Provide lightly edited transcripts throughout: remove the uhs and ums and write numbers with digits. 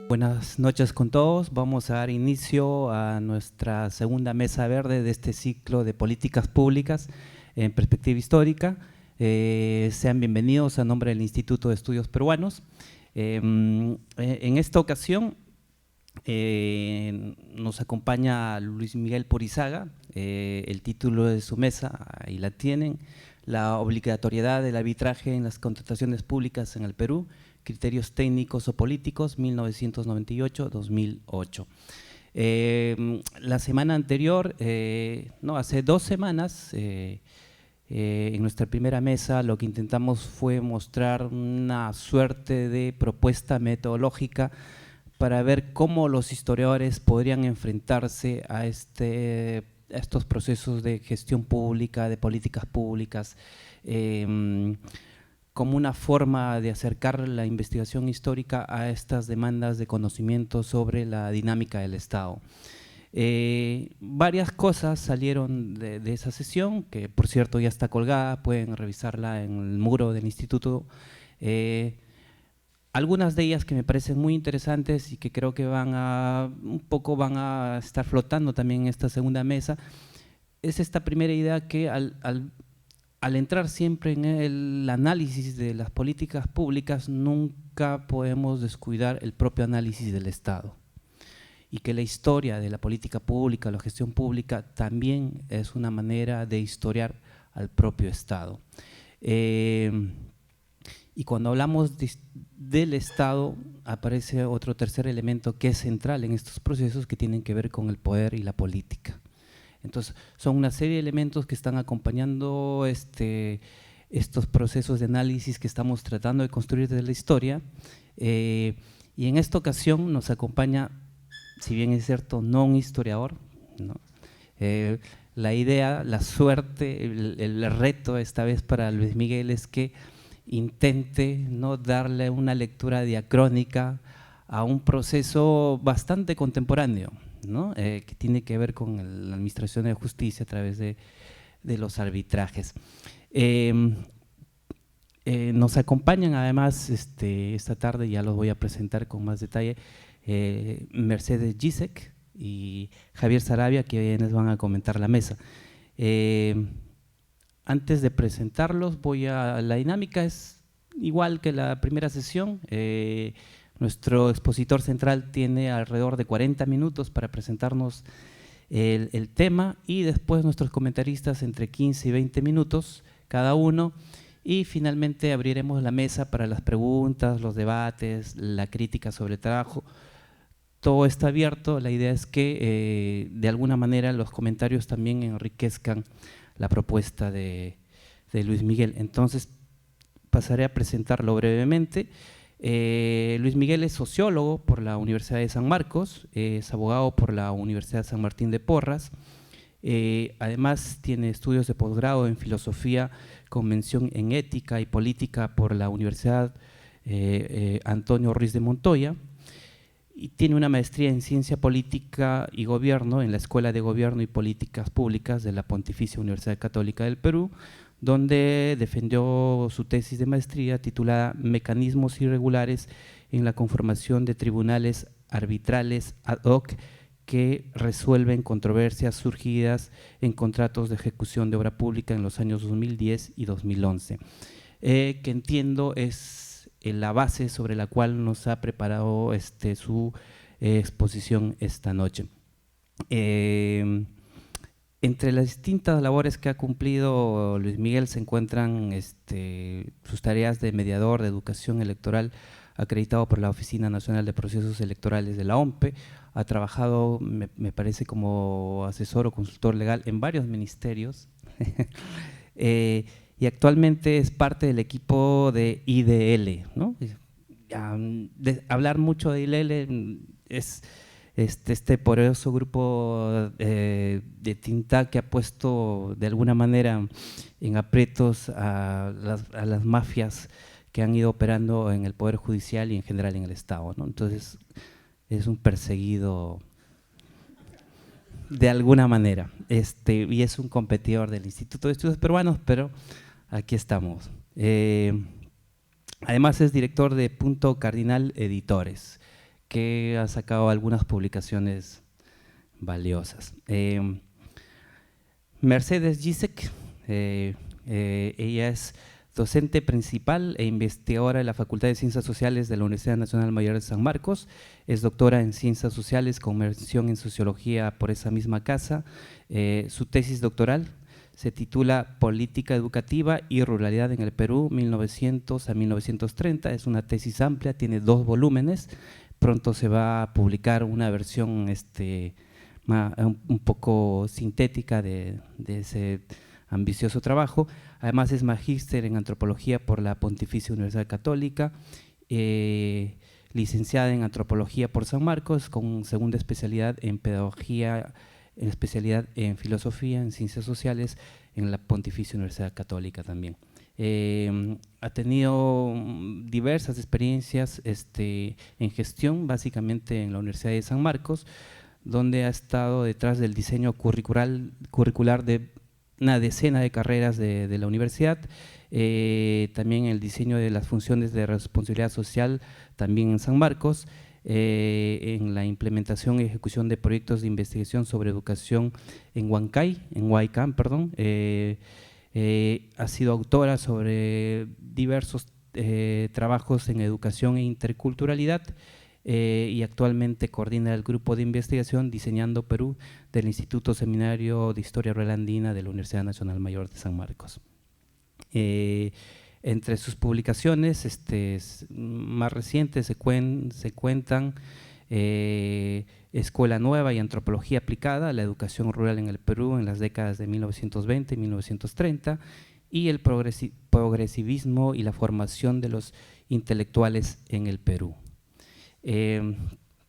Buenas noches con todos. Vamos a dar inicio a nuestra segunda mesa verde de este ciclo de políticas públicas en perspectiva histórica. Sean bienvenidos a nombre del Instituto de Estudios Peruanos. En esta ocasión nos acompaña Luis Miguel Purizaga. El título de su mesa, ahí la tienen: la obligatoriedad del arbitraje en las contrataciones públicas en el Perú, criterios técnicos o políticos, 1998-2008. La semana anterior, hace 2 semanas, en nuestra primera mesa lo que intentamos fue mostrar una suerte de propuesta metodológica para ver cómo los historiadores podrían enfrentarse a estos procesos de gestión pública, de políticas públicas, como una forma de acercar la investigación histórica a estas demandas de conocimiento sobre la dinámica del Estado. Varias cosas salieron de esa sesión, que por cierto ya está colgada, pueden revisarla en el muro del instituto. Algunas de ellas que me parecen muy interesantes y que creo que van a estar flotando también en esta segunda mesa, es esta primera idea que al entrar siempre en el análisis de las políticas públicas, nunca podemos descuidar el propio análisis del Estado. Y que la historia de la política pública, la gestión pública, también es una manera de historiar al propio Estado. Y cuando hablamos del Estado, aparece otro tercer elemento que es central en estos procesos, que tienen que ver con el poder y la política. Entonces, son una serie de elementos que están acompañando estos procesos de análisis que estamos tratando de construir desde la historia. Y en esta ocasión nos acompaña, si bien es cierto, no un historiador, ¿no? La idea, la suerte, el reto esta vez para Luis Miguel es que intente, ¿no?, darle una lectura diacrónica a un proceso bastante contemporáneo, ¿no? Que tiene que ver con la administración de justicia a través de los arbitrajes. Nos acompañan además esta tarde, ya los voy a presentar con más detalle, Mercedes Gisek y Javier Sarabia, quienes van a comentar la mesa. Antes de presentarlos, la dinámica es igual que la primera sesión. Nuestro expositor central tiene alrededor de 40 minutos para presentarnos el tema, y después nuestros comentaristas entre 15 y 20 minutos cada uno, y finalmente abriremos la mesa para las preguntas, los debates, la crítica sobre el trabajo. Todo está abierto. La idea es que de alguna manera los comentarios también enriquezcan la propuesta de Luis Miguel. Entonces pasaré a presentarlo brevemente. Luis Miguel es sociólogo por la Universidad de San Marcos, es abogado por la Universidad San Martín de Porras, además tiene estudios de posgrado en filosofía con mención en ética y política por la Universidad Antonio Ruiz de Montoya, y tiene una maestría en ciencia política y gobierno en la Escuela de Gobierno y Políticas Públicas de la Pontificia Universidad Católica del Perú, donde defendió su tesis de maestría titulada Mecanismos irregulares en la conformación de tribunales arbitrales ad hoc que resuelven controversias surgidas en contratos de ejecución de obra pública en los años 2010 y 2011, que entiendo es la base sobre la cual nos ha preparado su exposición esta noche. Entre las distintas labores que ha cumplido Luis Miguel se encuentran sus tareas de mediador de educación electoral acreditado por la Oficina Nacional de Procesos Electorales de la OMPE. Ha trabajado, me parece, como asesor o consultor legal en varios ministerios y actualmente es parte del equipo de IDL, ¿no? Hablar mucho de IDL es este poderoso grupo de tinta que ha puesto de alguna manera en aprietos a las mafias que han ido operando en el Poder Judicial y en general en el Estado, ¿no? Entonces es un perseguido de alguna manera, y es un competidor del Instituto de Estudios Peruanos, pero aquí estamos. Además es director de Punto Cardinal Editores, que ha sacado algunas publicaciones valiosas. Mercedes Gisek, ella es docente principal e investigadora de la Facultad de Ciencias Sociales de la Universidad Nacional Mayor de San Marcos. Es doctora en Ciencias Sociales con mención en Sociología por esa misma casa. Su tesis doctoral se titula Política Educativa y Ruralidad en el Perú, 1900 a 1930. Es una tesis amplia, tiene 2 volúmenes. Pronto se va a publicar una versión un poco sintética de ese ambicioso trabajo. Además es magíster en Antropología por la Pontificia Universidad Católica, licenciada en Antropología por San Marcos, con segunda especialidad en Pedagogía, especialidad en Filosofía, en Ciencias Sociales, en la Pontificia Universidad Católica también. Ha tenido diversas experiencias en gestión, básicamente en la Universidad de San Marcos, donde ha estado detrás del diseño curricular de una decena de carreras de la universidad, también el diseño de las funciones de responsabilidad social también en San Marcos, en la implementación y ejecución de proyectos de investigación sobre educación en Huaycán, perdón. Ha sido autora sobre diversos trabajos en educación e interculturalidad, y actualmente coordina el grupo de investigación Diseñando Perú del Instituto Seminario de Historia Rural Andina de la Universidad Nacional Mayor de San Marcos. Entre sus publicaciones más recientes se cuentan Escuela Nueva y Antropología Aplicada, la educación rural en el Perú en las décadas de 1920 y 1930, y el progresivismo y la formación de los intelectuales en el Perú.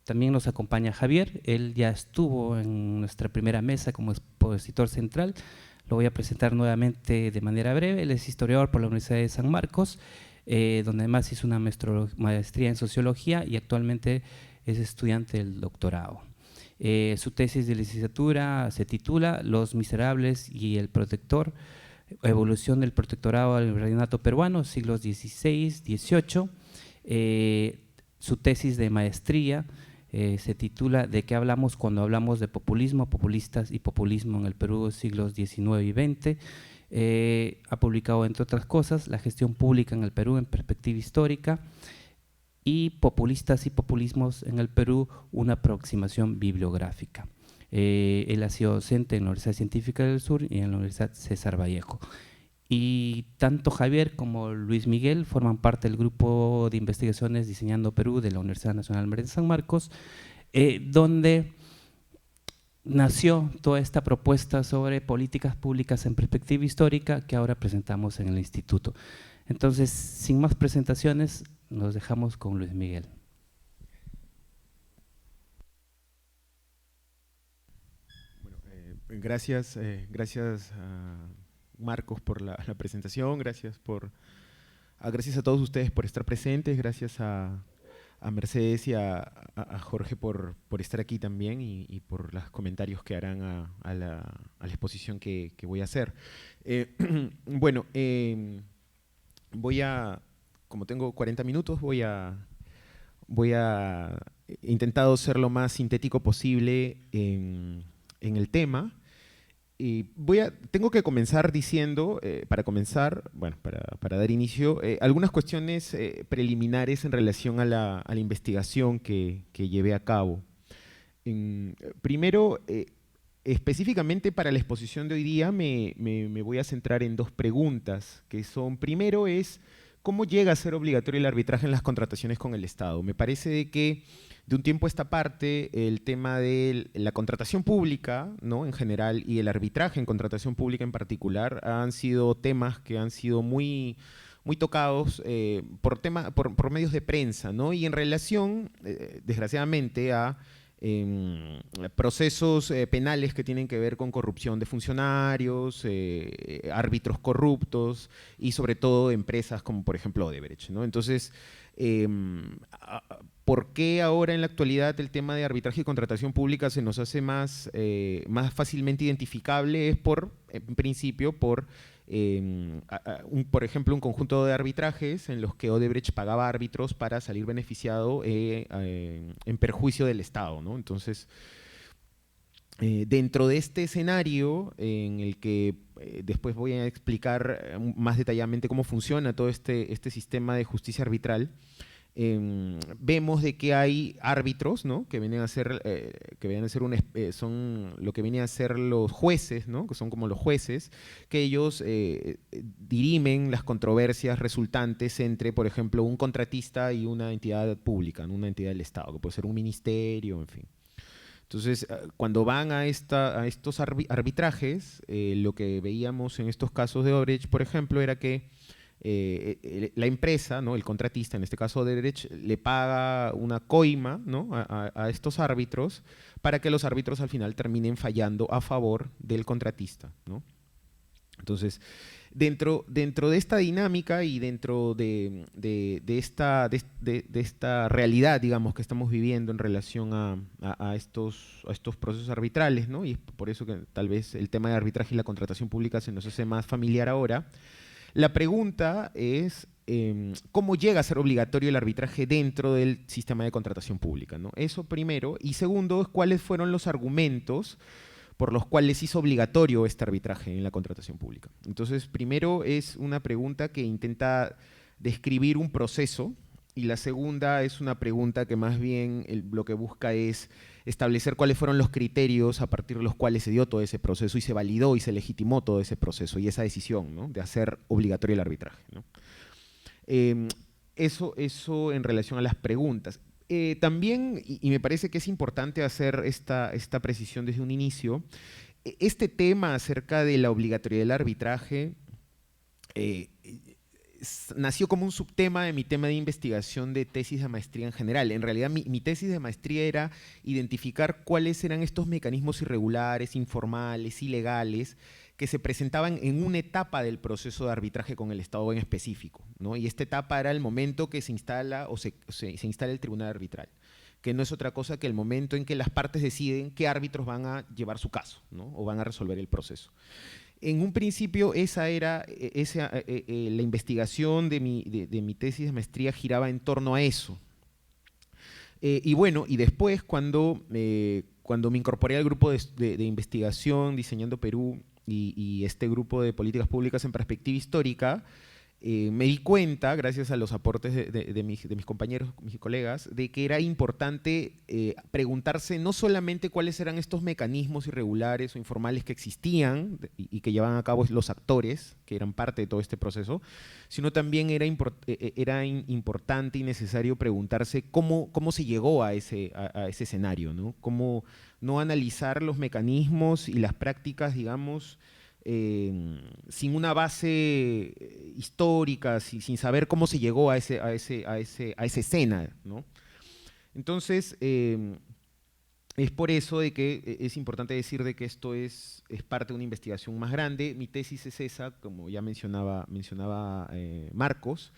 También nos acompaña Javier, él ya estuvo en nuestra primera mesa como expositor central. Lo voy a presentar nuevamente de manera breve. Él es historiador por la Universidad de San Marcos, donde además hizo una maestría en Sociología y actualmente es estudiante del doctorado. Su tesis de licenciatura se titula Los Miserables y el Protector, evolución del protectorado al virreinato peruano, siglos XVI-XVIII. Su tesis de maestría se titula ¿De qué hablamos cuando hablamos de populismo, populistas y populismo en el Perú siglos XIX y XX? Ha publicado, entre otras cosas, La gestión pública en el Perú en perspectiva histórica y Populistas y populismos en el Perú, una aproximación bibliográfica. Él ha sido docente en la Universidad Científica del Sur y en la Universidad César Vallejo. Y tanto Javier como Luis Miguel forman parte del grupo de investigaciones Diseñando Perú de la Universidad Nacional Mayor de San Marcos, donde nació toda esta propuesta sobre políticas públicas en perspectiva histórica que ahora presentamos en el instituto. Entonces, sin más presentaciones, nos dejamos con Luis Miguel. Bueno, gracias a Marcos por la presentación, gracias a todos ustedes por estar presentes, gracias a Mercedes y a Jorge por estar aquí también y por los comentarios que harán a la exposición que voy a hacer. Bueno, como tengo 40 minutos, voy a intentar ser lo más sintético posible en el tema. Tengo que comenzar diciendo, para dar inicio, algunas cuestiones preliminares en relación a la investigación que llevé a cabo. Primero, específicamente para la exposición de hoy día me voy a centrar en 2 preguntas, que son, primero es, ¿cómo llega a ser obligatorio el arbitraje en las contrataciones con el Estado? Me parece de que de un tiempo a esta parte el tema de la contratación pública, ¿no?, en general, y el arbitraje en contratación pública en particular han sido temas que han sido muy tocados por medios de prensa, ¿no? Y en relación, desgraciadamente, a procesos penales que tienen que ver con corrupción de funcionarios, árbitros corruptos y sobre todo empresas como por ejemplo Odebrecht, ¿no? Entonces, ¿por qué ahora en la actualidad el tema de arbitraje y contratación pública se nos hace más fácilmente identificable? Es en principio por por ejemplo, un conjunto de arbitrajes en los que Odebrecht pagaba árbitros para salir beneficiado en perjuicio del Estado, ¿no? Entonces, dentro de este escenario, en el que después voy a explicar más detalladamente cómo funciona todo este sistema de justicia arbitral, vemos de que hay árbitros, ¿no? que vienen a ser, son lo que vienen a ser los jueces, ¿no? que son como los jueces, que ellos dirimen las controversias resultantes entre, por ejemplo, un contratista y una entidad pública, ¿no? una entidad del Estado, que puede ser un ministerio, en fin. Entonces, cuando van a estos arbitrajes, lo que veíamos en estos casos de Odebrecht, por ejemplo, era que la empresa, ¿no? el contratista, en este caso Odebrecht, le paga una coima, ¿no? a estos árbitros para que los árbitros al final terminen fallando a favor del contratista, ¿no? Entonces, dentro de esta dinámica y dentro de esta realidad, digamos, que estamos viviendo en relación a estos procesos arbitrales, ¿no? y es por eso que tal vez el tema de arbitraje y la contratación pública se nos hace más familiar ahora, la pregunta es cómo llega a ser obligatorio el arbitraje dentro del sistema de contratación pública, ¿no? Eso primero. Y segundo, cuáles fueron los argumentos por los cuales hizo obligatorio este arbitraje en la contratación pública. Entonces, primero es una pregunta que intenta describir un proceso, y la segunda es una pregunta que más bien lo que busca es establecer cuáles fueron los criterios a partir de los cuales se dio todo ese proceso y se validó y se legitimó todo ese proceso y esa decisión, ¿no? de hacer obligatorio el arbitraje, ¿no? Eso en relación a las preguntas. También, y me parece que es importante hacer esta precisión desde un inicio, este tema acerca de la obligatoriedad del arbitraje nació como un subtema de mi tema de investigación de tesis de maestría en general. En realidad, mi tesis de maestría era identificar cuáles eran estos mecanismos irregulares, informales, ilegales, que se presentaban en una etapa del proceso de arbitraje con el Estado en específico, ¿no? Y esta etapa era el momento que se instala o se instala el tribunal arbitral, que no es otra cosa que el momento en que las partes deciden qué árbitros van a llevar su caso, ¿no? o van a resolver el proceso. En un principio esa era la investigación de mi tesis de maestría giraba en torno a eso. Y bueno, y después cuando me incorporé al grupo de investigación Diseñando Perú y este grupo de políticas públicas en perspectiva histórica, me di cuenta, gracias a los aportes de mis compañeros, mis colegas, de que era importante preguntarse no solamente cuáles eran estos mecanismos irregulares o informales que existían y que llevaban a cabo los actores, que eran parte de todo este proceso, sino también era importante y necesario preguntarse cómo se llegó a ese escenario, ¿no? Cómo no analizar los mecanismos y las prácticas, digamos, sin una base histórica, sin saber cómo se llegó a esa escena, ¿no? Entonces, es por eso de que es importante decir de que esto es parte de una investigación más grande. Mi tesis es esa, como ya mencionaba Marcos,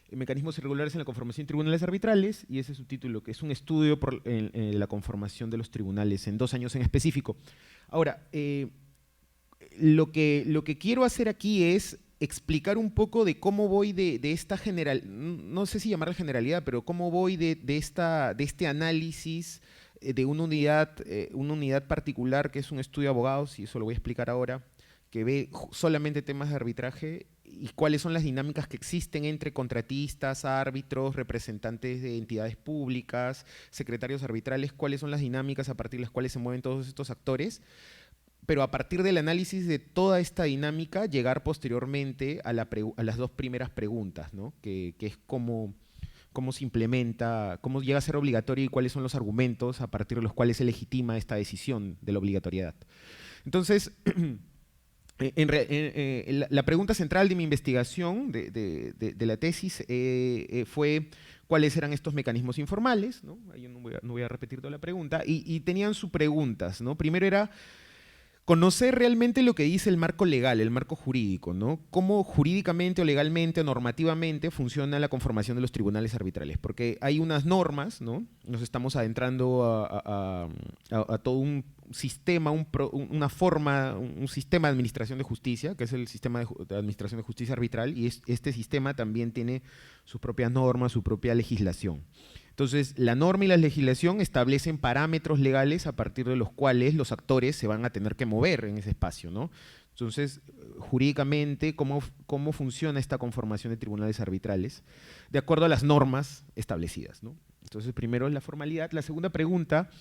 mecanismos irregulares en la conformación de tribunales arbitrales, y ese es su título, que es un estudio por la conformación de los tribunales en 2 años en específico. Ahora, lo que quiero hacer aquí es explicar un poco de cómo voy de esta no sé si llamarla generalidad, pero cómo voy de este análisis de una unidad particular que es un estudio de abogados, y eso lo voy a explicar ahora, que ve solamente temas de arbitraje y cuáles son las dinámicas que existen entre contratistas, árbitros, representantes de entidades públicas, secretarios arbitrales, cuáles son las dinámicas a partir de las cuales se mueven todos estos actores, pero a partir del análisis de toda esta dinámica, llegar posteriormente a las 2 primeras preguntas, ¿no? que es cómo se implementa, cómo llega a ser obligatorio y cuáles son los argumentos a partir de los cuales se legitima esta decisión de la obligatoriedad. Entonces, la pregunta central de mi investigación, de la tesis, fue cuáles eran estos mecanismos informales, ¿no? Ahí yo no voy a repetir toda la pregunta, y tenían sus preguntas, ¿no? Primero era, conocer realmente lo que dice el marco legal, el marco jurídico, ¿no? Cómo jurídicamente o legalmente o normativamente funciona la conformación de los tribunales arbitrales. Porque hay unas normas, ¿no? Nos estamos adentrando a todo un sistema, una forma, un sistema de administración de justicia, que es el sistema de administración de justicia arbitral, y este sistema también tiene sus propias normas, su propia legislación. Entonces, la norma y la legislación establecen parámetros legales a partir de los cuales los actores se van a tener que mover en ese espacio, ¿no? Entonces, jurídicamente, ¿cómo funciona esta conformación de tribunales arbitrales? De acuerdo a las normas establecidas, ¿no? Entonces, primero es la formalidad. La segunda pregunta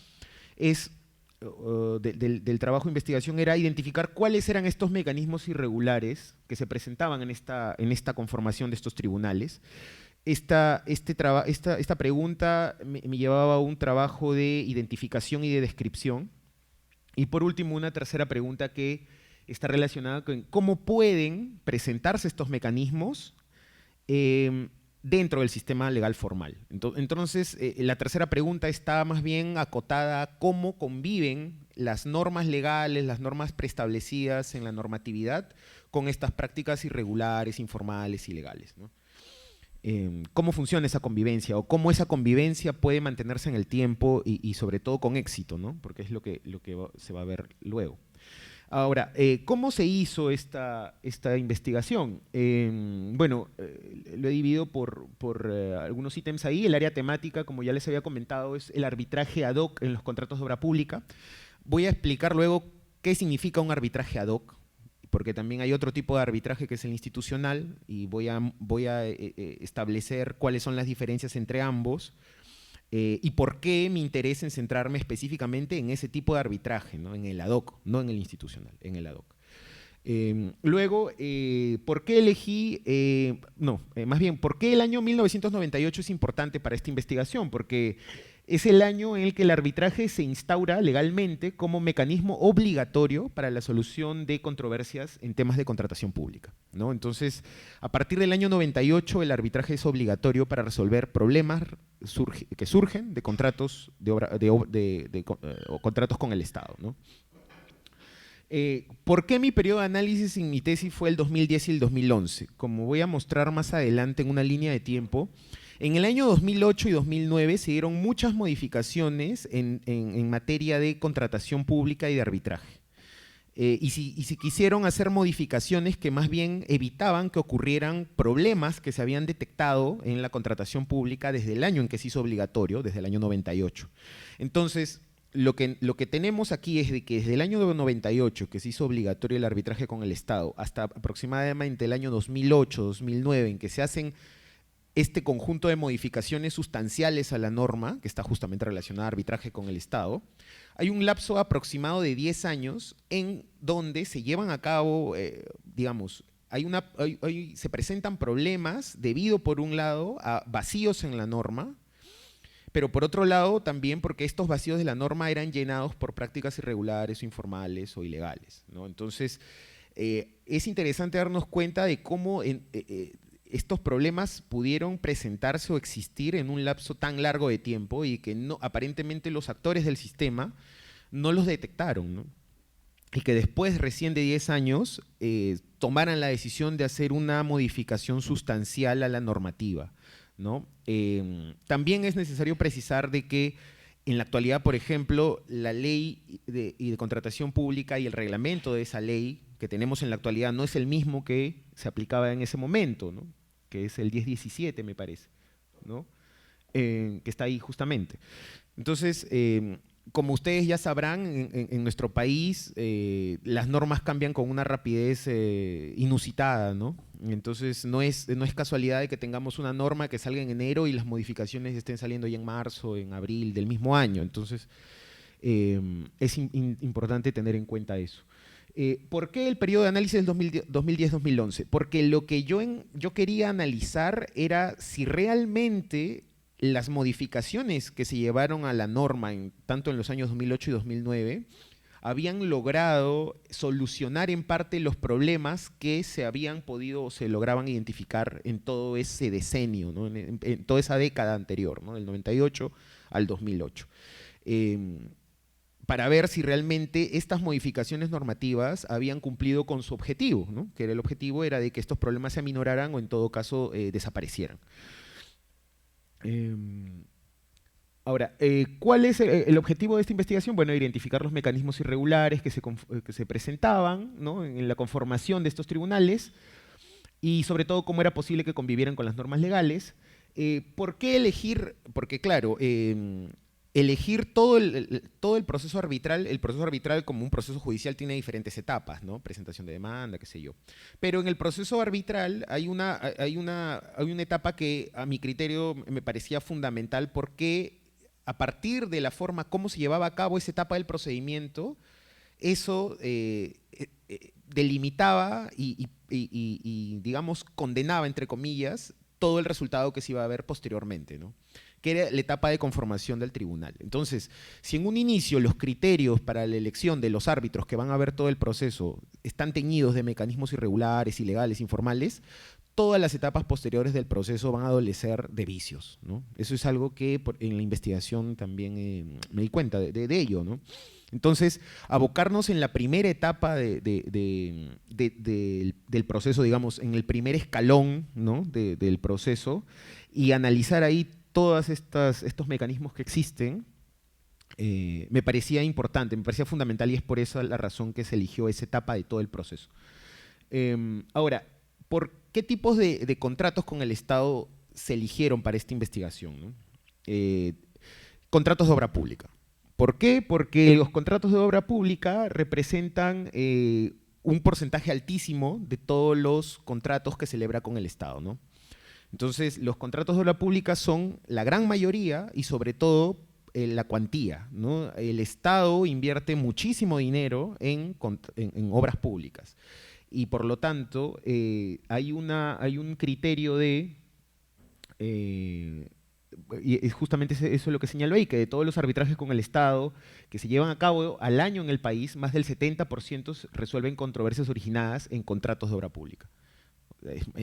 es, del trabajo de investigación, era identificar cuáles eran estos mecanismos irregulares que se presentaban en esta conformación de estos tribunales. Esta pregunta me llevaba a un trabajo de identificación y de descripción. Y por último, una tercera pregunta que está relacionada con cómo pueden presentarse estos mecanismos dentro del sistema legal formal. Entonces, la tercera pregunta está más bien acotada a cómo conviven las normas legales, las normas preestablecidas en la normatividad con estas prácticas irregulares, informales, ilegales, ¿no? Cómo funciona esa convivencia o cómo esa convivencia puede mantenerse en el tiempo y sobre todo con éxito, ¿no? Porque es lo que se va a ver luego. Ahora, ¿cómo se hizo esta investigación? Bueno, lo he dividido por algunos ítems ahí. El área temática, como ya les había comentado, es el arbitraje ad hoc en los contratos de obra pública. Voy a explicar luego qué significa un arbitraje ad hoc, porque también hay otro tipo de arbitraje que es el institucional, y voy a establecer cuáles son las diferencias entre ambos y por qué me interesa en centrarme específicamente en ese tipo de arbitraje, ¿no? En el ad hoc, no en el institucional, en el ad hoc. Luego, ¿por qué elegí, más bien, por qué el año 1998 es importante para esta investigación? Porque es el año en el que el arbitraje se instaura legalmente como mecanismo obligatorio para la solución de controversias en temas de contratación pública, ¿no? Entonces, a partir del año 98, el arbitraje es obligatorio para resolver problemas que surgen de contratos o contratos con el Estado, ¿no? ¿Por qué mi periodo de análisis en mi tesis fue el 2010 y el 2011? Como voy a mostrar más adelante en una línea de tiempo, en el año 2008 y 2009 se dieron muchas modificaciones en materia de contratación pública y de arbitraje. Y se quisieron hacer modificaciones que más bien evitaban que ocurrieran problemas que se habían detectado en la contratación pública desde el año en que se hizo obligatorio, desde el año 98. Entonces, lo que tenemos aquí es de que desde el año 98, que se hizo obligatorio el arbitraje con el Estado, hasta aproximadamente el año 2008, 2009, en que se hacen este conjunto de modificaciones sustanciales a la norma, que está justamente relacionada a arbitraje con el Estado, hay un lapso aproximado de 10 años en donde se llevan a cabo, digamos, se presentan problemas debido, por un lado, a vacíos en la norma, pero por otro lado también porque estos vacíos de la norma eran llenados por prácticas irregulares o informales o ilegales, ¿no? Entonces, es interesante darnos cuenta de cómo estos problemas pudieron presentarse o existir en un lapso tan largo de tiempo y que aparentemente los actores del sistema no los detectaron, ¿no? Y que después, recién de 10 años, tomaran la decisión de hacer una modificación sustancial a la normativa, ¿no? También es necesario precisar de que en la actualidad, por ejemplo, la ley de contratación pública y el reglamento de esa ley que tenemos en la actualidad no es el mismo que se aplicaba en ese momento, ¿no? Que es el 1017, me parece, ¿no? Que está ahí justamente. Entonces, como ustedes ya sabrán, en nuestro país las normas cambian con una rapidez inusitada, ¿no? Entonces no es casualidad de que tengamos una norma que salga en enero y las modificaciones estén saliendo ya en marzo, en abril del mismo año. Entonces es importante tener en cuenta eso. ¿Por qué el periodo de análisis del 2010-2011? Porque lo que yo quería analizar era si realmente las modificaciones que se llevaron a la norma tanto en los años 2008 y 2009 habían logrado solucionar en parte los problemas que se habían podido o se lograban identificar en todo ese decenio, ¿no? en toda esa década anterior, ¿no? Del 98 al 2008. para ver si realmente estas modificaciones normativas habían cumplido con su objetivo, ¿no? Que el objetivo era de que estos problemas se aminoraran o en todo caso desaparecieran. Ahora, ¿cuál es el objetivo de esta investigación? Bueno, identificar los mecanismos irregulares que se presentaban, ¿no?, en la conformación de estos tribunales y sobre todo cómo era posible que convivieran con las normas legales. ¿Por qué elegir? Porque claro, elegir todo el proceso arbitral como un proceso judicial tiene diferentes etapas, ¿no? Presentación de demanda, qué sé yo. Pero en el proceso arbitral hay una etapa que a mi criterio me parecía fundamental porque a partir de la forma como se llevaba a cabo esa etapa del procedimiento, eso delimitaba y, digamos, condenaba, entre comillas, todo el resultado que se iba a ver posteriormente, ¿no? Que era la etapa de conformación del tribunal. Entonces, si en un inicio los criterios para la elección de los árbitros que van a ver todo el proceso están teñidos de mecanismos irregulares, ilegales, informales, todas las etapas posteriores del proceso van a adolecer de vicios, ¿no? Eso es algo que en la investigación también me di cuenta de ello, ¿no? Entonces, abocarnos en la primera etapa del proceso, digamos, en el primer escalón, ¿no?, del proceso, y analizar ahí todos estos mecanismos que existen, me parecía importante, me parecía fundamental, y es por eso la razón que se eligió esa etapa de todo el proceso. Ahora, ¿por qué tipos de contratos con el Estado se eligieron para esta investigación, ¿no? Contratos de obra pública. ¿Por qué? Porque los contratos de obra pública representan un porcentaje altísimo de todos los contratos que celebra con el Estado, ¿no? Entonces, los contratos de obra pública son la gran mayoría y sobre todo la cuantía, ¿no? El Estado invierte muchísimo dinero en obras públicas y por lo tanto hay un criterio de... y justamente eso es lo que señaló ahí, que de todos los arbitrajes con el Estado que se llevan a cabo al año en el país, más del 70% resuelven controversias originadas en contratos de obra pública.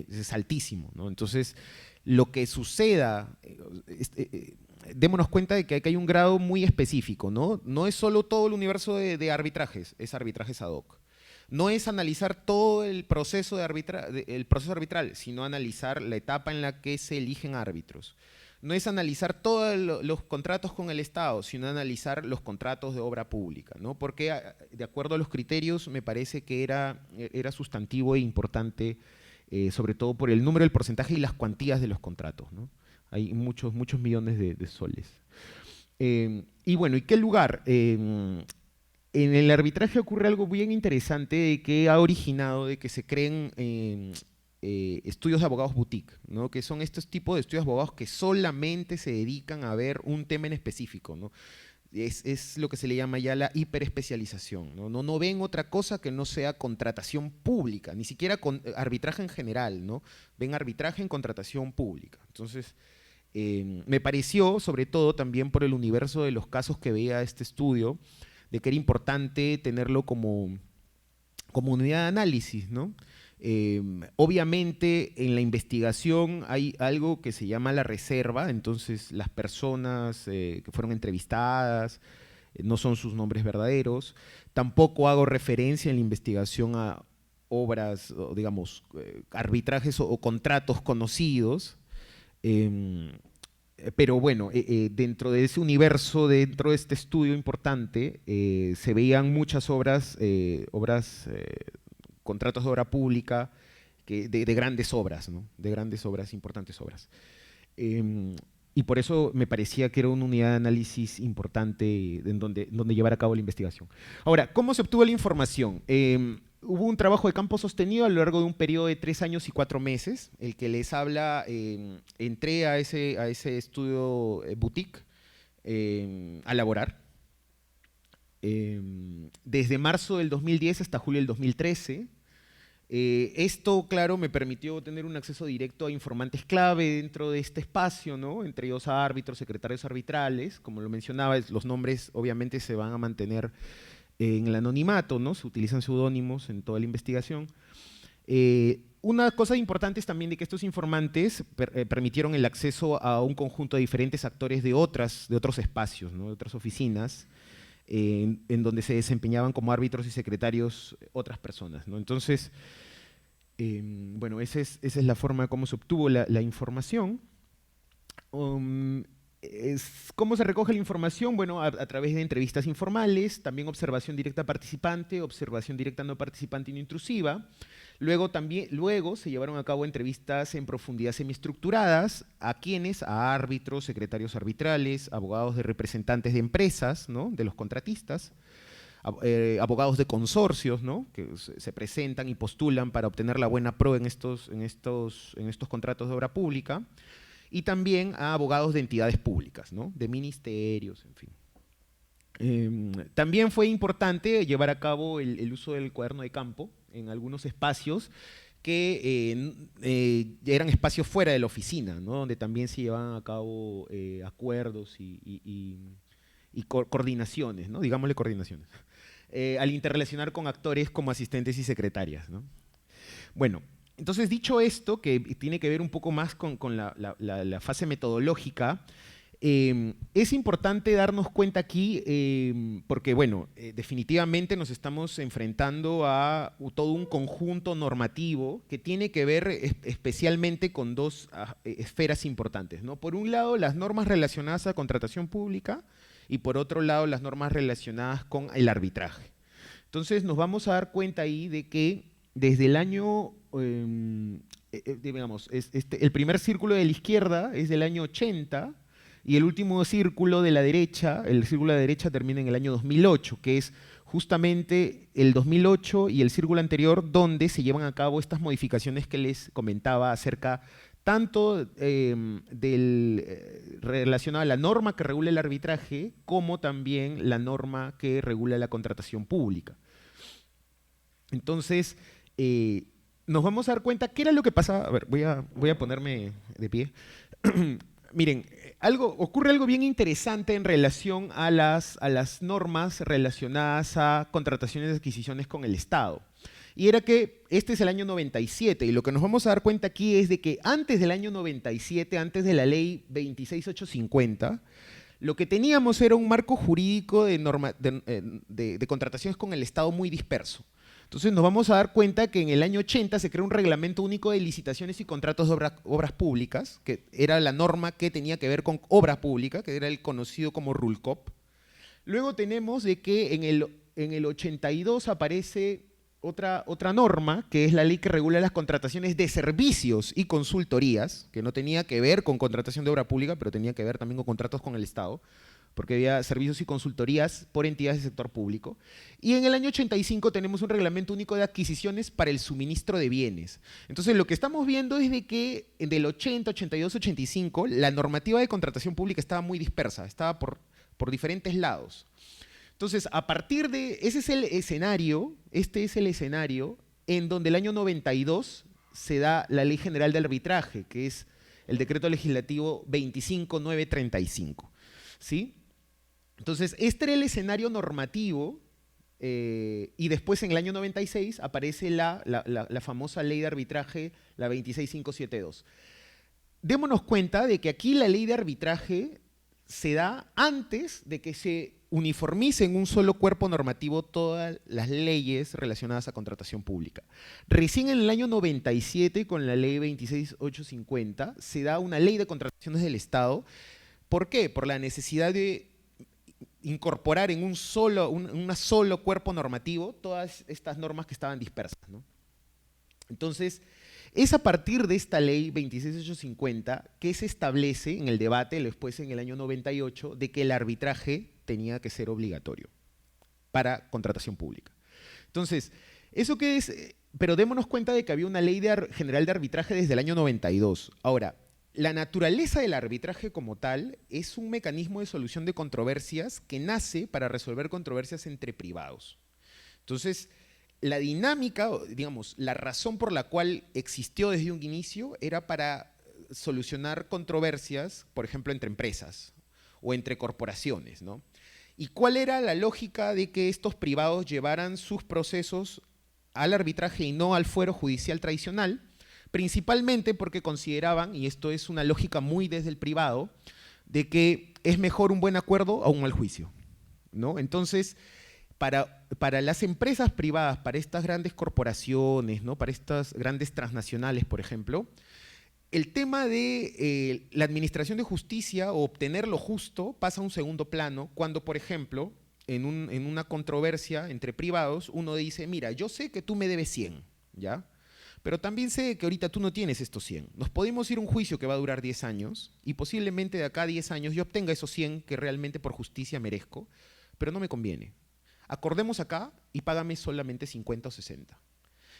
Es altísimo, ¿no? Entonces, lo que suceda, démonos cuenta de que hay un grado muy específico, ¿no? No es solo todo el universo de arbitrajes, es arbitrajes ad hoc. No es analizar todo el proceso arbitral, sino analizar la etapa en la que se eligen árbitros. No es analizar todos los contratos con el Estado, sino analizar los contratos de obra pública, ¿no? Porque de acuerdo a los criterios me parece que era sustantivo e importante, sobre todo por el número, el porcentaje y las cuantías de los contratos, ¿no? Hay muchos millones de soles. Y bueno, ¿y qué lugar? En el arbitraje ocurre algo bien interesante de que ha originado de que se creen estudios de abogados boutique, ¿no? Que son estos tipos de estudios de abogados que solamente se dedican a ver un tema en específico, ¿no? Es lo que se le llama ya la hiperespecialización, ¿no? No ven otra cosa que no sea contratación pública, ni siquiera arbitraje en general, ¿no? Ven arbitraje en contratación pública. Entonces, me pareció, sobre todo también por el universo de los casos que veía este estudio, de que era importante tenerlo como unidad de análisis, ¿no? Obviamente en la investigación hay algo que se llama la reserva, entonces las personas que fueron entrevistadas no son sus nombres verdaderos. Tampoco hago referencia en la investigación a obras, digamos, arbitrajes o contratos conocidos. Pero bueno, dentro de ese universo, dentro de este estudio importante, se veían muchas obras, contratos de obra pública, de grandes obras, ¿no? De grandes obras, importantes obras. Y por eso me parecía que era una unidad de análisis importante en donde llevar a cabo la investigación. Ahora, ¿cómo se obtuvo la información? Hubo un trabajo de campo sostenido a lo largo de un periodo de 3 años y 4 meses. El que les habla, entré a ese estudio boutique a laborar. Desde marzo del 2010 hasta julio del 2013. Esto, claro, me permitió tener un acceso directo a informantes clave dentro de este espacio, ¿no? Entre ellos árbitros, secretarios arbitrales. Como lo mencionaba, los nombres obviamente se van a mantener en el anonimato, ¿no? Se utilizan seudónimos en toda la investigación. Una cosa importante es también de que estos informantes permitieron el acceso a un conjunto de diferentes actores de otros espacios, ¿no? De otras oficinas, en donde se desempeñaban como árbitros y secretarios otras personas, ¿no? Entonces, bueno, esa es la forma como se obtuvo la información. ¿Cómo se recoge la información? Bueno, a través de entrevistas informales, también observación directa participante, observación directa no participante y no intrusiva. Luego se llevaron a cabo entrevistas en profundidad semiestructuradas. ¿A quiénes? A árbitros, secretarios arbitrales, abogados de representantes de empresas, ¿no? De los contratistas, abogados de consorcios, ¿no? Que se presentan y postulan para obtener la buena pro en estos contratos de obra pública. Y también a abogados de entidades públicas, ¿no? De ministerios, en fin. También fue importante llevar a cabo el uso del cuaderno de campo en algunos espacios que eran espacios fuera de la oficina, ¿no? Donde también se llevaban a cabo acuerdos y coordinaciones, ¿no? Digámosle coordinaciones, al interrelacionar con actores como asistentes y secretarias, ¿no? Bueno, entonces, dicho esto, que tiene que ver un poco más con la fase metodológica, es importante darnos cuenta aquí, porque, bueno, definitivamente nos estamos enfrentando a todo un conjunto normativo que tiene que ver especialmente con dos esferas importantes, ¿no? Por un lado, las normas relacionadas a contratación pública y por otro lado, las normas relacionadas con el arbitraje. Entonces, nos vamos a dar cuenta ahí de que desde el año, digamos, el primer círculo de la izquierda es del año 80 y el último círculo de la derecha, el círculo de la derecha termina en el año 2008, que es justamente el 2008 y el círculo anterior donde se llevan a cabo estas modificaciones que les comentaba acerca tanto relacionado a la norma que regula el arbitraje como también la norma que regula la contratación pública. Entonces, nos vamos a dar cuenta qué era lo que pasaba. A ver, voy a ponerme de pie. Miren, ocurre algo bien interesante en relación a las normas relacionadas a contrataciones y adquisiciones con el Estado. Y era que este es el año 97, y lo que nos vamos a dar cuenta aquí es de que antes del año 97, antes de la ley 26850, lo que teníamos era un marco jurídico de contrataciones con el Estado muy disperso. Entonces nos vamos a dar cuenta que en el año 80 se creó un reglamento único de licitaciones y contratos de obras públicas, que era la norma que tenía que ver con obra pública, que era el conocido como RULCOP. Luego tenemos de que en el 82 aparece otra norma, que es la ley que regula las contrataciones de servicios y consultorías, que no tenía que ver con contratación de obra pública, pero tenía que ver también con contratos con el Estado, porque había servicios y consultorías por entidades del sector público. Y en el año 85 tenemos un reglamento único de adquisiciones para el suministro de bienes. Entonces, lo que estamos viendo es de que del 80, 82, 85, la normativa de contratación pública estaba muy dispersa, estaba por diferentes lados. Entonces, a partir de, este es el escenario en donde el año 92 se da la Ley General de Arbitraje, que es el decreto legislativo 25935, ¿sí? Entonces, este era el escenario normativo y después en el año 96 aparece la famosa ley de arbitraje, la 26572. Démonos cuenta de que aquí la ley de arbitraje se da antes de que se uniformice en un solo cuerpo normativo todas las leyes relacionadas a contratación pública. Recién en el año 97, con la ley 26850, se da una ley de contrataciones del Estado. ¿Por qué? Por la necesidad de incorporar en un solo cuerpo normativo todas estas normas que estaban dispersas, ¿no? Entonces, es a partir de esta ley 26850 que se establece en el debate, después en el año 98, de que el arbitraje tenía que ser obligatorio para contratación pública. Entonces, ¿eso qué es? Pero démonos cuenta de que había una ley general de arbitraje desde el año 92. Ahora, la naturaleza del arbitraje como tal es un mecanismo de solución de controversias que nace para resolver controversias entre privados. Entonces, la dinámica, digamos, la razón por la cual existió desde un inicio era para solucionar controversias, por ejemplo, entre empresas o entre corporaciones, ¿no? ¿Y cuál era la lógica de que estos privados llevaran sus procesos al arbitraje y no al fuero judicial tradicional? Principalmente porque consideraban, y esto es una lógica muy desde el privado, de que es mejor un buen acuerdo a un mal juicio. ¿no? Entonces, para las empresas privadas, para estas grandes corporaciones, ¿no? Para estas grandes transnacionales, por ejemplo, el tema de la administración de justicia o obtener lo justo pasa a un segundo plano cuando, por ejemplo, en una controversia entre privados, uno dice, mira, yo sé que tú me debes 100, ¿ya? Pero también sé que ahorita tú no tienes estos 100. Nos podemos ir a un juicio que va a durar 10 años y posiblemente de acá a 10 años yo obtenga esos 100 que realmente por justicia merezco, pero no me conviene. Acordemos acá y págame solamente 50 o 60.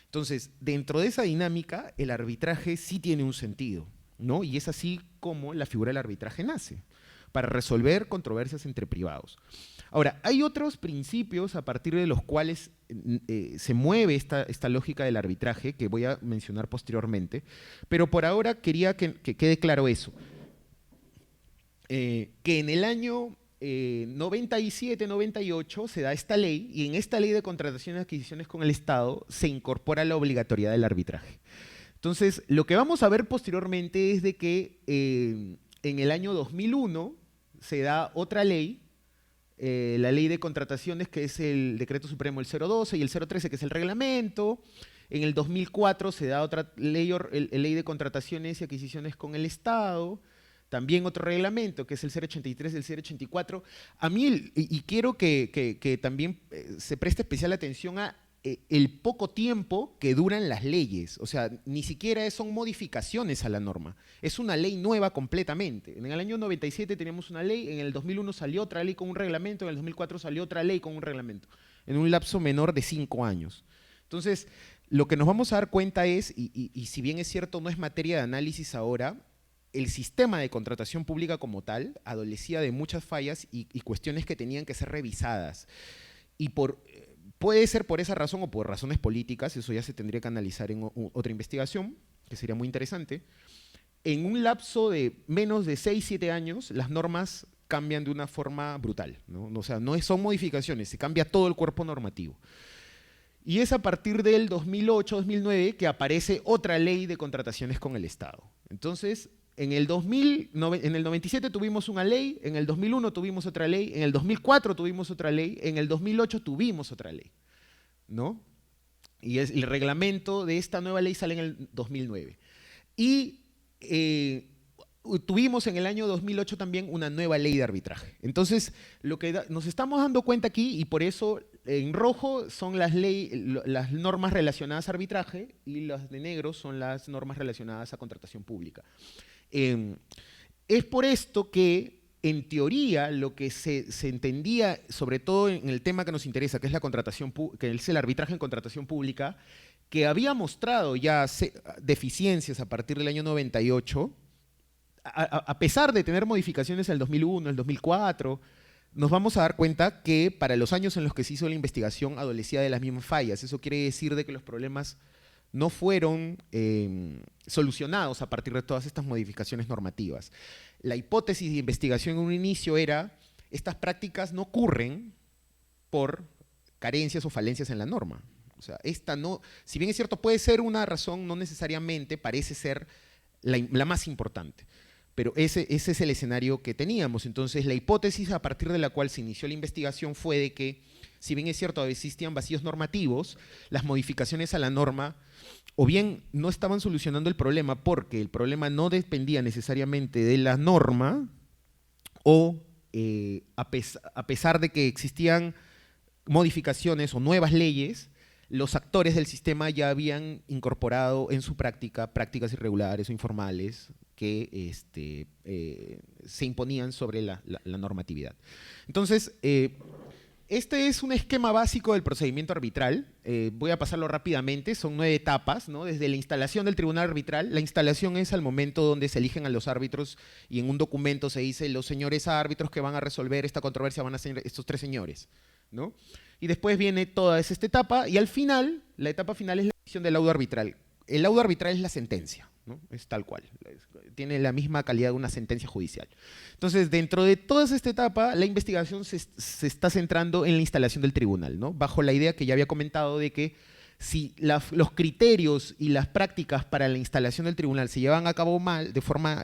Entonces, dentro de esa dinámica, el arbitraje sí tiene un sentido, ¿no? Y es así como la figura del arbitraje nace, para resolver controversias entre privados. Ahora, hay otros principios a partir de los cuales se mueve esta lógica del arbitraje, que voy a mencionar posteriormente, pero por ahora quería que quede claro eso, que en el año 97, 98 se da esta ley, y en esta ley de contrataciones y adquisiciones con el Estado se incorpora la obligatoriedad del arbitraje. Entonces, lo que vamos a ver posteriormente es de que en el año 2001 se da otra ley, la ley de contrataciones, que es el Decreto Supremo el 012 y el 013, que es el reglamento. En el 2004 se da otra ley, ley de contrataciones y adquisiciones con el Estado. También otro reglamento, que es el 083 y el 084. A mí, y quiero que también se preste especial atención a el poco tiempo que duran las leyes. O sea, ni siquiera son modificaciones a la norma. Es una ley nueva completamente. En el año 97 teníamos una ley, en el 2001 salió otra ley con un reglamento, en el 2004 salió otra ley con un reglamento, en un lapso menor de 5 años. Entonces, lo que nos vamos a dar cuenta es, y si bien es cierto, no es materia de análisis ahora, el sistema de contratación pública como tal adolecía de muchas fallas y cuestiones que tenían que ser revisadas. Y puede ser por esa razón o por razones políticas, eso ya se tendría que analizar en otra investigación, que sería muy interesante. En un lapso de menos de 6, 7 años, las normas cambian de una forma brutal, ¿no? O sea, no son modificaciones, se cambia todo el cuerpo normativo. Y es a partir del 2008, 2009 que aparece otra ley de contrataciones con el Estado. Entonces, en el 97 tuvimos una ley, en el 2001 tuvimos otra ley, en el 2004 tuvimos otra ley, en el 2008 tuvimos otra ley, ¿no? Y el reglamento de esta nueva ley sale en el 2009. Y tuvimos en el año 2008 también una nueva ley de arbitraje. Entonces, lo que nos estamos dando cuenta aquí, y por eso en rojo son las normas relacionadas a arbitraje y las de negro son las normas relacionadas a contratación pública. Es por esto que, en teoría, lo que se entendía, sobre todo en el tema que nos interesa, que es que es el arbitraje en contratación pública, que había mostrado ya deficiencias a partir del año 98, a pesar de tener modificaciones en el 2001, el 2004, nos vamos a dar cuenta que para los años en los que se hizo la investigación adolecía de las mismas fallas. Eso quiere decir de que los problemas no fueron solucionados a partir de todas estas modificaciones normativas. La hipótesis de investigación en un inicio era, estas prácticas no ocurren por carencias o falencias en la norma. O sea, esta no, si bien es cierto, puede ser una razón, no necesariamente parece ser la más importante. Pero ese es el escenario que teníamos. Entonces, la hipótesis a partir de la cual se inició la investigación fue de que, si bien es cierto, existían vacíos normativos, las modificaciones a la norma o bien no estaban solucionando el problema porque el problema no dependía necesariamente de la norma, o a pesar de que existían modificaciones o nuevas leyes, los actores del sistema ya habían incorporado en su práctica prácticas irregulares o informales que se imponían sobre la normatividad. Entonces, este es un esquema básico del procedimiento arbitral. Voy a pasarlo rápidamente, son 9 etapas, ¿no? Desde la instalación del tribunal arbitral. La instalación es al momento donde se eligen a los árbitros y en un documento se dice los señores árbitros que van a resolver esta controversia van a ser estos 3 señores, ¿no? Y después viene toda esta etapa y al final, la etapa final es la emisión del laudo arbitral. El laudo arbitral es la sentencia, ¿no? Es tal cual, tiene la misma calidad de una sentencia judicial. Entonces, dentro de toda esta etapa, la investigación se está centrando en la instalación del tribunal, ¿no? Bajo la idea que ya había comentado de que si los criterios y las prácticas para la instalación del tribunal se llevan a cabo mal, de forma,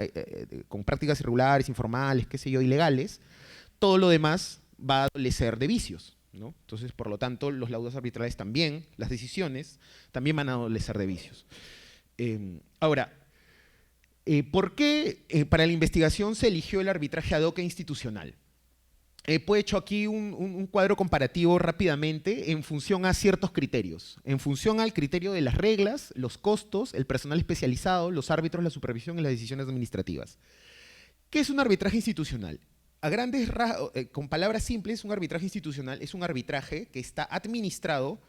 con prácticas irregulares, informales, qué sé yo, ilegales, todo lo demás va a adolecer de vicios, ¿no? Entonces, por lo tanto, los laudos arbitrales también, las decisiones, también van a adolecer de vicios. Ahora, ¿por qué para la investigación se eligió el arbitraje ad hoc e institucional? He hecho aquí un cuadro comparativo rápidamente en función a ciertos criterios. En función al criterio de las reglas, los costos, el personal especializado, los árbitros, la supervisión y las decisiones administrativas. ¿Qué es un arbitraje institucional? A grandes rasgos, con palabras simples, un arbitraje institucional es un arbitraje que está administrado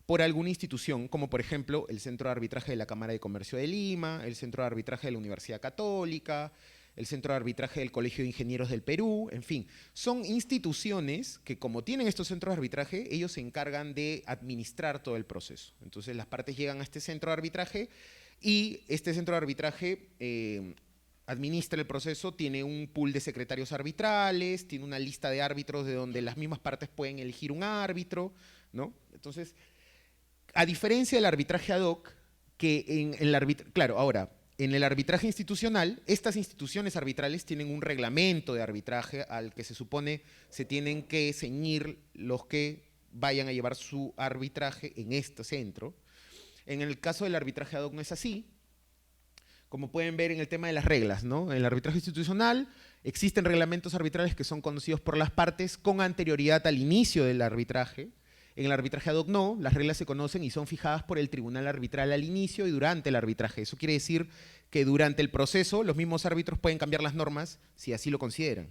por alguna institución, como por ejemplo el Centro de Arbitraje de la Cámara de Comercio de Lima, el Centro de Arbitraje de la Universidad Católica, el Centro de Arbitraje del Colegio de Ingenieros del Perú, en fin. Son instituciones que, como tienen estos centros de arbitraje, ellos se encargan de administrar todo el proceso. Entonces las partes llegan a este centro de arbitraje y este centro de arbitraje administra el proceso, tiene un pool de secretarios arbitrales, tiene una lista de árbitros de donde las mismas partes pueden elegir un árbitro, ¿no? Entonces, a diferencia del arbitraje ad hoc, que en el arbitraje, claro, ahora, en el arbitraje institucional, estas instituciones arbitrales tienen un reglamento de arbitraje al que se supone se tienen que ceñir los que vayan a llevar su arbitraje en este centro. En el caso del arbitraje ad hoc no es así. Como pueden ver en el tema de las reglas, ¿no? En el arbitraje institucional existen reglamentos arbitrales que son conocidos por las partes con anterioridad al inicio del arbitraje. En el arbitraje ad hoc no, las reglas se conocen y son fijadas por el tribunal arbitral al inicio y durante el arbitraje. Eso quiere decir que durante el proceso los mismos árbitros pueden cambiar las normas si así lo consideran.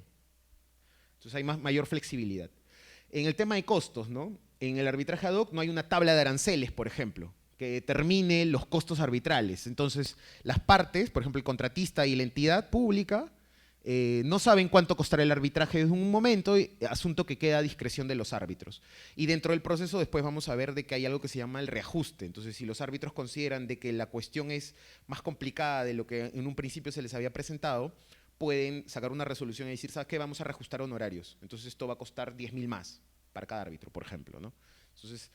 Entonces hay mayor flexibilidad. En el tema de costos, ¿no? En el arbitraje ad hoc no hay una tabla de aranceles, por ejemplo, que determine los costos arbitrales. Entonces las partes, por ejemplo el contratista y la entidad pública, no saben cuánto costará el arbitraje desde un momento, asunto que queda a discreción de los árbitros. Y dentro del proceso después vamos a ver de que hay algo que se llama el reajuste. Entonces, si los árbitros consideran de que la cuestión es más complicada de lo que en un principio se les había presentado, pueden sacar una resolución y decir, ¿sabes qué? Vamos a reajustar honorarios. Entonces, esto va a costar 10.000 más para cada árbitro, por ejemplo, ¿no? Entonces,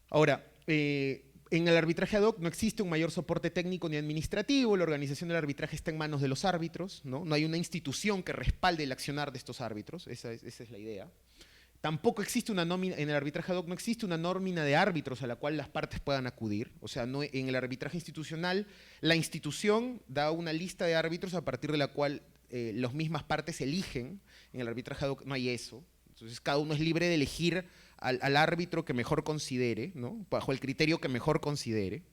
ahora, en el arbitraje ad hoc no existe un mayor soporte técnico ni administrativo, la organización del arbitraje está en manos de los árbitros, ¿no? No hay una institución que respalde el accionar de estos árbitros, esa es la idea. Tampoco existe una nómina, en el arbitraje ad hoc no existe una nómina de árbitros a la cual las partes puedan acudir, o sea, no, en el arbitraje institucional la institución da una lista de árbitros a partir de la cual las mismas partes eligen, en el arbitraje ad hoc no hay eso, entonces cada uno es libre de elegir al árbitro que mejor considere, ¿no? Bajo el criterio que mejor considere.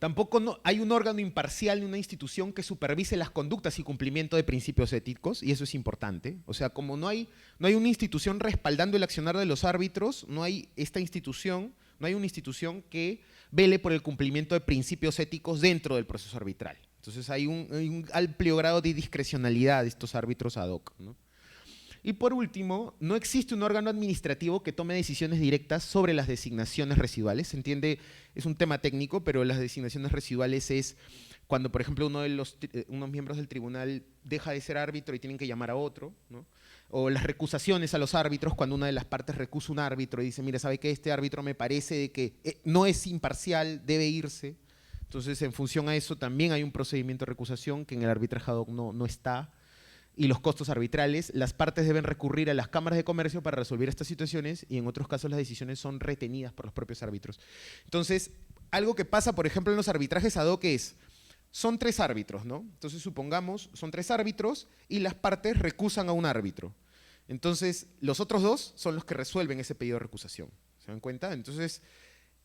Tampoco hay un órgano imparcial ni una institución que supervise las conductas y cumplimiento de principios éticos, y eso es importante. O sea, como no hay una institución respaldando el accionar de los árbitros, no hay una institución que vele por el cumplimiento de principios éticos dentro del proceso arbitral. Entonces hay un amplio grado de discrecionalidad de estos árbitros ad hoc, ¿no? Y por último, no existe un órgano administrativo que tome decisiones directas sobre las designaciones residuales. Se entiende, es un tema técnico, pero las designaciones residuales es cuando, por ejemplo, unos miembros del tribunal deja de ser árbitro y tienen que llamar a otro, ¿no? O las recusaciones a los árbitros, cuando una de las partes recusa un árbitro y dice, mira, ¿sabe qué? Este árbitro me parece de que no es imparcial, debe irse. Entonces, en función a eso, también hay un procedimiento de recusación que en el arbitraje ad hoc no está. Y los costos arbitrales, las partes deben recurrir a las cámaras de comercio para resolver estas situaciones y en otros casos las decisiones son retenidas por los propios árbitros. Entonces, algo que pasa, por ejemplo, en los arbitrajes ad hoc son 3 árbitros, ¿no? Entonces, supongamos, son 3 árbitros y las partes recusan a un árbitro. Entonces, los otros 2 son los que resuelven ese pedido de recusación. ¿Se dan cuenta? Entonces,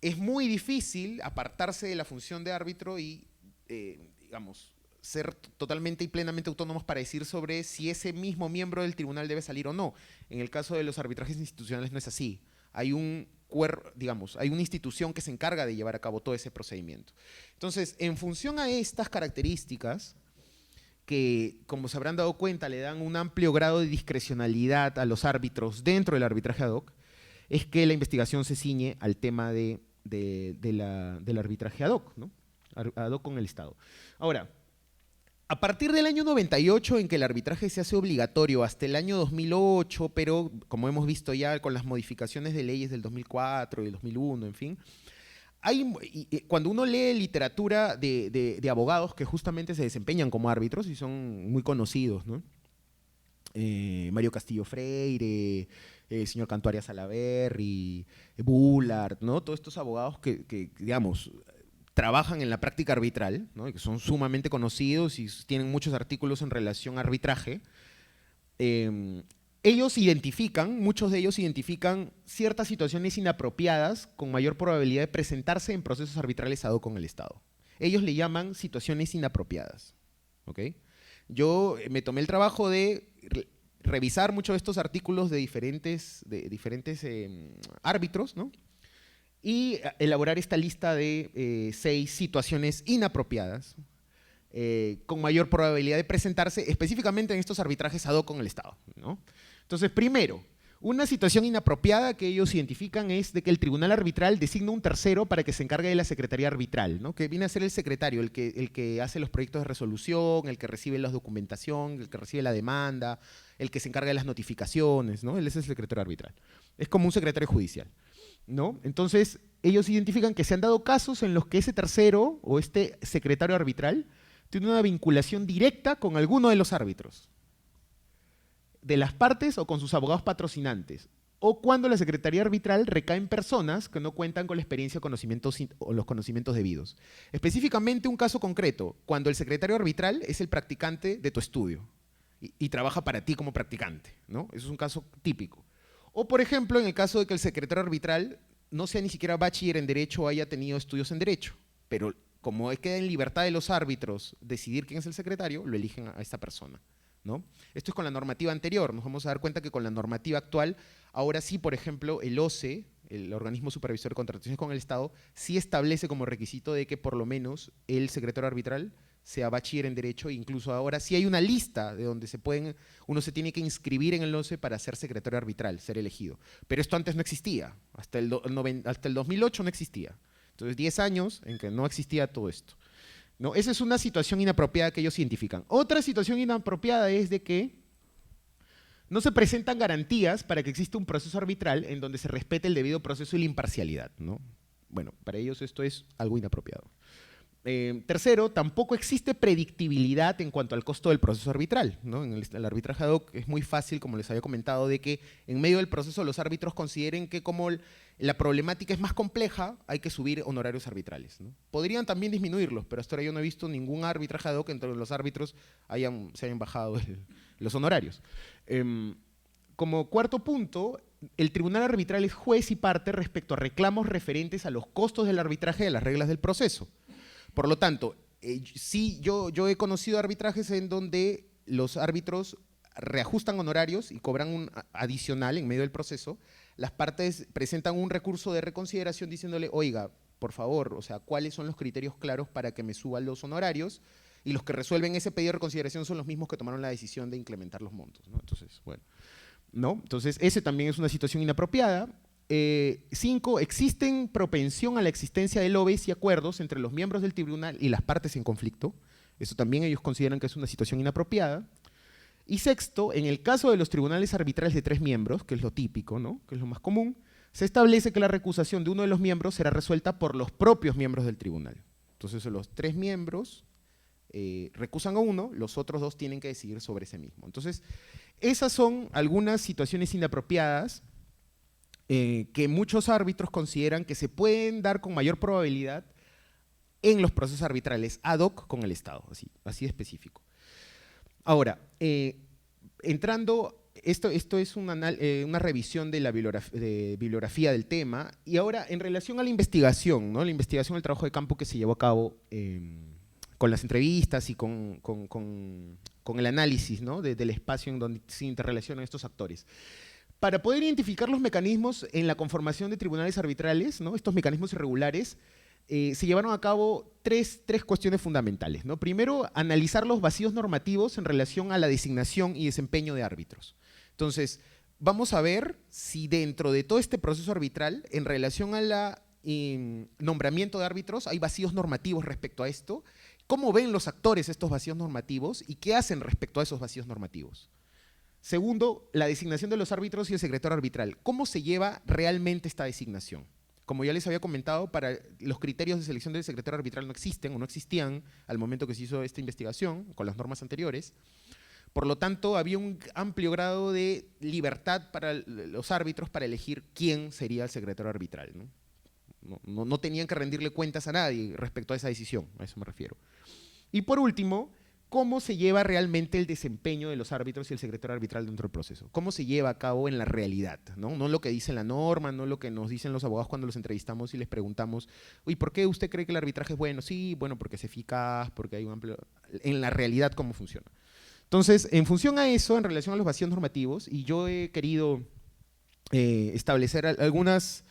es muy difícil apartarse de la función de árbitro y, digamos, ser totalmente y plenamente autónomos para decir sobre si ese mismo miembro del tribunal debe salir o no. En el caso de los arbitrajes institucionales no es así. Hay hay una institución que se encarga de llevar a cabo todo ese procedimiento. Entonces, en función a estas características, que como se habrán dado cuenta le dan un amplio grado de discrecionalidad a los árbitros dentro del arbitraje ad hoc, es que la investigación se ciñe al tema del arbitraje ad hoc, ¿no? Ad hoc con el Estado. Ahora, a partir del año 98, en que el arbitraje se hace obligatorio, hasta el año 2008, pero como hemos visto ya con las modificaciones de leyes del 2004 y del 2001, en fin, cuando uno lee literatura de abogados que justamente se desempeñan como árbitros y son muy conocidos, ¿no? Mario Castillo Freire, el señor Cantuaria Salaverry, Bullard, ¿no? Todos estos abogados que, digamos, trabajan en la práctica arbitral, ¿no? Y que son sumamente conocidos y tienen muchos artículos en relación a arbitraje. Muchos de ellos identifican ciertas situaciones inapropiadas con mayor probabilidad de presentarse en procesos arbitrales ad hoc con el Estado. Ellos le llaman situaciones inapropiadas. ¿Ok? Yo me tomé el trabajo de revisar muchos de estos artículos de diferentes árbitros, ¿no? Y elaborar esta lista de 6 situaciones inapropiadas con mayor probabilidad de presentarse específicamente en estos arbitrajes ad hoc con el Estado, ¿no? Entonces, primero, una situación inapropiada que ellos identifican es de que el tribunal arbitral designa un tercero para que se encargue de la secretaría arbitral, ¿no? Que viene a ser el secretario, el que hace los proyectos de resolución, el que recibe la documentación, el que recibe la demanda, el que se encarga de las notificaciones, ¿no? Él es el secretario arbitral. Es como un secretario judicial, ¿no? Entonces, ellos identifican que se han dado casos en los que ese tercero o este secretario arbitral tiene una vinculación directa con alguno de los árbitros, de las partes o con sus abogados patrocinantes, o cuando la secretaría arbitral recae en personas que no cuentan con la experiencia o los conocimientos debidos. Específicamente un caso concreto, cuando el secretario arbitral es el practicante de tu estudio y trabaja para ti como practicante, ¿no? Eso es un caso típico. O, por ejemplo, en el caso de que el secretario arbitral no sea ni siquiera bachiller en Derecho o haya tenido estudios en Derecho, pero como queda en libertad de los árbitros decidir quién es el secretario, lo eligen a esta persona, ¿no? Esto es con la normativa anterior. Nos vamos a dar cuenta que con la normativa actual, ahora sí, por ejemplo, el OCE, el Organismo Supervisor de Contrataciones con el Estado, sí establece como requisito de que por lo menos el secretario arbitral sea bachiller en Derecho, e incluso ahora sí hay una lista de donde uno se tiene que inscribir en el OCE para ser secretario arbitral, ser elegido. Pero esto antes no existía, hasta el 2008 no existía. Entonces, 10 años en que no existía todo esto, ¿no? Esa es una situación inapropiada que ellos identifican. Otra situación inapropiada es de que no se presentan garantías para que exista un proceso arbitral en donde se respete el debido proceso y la imparcialidad, ¿no? Bueno, para ellos esto es algo inapropiado. Tercero, tampoco existe predictibilidad en cuanto al costo del proceso arbitral, ¿no? En el arbitraje ad hoc es muy fácil, como les había comentado, de que en medio del proceso los árbitros consideren que como la problemática es más compleja, hay que subir honorarios arbitrales, ¿no? Podrían también disminuirlos, pero hasta ahora yo no he visto ningún arbitraje ad hoc entre los árbitros se hayan bajado los honorarios. Como cuarto punto, el tribunal arbitral es juez y parte respecto a reclamos referentes a los costos del arbitraje y a las reglas del proceso. Por lo tanto, sí, yo he conocido arbitrajes en donde los árbitros reajustan honorarios y cobran un adicional en medio del proceso. Las partes presentan un recurso de reconsideración diciéndole, oiga, por favor, o sea, ¿cuáles son los criterios claros para que me suban los honorarios? Y los que resuelven ese pedido de reconsideración son los mismos que tomaron la decisión de incrementar los montos, ¿no? Entonces, bueno, ¿no? Entonces, ese también es una situación inapropiada. 5. Existen propensión a la existencia de lobbies y acuerdos entre los miembros del tribunal y las partes en conflicto. Eso también ellos consideran que es una situación inapropiada. Y 6, en el caso de los tribunales arbitrales de 3 miembros, que es lo típico, ¿no? Que es lo más común, se establece que la recusación de uno de los miembros será resuelta por los propios miembros del tribunal. Entonces, los 3 miembros recusan a uno, los otros 2 tienen que decidir sobre ese mismo. Entonces, esas son algunas situaciones inapropiadas que muchos árbitros consideran que se pueden dar con mayor probabilidad en los procesos arbitrales ad hoc con el Estado, así de específico. Ahora, esto es una revisión de la bibliografía del tema, y ahora en relación a la investigación, ¿no? La investigación, el trabajo de campo que se llevó a cabo con las entrevistas y con el análisis, ¿no? del espacio en donde se interrelacionan estos actores. Para poder identificar los mecanismos en la conformación de tribunales arbitrales, ¿no? Estos mecanismos irregulares, se llevaron a cabo tres cuestiones fundamentales, ¿no? Primero, analizar los vacíos normativos en relación a la designación y desempeño de árbitros. Entonces, vamos a ver si dentro de todo este proceso arbitral, en relación al nombramiento de árbitros, hay vacíos normativos respecto a esto, cómo ven los actores estos vacíos normativos y qué hacen respecto a esos vacíos normativos. Segundo, la designación de los árbitros y el secretario arbitral. ¿Cómo se lleva realmente esta designación? Como ya les había comentado, para los criterios de selección del secretario arbitral no existen o no existían al momento que se hizo esta investigación con las normas anteriores. Por lo tanto, había un amplio grado de libertad para los árbitros para elegir quién sería el secretario arbitral, ¿no? No tenían que rendirle cuentas a nadie respecto a esa decisión, a eso me refiero. Y por último, ¿cómo se lleva realmente el desempeño de los árbitros y el secretario arbitral dentro del proceso? ¿Cómo se lleva a cabo en la realidad? No lo que dice la norma, no lo que nos dicen los abogados cuando los entrevistamos y les preguntamos, ¿y por qué usted cree que el arbitraje es bueno? Sí, bueno, porque es eficaz, porque hay un amplio... En la realidad, ¿cómo funciona? Entonces, en función a eso, en relación a los vacíos normativos, y yo he querido establecer algunas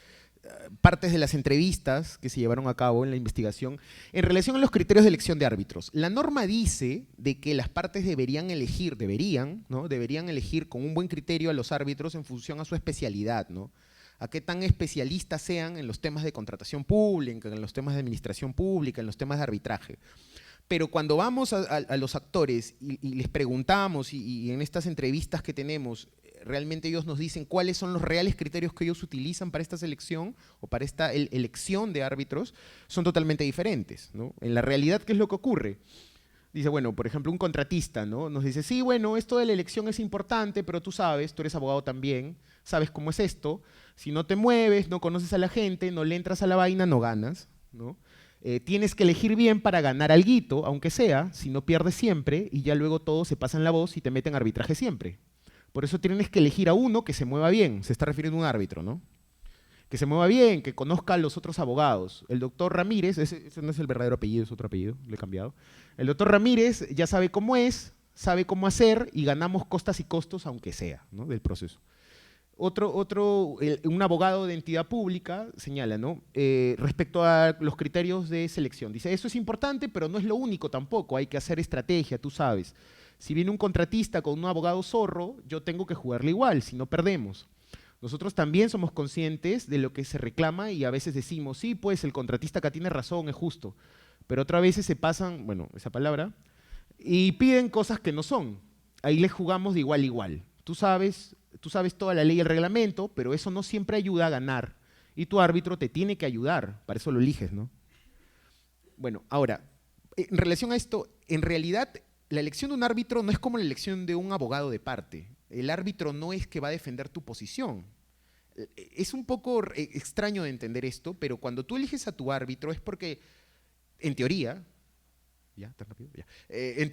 partes de las entrevistas que se llevaron a cabo en la investigación en relación a los criterios de elección de árbitros. La norma dice de que las partes deberían elegir con un buen criterio a los árbitros en función a su especialidad, ¿no? A qué tan especialistas sean en los temas de contratación pública, en los temas de administración pública, en los temas de arbitraje. Pero cuando vamos a los actores y les preguntamos, y en estas entrevistas que tenemos, realmente ellos nos dicen cuáles son los reales criterios que ellos utilizan para esta selección o para esta elección de árbitros, son totalmente diferentes, ¿no? En la realidad, ¿qué es lo que ocurre? Dice, bueno, por ejemplo, un contratista, ¿no? Nos dice, sí, bueno, esto de la elección es importante, pero tú sabes, tú eres abogado también, sabes cómo es esto, si no te mueves, no conoces a la gente, no le entras a la vaina, no ganas, ¿no? Tienes que elegir bien para ganar alguito, aunque sea, si no pierdes siempre, y ya luego todos se pasan la voz y te meten arbitraje siempre. Por eso tienes que elegir a uno que se mueva bien, se está refiriendo a un árbitro, ¿no? Que se mueva bien, que conozca a los otros abogados. El doctor Ramírez, ese no es el verdadero apellido, es otro apellido, lo he cambiado. El doctor Ramírez ya sabe cómo es, sabe cómo hacer y ganamos costas y costos, aunque sea, ¿no? Del proceso. Un abogado de entidad pública señala, ¿no? Respecto a los criterios de selección. Dice, eso es importante, pero no es lo único tampoco, hay que hacer estrategia, tú sabes. Si viene un contratista con un abogado zorro, yo tengo que jugarle igual, si no perdemos. Nosotros también somos conscientes de lo que se reclama y a veces decimos, sí, pues el contratista acá tiene razón, es justo. Pero otras veces se pasan, bueno, esa palabra, y piden cosas que no son. Ahí les jugamos de igual a igual. Tú sabes toda la ley y el reglamento, pero eso no siempre ayuda a ganar. Y tu árbitro te tiene que ayudar, para eso lo eliges, ¿no? Bueno, ahora, en relación a esto, en realidad la elección de un árbitro no es como la elección de un abogado de parte. El árbitro no es que va a defender tu posición. Es un poco extraño de entender esto, pero cuando tú eliges a tu árbitro es porque, en teoría, ¿ya? ¿Tan rápido? Ya. En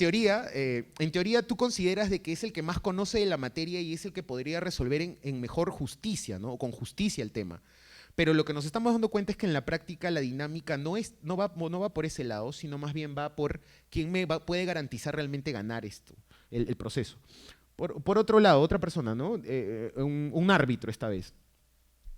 teoría tú consideras de que es el que más conoce de la materia y es el que podría resolver en mejor justicia, ¿no? O con justicia el tema. Pero lo que nos estamos dando cuenta es que en la práctica la dinámica no va por ese lado, sino más bien va por quién puede garantizar realmente ganar esto, el proceso. Por otro lado, otra persona, ¿no? Un árbitro esta vez.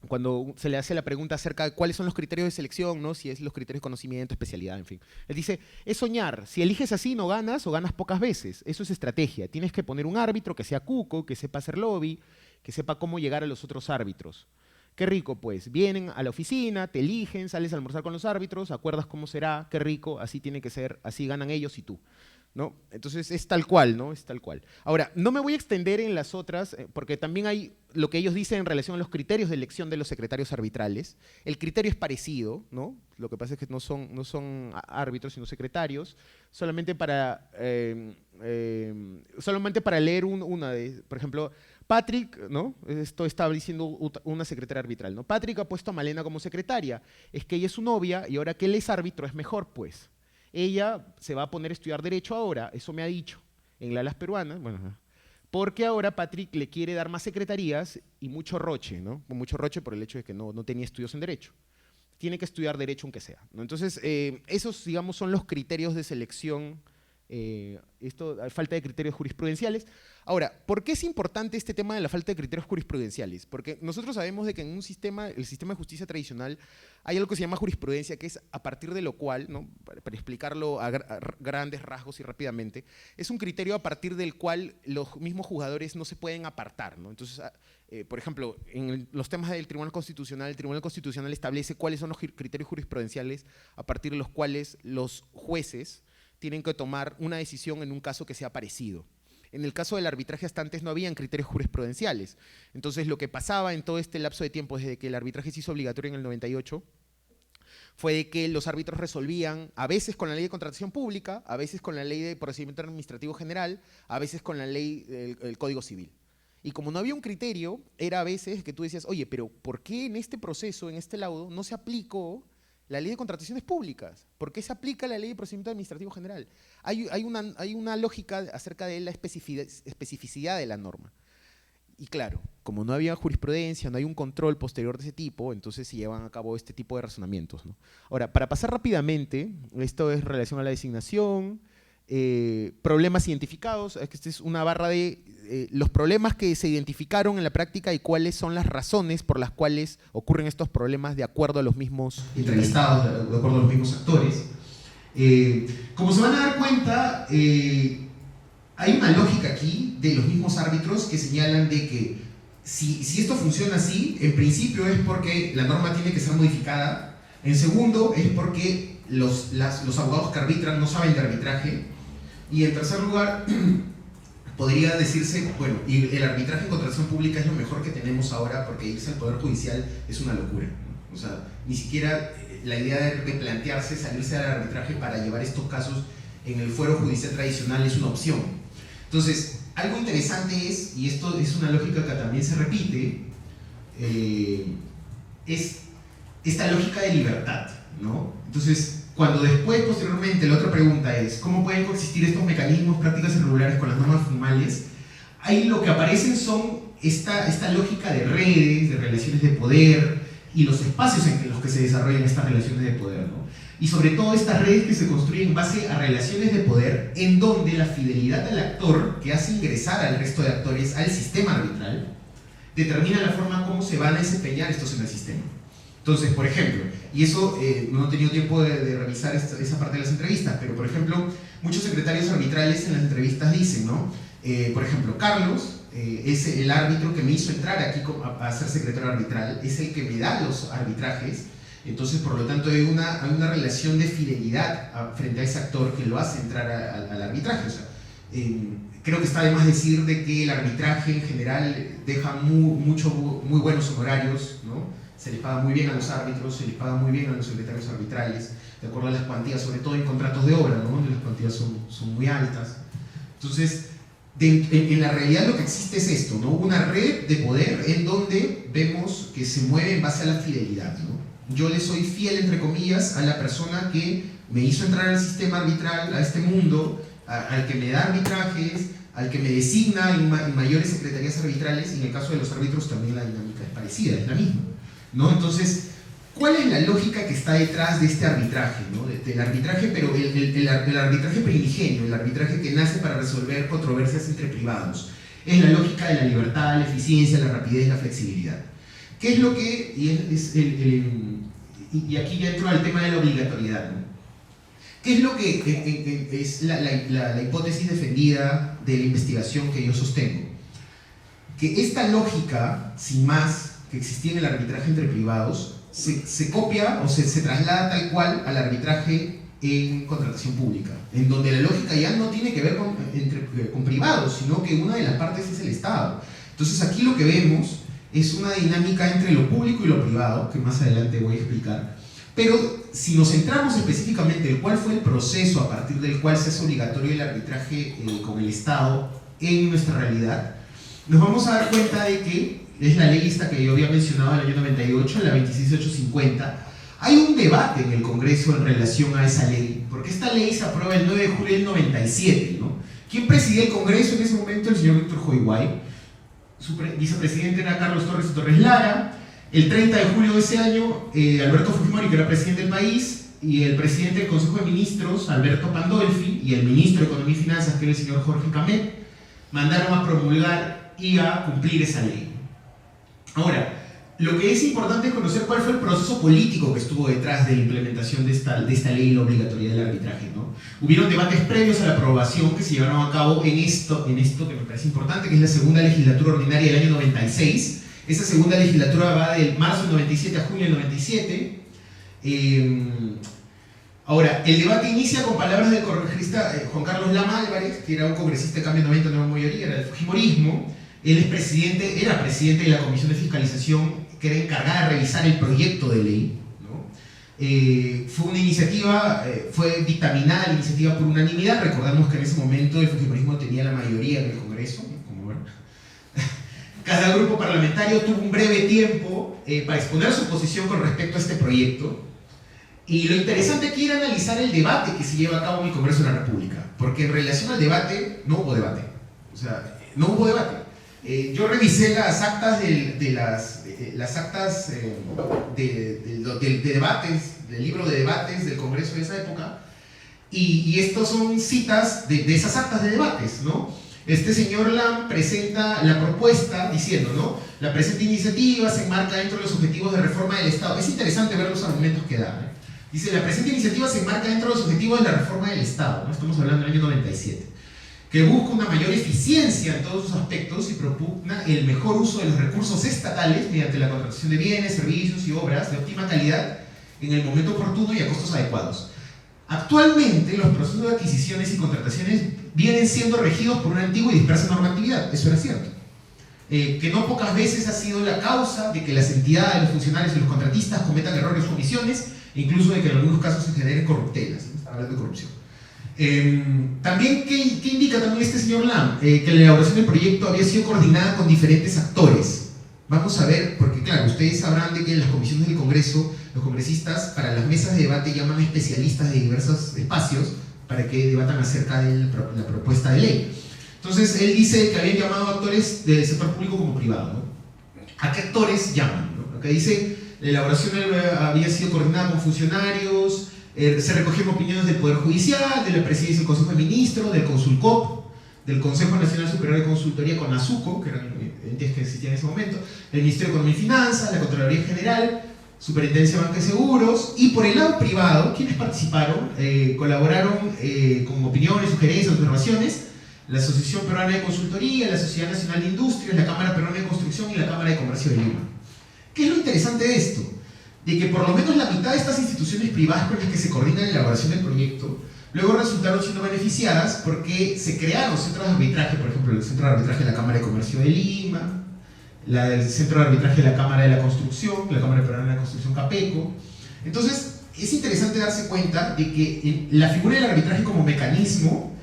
Cuando se le hace la pregunta acerca de cuáles son los criterios de selección, ¿no? Si es los criterios de conocimiento, especialidad, en fin. Él dice, es soñar. Si eliges así no ganas o ganas pocas veces. Eso es estrategia. Tienes que poner un árbitro que sea cuco, que sepa hacer lobby, que sepa cómo llegar a los otros árbitros. Qué rico, pues. Vienen a la oficina, te eligen, sales a almorzar con los árbitros, acuerdas cómo será, qué rico, así tiene que ser, así ganan ellos y tú, ¿no? Entonces es tal cual, ¿no? Es tal cual. Ahora, no me voy a extender en las otras, porque también hay lo que ellos dicen en relación a los criterios de elección de los secretarios arbitrales. El criterio es parecido, ¿no? Lo que pasa es que no son árbitros, sino secretarios, solamente para leer una de, por ejemplo, Patrick, ¿no? Esto estaba diciendo una secretaria arbitral, ¿no? Patrick ha puesto a Malena como secretaria. Es que ella es su novia y ahora que él es árbitro es mejor, pues. Ella se va a poner a estudiar Derecho ahora, eso me ha dicho, en las peruanas, bueno, porque ahora Patrick le quiere dar más secretarías y mucho roche, ¿no? Mucho roche por el hecho de que no tenía estudios en Derecho. Tiene que estudiar Derecho aunque sea, ¿no? Entonces, esos, digamos, son los criterios de selección, falta de criterios jurisprudenciales. Ahora, ¿por qué es importante este tema de la falta de criterios jurisprudenciales? Porque nosotros sabemos de que en el sistema de justicia tradicional, hay algo que se llama jurisprudencia, que es a partir de lo cual, ¿no? Para explicarlo a grandes rasgos y rápidamente, es un criterio a partir del cual los mismos jugadores no se pueden apartar, ¿no? Entonces, por ejemplo, en los temas del Tribunal Constitucional, el Tribunal Constitucional establece cuáles son los criterios jurisprudenciales a partir de los cuales los jueces tienen que tomar una decisión en un caso que sea parecido. En el caso del arbitraje hasta antes no habían criterios jurisprudenciales. Entonces lo que pasaba en todo este lapso de tiempo desde que el arbitraje se hizo obligatorio en el 98, fue de que los árbitros resolvían, a veces con la ley de contratación pública, a veces con la ley de procedimiento administrativo general, a veces con la ley del Código Civil. Y como no había un criterio, era a veces que tú decías, oye, pero ¿por qué en este proceso, en este laudo, no se aplicó la ley de contrataciones públicas? ¿Por qué se aplica la ley de procedimiento administrativo general? Hay una lógica acerca de la especificidad de la norma. Y claro, como no había jurisprudencia, no hay un control posterior de ese tipo, entonces se llevan a cabo este tipo de razonamientos, ¿no? Ahora, para pasar rápidamente, esto es relación a la designación, problemas identificados, esta es una barra de los problemas que se identificaron en la práctica y cuáles son las razones por las cuales ocurren estos problemas de acuerdo a los mismos entrevistados, de acuerdo a los mismos actores. Como se van a dar cuenta, hay una lógica aquí de los mismos árbitros que señalan de que si esto funciona así, en principio es porque la norma tiene que ser modificada, en segundo es porque los abogados que arbitran no saben de arbitraje, y en tercer lugar podría decirse, bueno, y el arbitraje en contratación pública es lo mejor que tenemos ahora porque irse al Poder Judicial es una locura, ¿no? O sea, ni siquiera la idea de plantearse salirse al arbitraje para llevar estos casos en el fuero judicial tradicional es una opción. Entonces, algo interesante es, y esto es una lógica que también se repite, es esta lógica de libertad, ¿no? Entonces, cuando después, posteriormente, la otra pregunta es ¿cómo pueden coexistir estos mecanismos, prácticas irregulares con las normas formales? Ahí lo que aparecen son esta lógica de redes, de relaciones de poder y los espacios en los que se desarrollan estas relaciones de poder, ¿no? Y sobre todo estas redes que se construyen en base a relaciones de poder en donde la fidelidad del actor que hace ingresar al resto de actores al sistema arbitral determina la forma como se van a desempeñar estos en el sistema. Entonces, por ejemplo, y eso no he tenido tiempo de revisar esa parte de las entrevistas, pero por ejemplo, muchos secretarios arbitrales en las entrevistas dicen, ¿no? Por ejemplo, Carlos es el árbitro que me hizo entrar aquí a ser secretario arbitral, es el que me da los arbitrajes. Entonces, por lo tanto, hay una relación de fidelidad frente a ese actor que lo hace entrar al arbitraje. O sea, creo que está de más decir de que el arbitraje en general deja muy buenos honorarios, ¿no? Se les paga muy bien a los árbitros, se les paga muy bien a los secretarios arbitrales, de acuerdo a las cuantías, sobre todo en contratos de obra, ¿no? Donde las cuantías son muy altas. Entonces, en la realidad lo que existe es esto, ¿no? Una red de poder en donde vemos que se mueve en base a la fidelidad, ¿no? Yo le soy fiel, entre comillas, a la persona que me hizo entrar al sistema arbitral, a este mundo, al que me da arbitrajes, al que me designa en mayores secretarías arbitrales, y en el caso de los árbitros también la dinámica es parecida, es la misma, ¿no? Entonces, ¿cuál es la lógica que está detrás de este arbitraje, ¿no? Del arbitraje, pero el arbitraje primigenio, el arbitraje que nace para resolver controversias entre privados? Es la lógica de la libertad, la eficiencia, la rapidez, la flexibilidad. ¿Qué es lo que, y aquí ya entro al tema de la obligatoriedad, ¿no? ¿Qué es lo que es la hipótesis defendida de la investigación que yo sostengo? Que esta lógica, sin más, que existía en el arbitraje entre privados, se copia o se traslada tal cual al arbitraje en contratación pública, en donde la lógica ya no tiene que ver con privados, sino que una de las partes es el Estado. Entonces aquí lo que vemos es una dinámica entre lo público y lo privado, que más adelante voy a explicar, pero si nos centramos específicamente en cuál fue el proceso a partir del cual se hace obligatorio el arbitraje con el Estado en nuestra realidad, nos vamos a dar cuenta de que es la ley esta que yo había mencionado en el año 98, la 26850. Hay un debate en el Congreso en relación a esa ley, porque esta ley se aprueba el 9 de julio del 97, ¿no? ¿Quién presidía el Congreso en ese momento? El señor Víctor Joiguay. Su vicepresidente era Carlos Torres y Torres Lara. El 30 de julio de ese año, Alberto Fujimori, que era presidente del país, y el presidente del Consejo de Ministros, Alberto Pandolfi, y el ministro de Economía y Finanzas, que era el señor Jorge Camet, mandaron a promulgar y a cumplir esa ley. Ahora, lo que es importante es conocer cuál fue el proceso político que estuvo detrás de la implementación de esta ley y la obligatoriedad del arbitraje, ¿no? Hubieron debates previos a la aprobación que se llevaron a cabo en esto que me parece importante, que es la segunda legislatura ordinaria del año 96. Esa segunda legislatura va del marzo del 97 a junio del 97. Ahora, el debate inicia con palabras del congresista Juan Carlos Lama Álvarez, que era un congresista de Cambio 90, Nueva Mayoría, era del Fujimorismo. Él era presidente de la Comisión de Fiscalización que era encargada de revisar el proyecto de ley, ¿no? Fue una iniciativa, fue dictaminada la iniciativa por unanimidad. Recordamos que en ese momento el fujimorismo tenía la mayoría en el Congreso, como ven. Cada grupo parlamentario tuvo un breve tiempo para exponer su posición con respecto a este proyecto. Y lo interesante aquí era analizar el debate que se lleva a cabo en el Congreso de la República, porque en relación al debate, no hubo debate. O sea, no hubo debate. Yo revisé las actas de debates, del libro de debates del Congreso de esa época, y estos son citas de esas actas de debates, ¿no? Este señor Lam presenta la propuesta diciendo, ¿no? La presente iniciativa se enmarca dentro de los objetivos de reforma del Estado. Es interesante ver los argumentos que da, ¿eh? Dice, la presente iniciativa se enmarca dentro de los objetivos de la reforma del Estado, ¿no? Estamos hablando del año 97, que busca una mayor eficiencia en todos sus aspectos y propugna el mejor uso de los recursos estatales mediante la contratación de bienes, servicios y obras de óptima calidad en el momento oportuno y a costos adecuados. Actualmente, los procesos de adquisiciones y contrataciones vienen siendo regidos por una antigua y dispersa normatividad. Eso era cierto. Que no pocas veces ha sido la causa de que las entidades, los funcionarios y los contratistas cometan errores o omisiones, e incluso de que en algunos casos se generen corruptelas. Estamos hablando de corrupción. También, ¿qué indica también este señor Lam? Que la elaboración del proyecto había sido coordinada con diferentes actores. Vamos a ver, porque claro, ustedes sabrán de que en las comisiones del Congreso, los congresistas para las mesas de debate llaman especialistas de diversos espacios para que debatan acerca de la propuesta de ley. Entonces, él dice que habían llamado a actores del sector público como privado, ¿no? ¿A qué actores llaman? ¿No? Lo que dice, la elaboración había sido coordinada con funcionarios, se recogieron opiniones del Poder Judicial, de la Presidencia del Consejo de Ministros, del Consulcop, del Consejo Nacional Superior de Consultoría con ASUCO, que eran entes que existían en ese momento, del Ministerio de Economía y Finanzas, la Contraloría General, Superintendencia de Banca y Seguros, y por el lado privado, quienes participaron, colaboraron con opiniones, sugerencias, observaciones, la Asociación Peruana de Consultoría, la Sociedad Nacional de Industrias, la Cámara Peruana de Construcción y la Cámara de Comercio de Lima. ¿Qué es lo interesante de esto? De que por lo menos la mitad de estas instituciones privadas con las que se coordina la elaboración del proyecto, luego resultaron siendo beneficiadas porque se crearon centros de arbitraje, por ejemplo, el Centro de Arbitraje de la Cámara de Comercio de Lima, el Centro de Arbitraje de la Cámara de la Construcción, la Cámara Peruana de la Construcción CAPECO. Entonces, es interesante darse cuenta de que la figura del arbitraje como mecanismo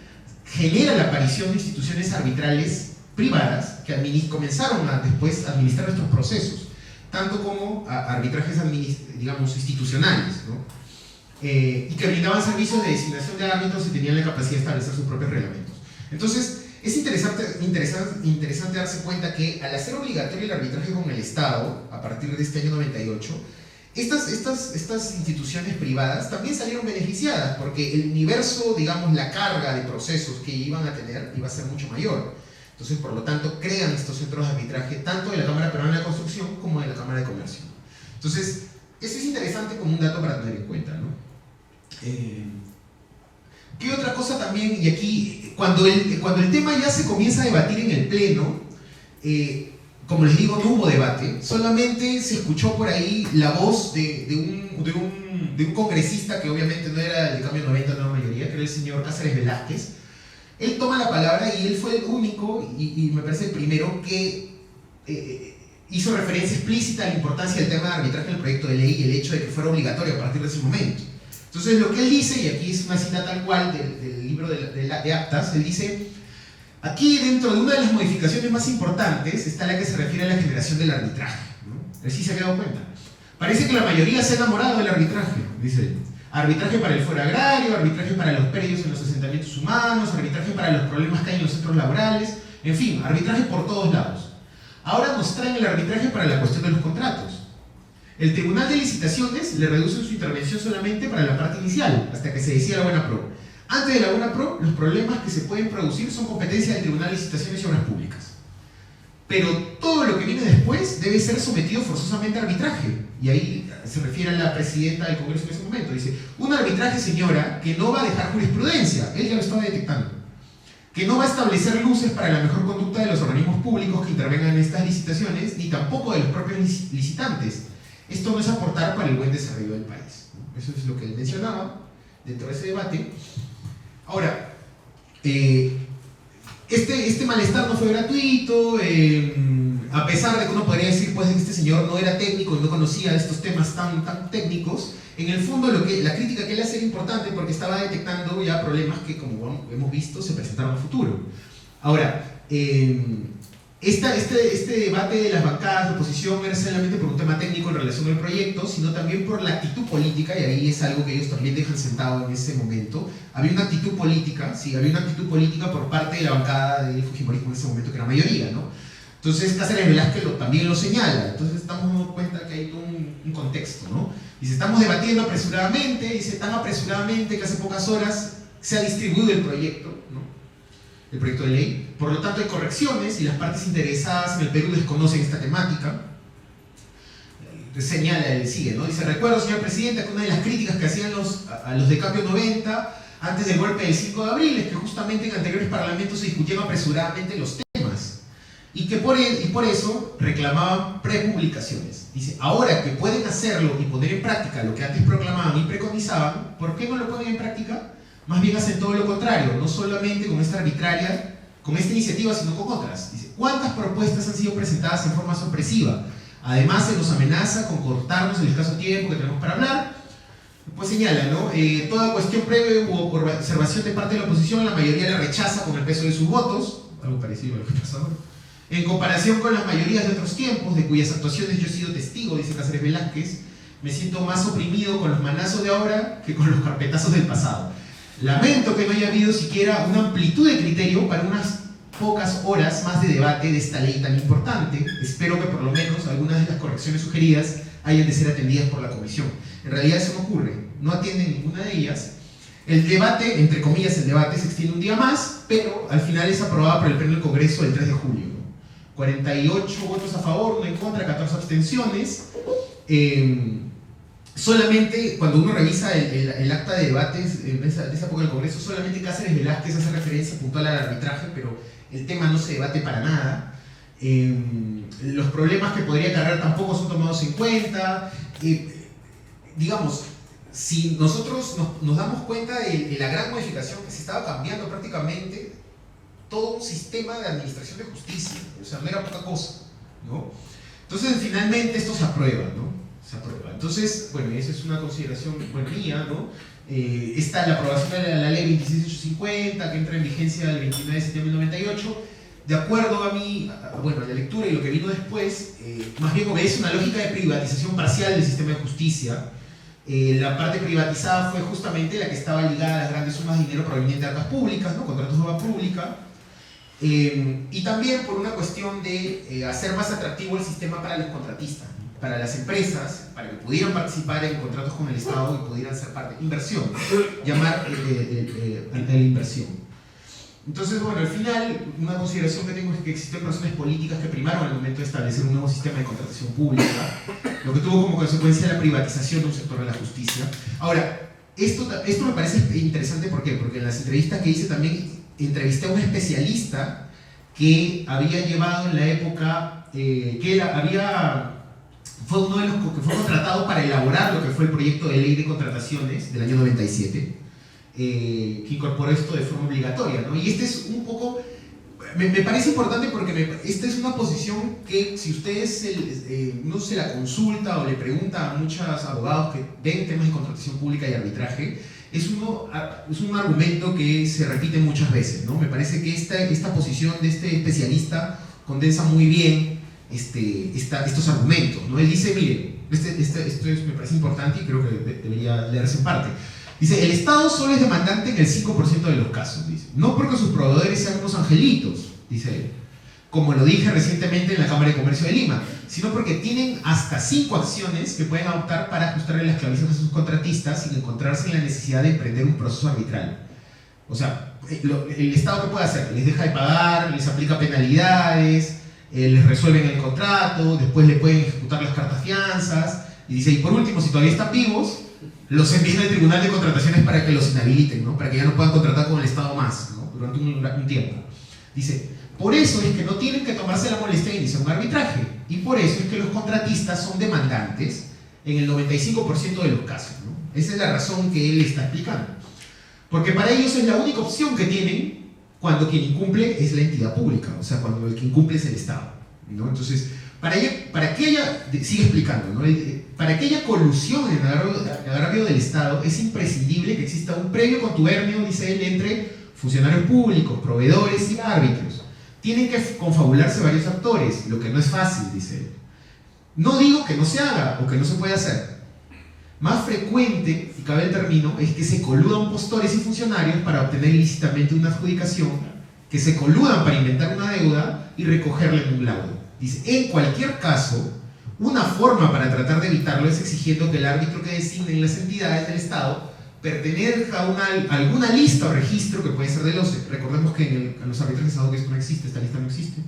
genera la aparición de instituciones arbitrales privadas que comenzaron a después administrar estos procesos, tanto como arbitrajes, digamos, institucionales, ¿no? Y que brindaban servicios de designación de árbitros y tenían la capacidad de establecer sus propios reglamentos. Entonces, es interesante darse cuenta que al hacer obligatorio el arbitraje con el Estado, a partir de este año 98, estas instituciones privadas también salieron beneficiadas, porque el universo, digamos, la carga de procesos que iban a tener iba a ser mucho mayor. Entonces, por lo tanto, crean estos centros de arbitraje tanto de la Cámara Peruana de Construcción como de la Cámara de Comercio. Entonces, eso es interesante como un dato para tener en cuenta, ¿no? ¿Qué otra cosa también? Y aquí, cuando el tema ya se comienza a debatir en el Pleno, como les digo, no hubo debate, solamente se escuchó por ahí la voz de un congresista que obviamente no era el de Cambio 90, no la mayoría, que era el señor Cáceres Velázquez. Él toma la palabra y él fue el único, y me parece el primero, que hizo referencia explícita a la importancia del tema de arbitraje en el proyecto de ley y el hecho de que fuera obligatorio a partir de ese momento. Entonces, lo que él dice, y aquí es una cita tal cual del libro de actas, él dice, aquí dentro de una de las modificaciones más importantes está la que se refiere a la generación del arbitraje, ¿no? Él sí se había dado cuenta. Parece que la mayoría se ha enamorado del arbitraje, dice él. Arbitraje para el fuero agrario, arbitraje para los predios en los asentamientos humanos, arbitraje para los problemas que hay en los centros laborales, en fin, arbitraje por todos lados. Ahora nos traen el arbitraje para la cuestión de los contratos. El Tribunal de Licitaciones le reduce su intervención solamente para la parte inicial, hasta que se decida la buena pro. Antes de la buena pro, los problemas que se pueden producir son competencia del Tribunal de Licitaciones y Obras Públicas. Pero todo lo que viene después debe ser sometido forzosamente a arbitraje. Y ahí se refiere a la presidenta del Congreso en ese momento. Dice, un arbitraje, señora, que no va a dejar jurisprudencia, él ya lo estaba detectando, que no va a establecer luces para la mejor conducta de los organismos públicos que intervengan en estas licitaciones, ni tampoco de los propios licitantes. Esto no es aportar para el buen desarrollo del país. Eso es lo que él mencionaba dentro de ese debate. Ahora, este malestar no fue gratuito, a pesar de que uno podría decir pues, que este señor no era técnico y no conocía estos temas tan técnicos, En el fondo, la crítica que él hace era importante porque estaba detectando ya problemas que, como hemos visto, se presentaron a futuro. Ahora, este debate de las bancadas de oposición no era solamente por un tema técnico en relación al proyecto, sino también por la actitud política, y ahí es algo que ellos también dejan sentado en ese momento. Había una actitud política, sí, había una actitud política por parte de la bancada de Fujimorismo en ese momento, que era mayoría, ¿no? Entonces Cáceres Velázquez también lo señala. Entonces estamos dando cuenta que hay todo un contexto, ¿no? Dice, estamos debatiendo apresuradamente, dice, tan apresuradamente que hace pocas horas se ha distribuido el proyecto, ¿no? El proyecto de ley. Por lo tanto hay correcciones y las partes interesadas en el Perú desconocen esta temática. Señala, sigue, ¿no? Dice, recuerdo, señor presidente, que una de las críticas que hacían a los de Cambio 90 antes del golpe del 5 de abril es que justamente en anteriores parlamentos se discutían apresuradamente los temas. Y por eso reclamaban prepublicaciones. Dice, ahora que pueden hacerlo y poner en práctica lo que antes proclamaban y preconizaban, ¿por qué no lo ponen en práctica? Más bien hacen todo lo contrario, no solamente con esta arbitraria, con esta iniciativa, sino con otras. Dice, ¿cuántas propuestas han sido presentadas en forma sorpresiva? Además se nos amenaza con cortarnos el escaso tiempo que tenemos para hablar. Pues señala, ¿no? Toda cuestión previa u observación de parte de la oposición, la mayoría la rechaza con el peso de sus votos, algo parecido a lo que pasa ahora. En comparación con las mayorías de otros tiempos, de cuyas actuaciones yo he sido testigo, dice Cáceres Velázquez, me siento más oprimido con los manazos de ahora que con los carpetazos del pasado. Lamento que no haya habido siquiera una amplitud de criterio para unas pocas horas más de debate de esta ley tan importante. Espero que por lo menos algunas de las correcciones sugeridas hayan de ser atendidas por la comisión. En realidad eso no ocurre, no atienden ninguna de ellas. El debate, entre comillas el debate, se extiende un día más, pero al final es aprobada por el Pleno del Congreso el 3 de julio. 48 votos a favor, 1 en contra, 14 abstenciones. Solamente cuando uno revisa el acta de debates de esa época del Congreso, solamente Cáceres Velázquez hace referencia puntual al arbitraje, pero el tema no se debate para nada. Los problemas que podría acarrear tampoco son tomados en cuenta. Digamos, si nosotros nos damos cuenta de la gran modificación que se estaba cambiando prácticamente todo un sistema de administración de justicia, o sea, no era poca cosa, ¿no? Entonces, finalmente esto se aprueba, ¿no? Se aprueba. Entonces, bueno, esa es una consideración mía, ¿no? Está la aprobación de la ley 26850, que entra en vigencia el 29 de septiembre del 98. De acuerdo a la lectura y lo que vino después, más bien obedece una lógica de privatización parcial del sistema de justicia. La parte privatizada fue justamente la que estaba ligada a las grandes sumas de dinero provenientes de arcas públicas, ¿no? Contratos de obra pública. Y también por una cuestión de hacer más atractivo el sistema para los contratistas, ¿no? Para las empresas, para que pudieran participar en contratos con el Estado y pudieran ser parte. Inversión, llamar la inversión. Entonces, bueno, al final, una consideración que tengo es que existen razones políticas que primaron al momento de establecer un nuevo sistema de contratación pública, lo que tuvo como consecuencia la privatización de un sector de la justicia. Ahora, esto me parece interesante, ¿por qué? Porque en las entrevistas que hice también entrevisté a un especialista que había llevado en la época, fue uno de los que fue contratado para elaborar lo que fue el proyecto de ley de contrataciones del año 97, que incorporó esto de forma obligatoria, ¿no? Y este es un poco, me parece importante porque esta es una posición que si ustedes no se la consulta o le pregunta a muchos abogados que ven temas de contratación pública y arbitraje, es un argumento que se repite muchas veces, ¿no? Me parece que esta posición de este especialista condensa muy bien estos argumentos, ¿no? Él dice, mire, me parece importante y creo que debería leerse en parte. Dice, el Estado solo es demandante en el 5% de los casos, dice. No porque sus proveedores sean unos angelitos, dice él, como lo dije recientemente en la Cámara de Comercio de Lima, sino porque tienen hasta 5 acciones que pueden adoptar para ajustarle las clavijas a sus contratistas sin encontrarse en la necesidad de emprender un proceso arbitral. O sea, el Estado ¿qué puede hacer? Les deja de pagar, les aplica penalidades, les resuelven el contrato, después le pueden ejecutar las cartas fianzas, y dice, y por último, si todavía están vivos, los envían al Tribunal de Contrataciones para que los inhabiliten, ¿no? Para que ya no puedan contratar con el Estado más, ¿no? Durante un tiempo. Dice, por eso es que no tienen que tomarse la molestia de iniciar un arbitraje, y por eso es que los contratistas son demandantes en el 95% de los casos, ¿no? Esa es la razón que él está explicando. Porque para ellos es la única opción que tienen cuando quien incumple es la entidad pública, o sea, cuando el que incumple es el Estado, ¿no? Entonces, Para que haya, sigue explicando, ¿no? Para que haya colusión en el agravio del Estado, es imprescindible que exista un previo contubernio, dice él, entre funcionarios públicos, proveedores y árbitros. Tienen que confabularse varios actores, lo que no es fácil, dice él. No digo que no se haga o que no se pueda hacer. Más frecuente, y cabe el término, es que se coludan postores y funcionarios para obtener ilícitamente una adjudicación, que se coludan para inventar una deuda y recogerla en un laudo. Dice, en cualquier caso, una forma para tratar de evitarlo es exigiendo que el árbitro que designen las entidades del Estado pertenezca a alguna lista o registro, que puede ser del OCE. Recordemos que en los arbitrajes de Estado esto no existe, esta lista no existe.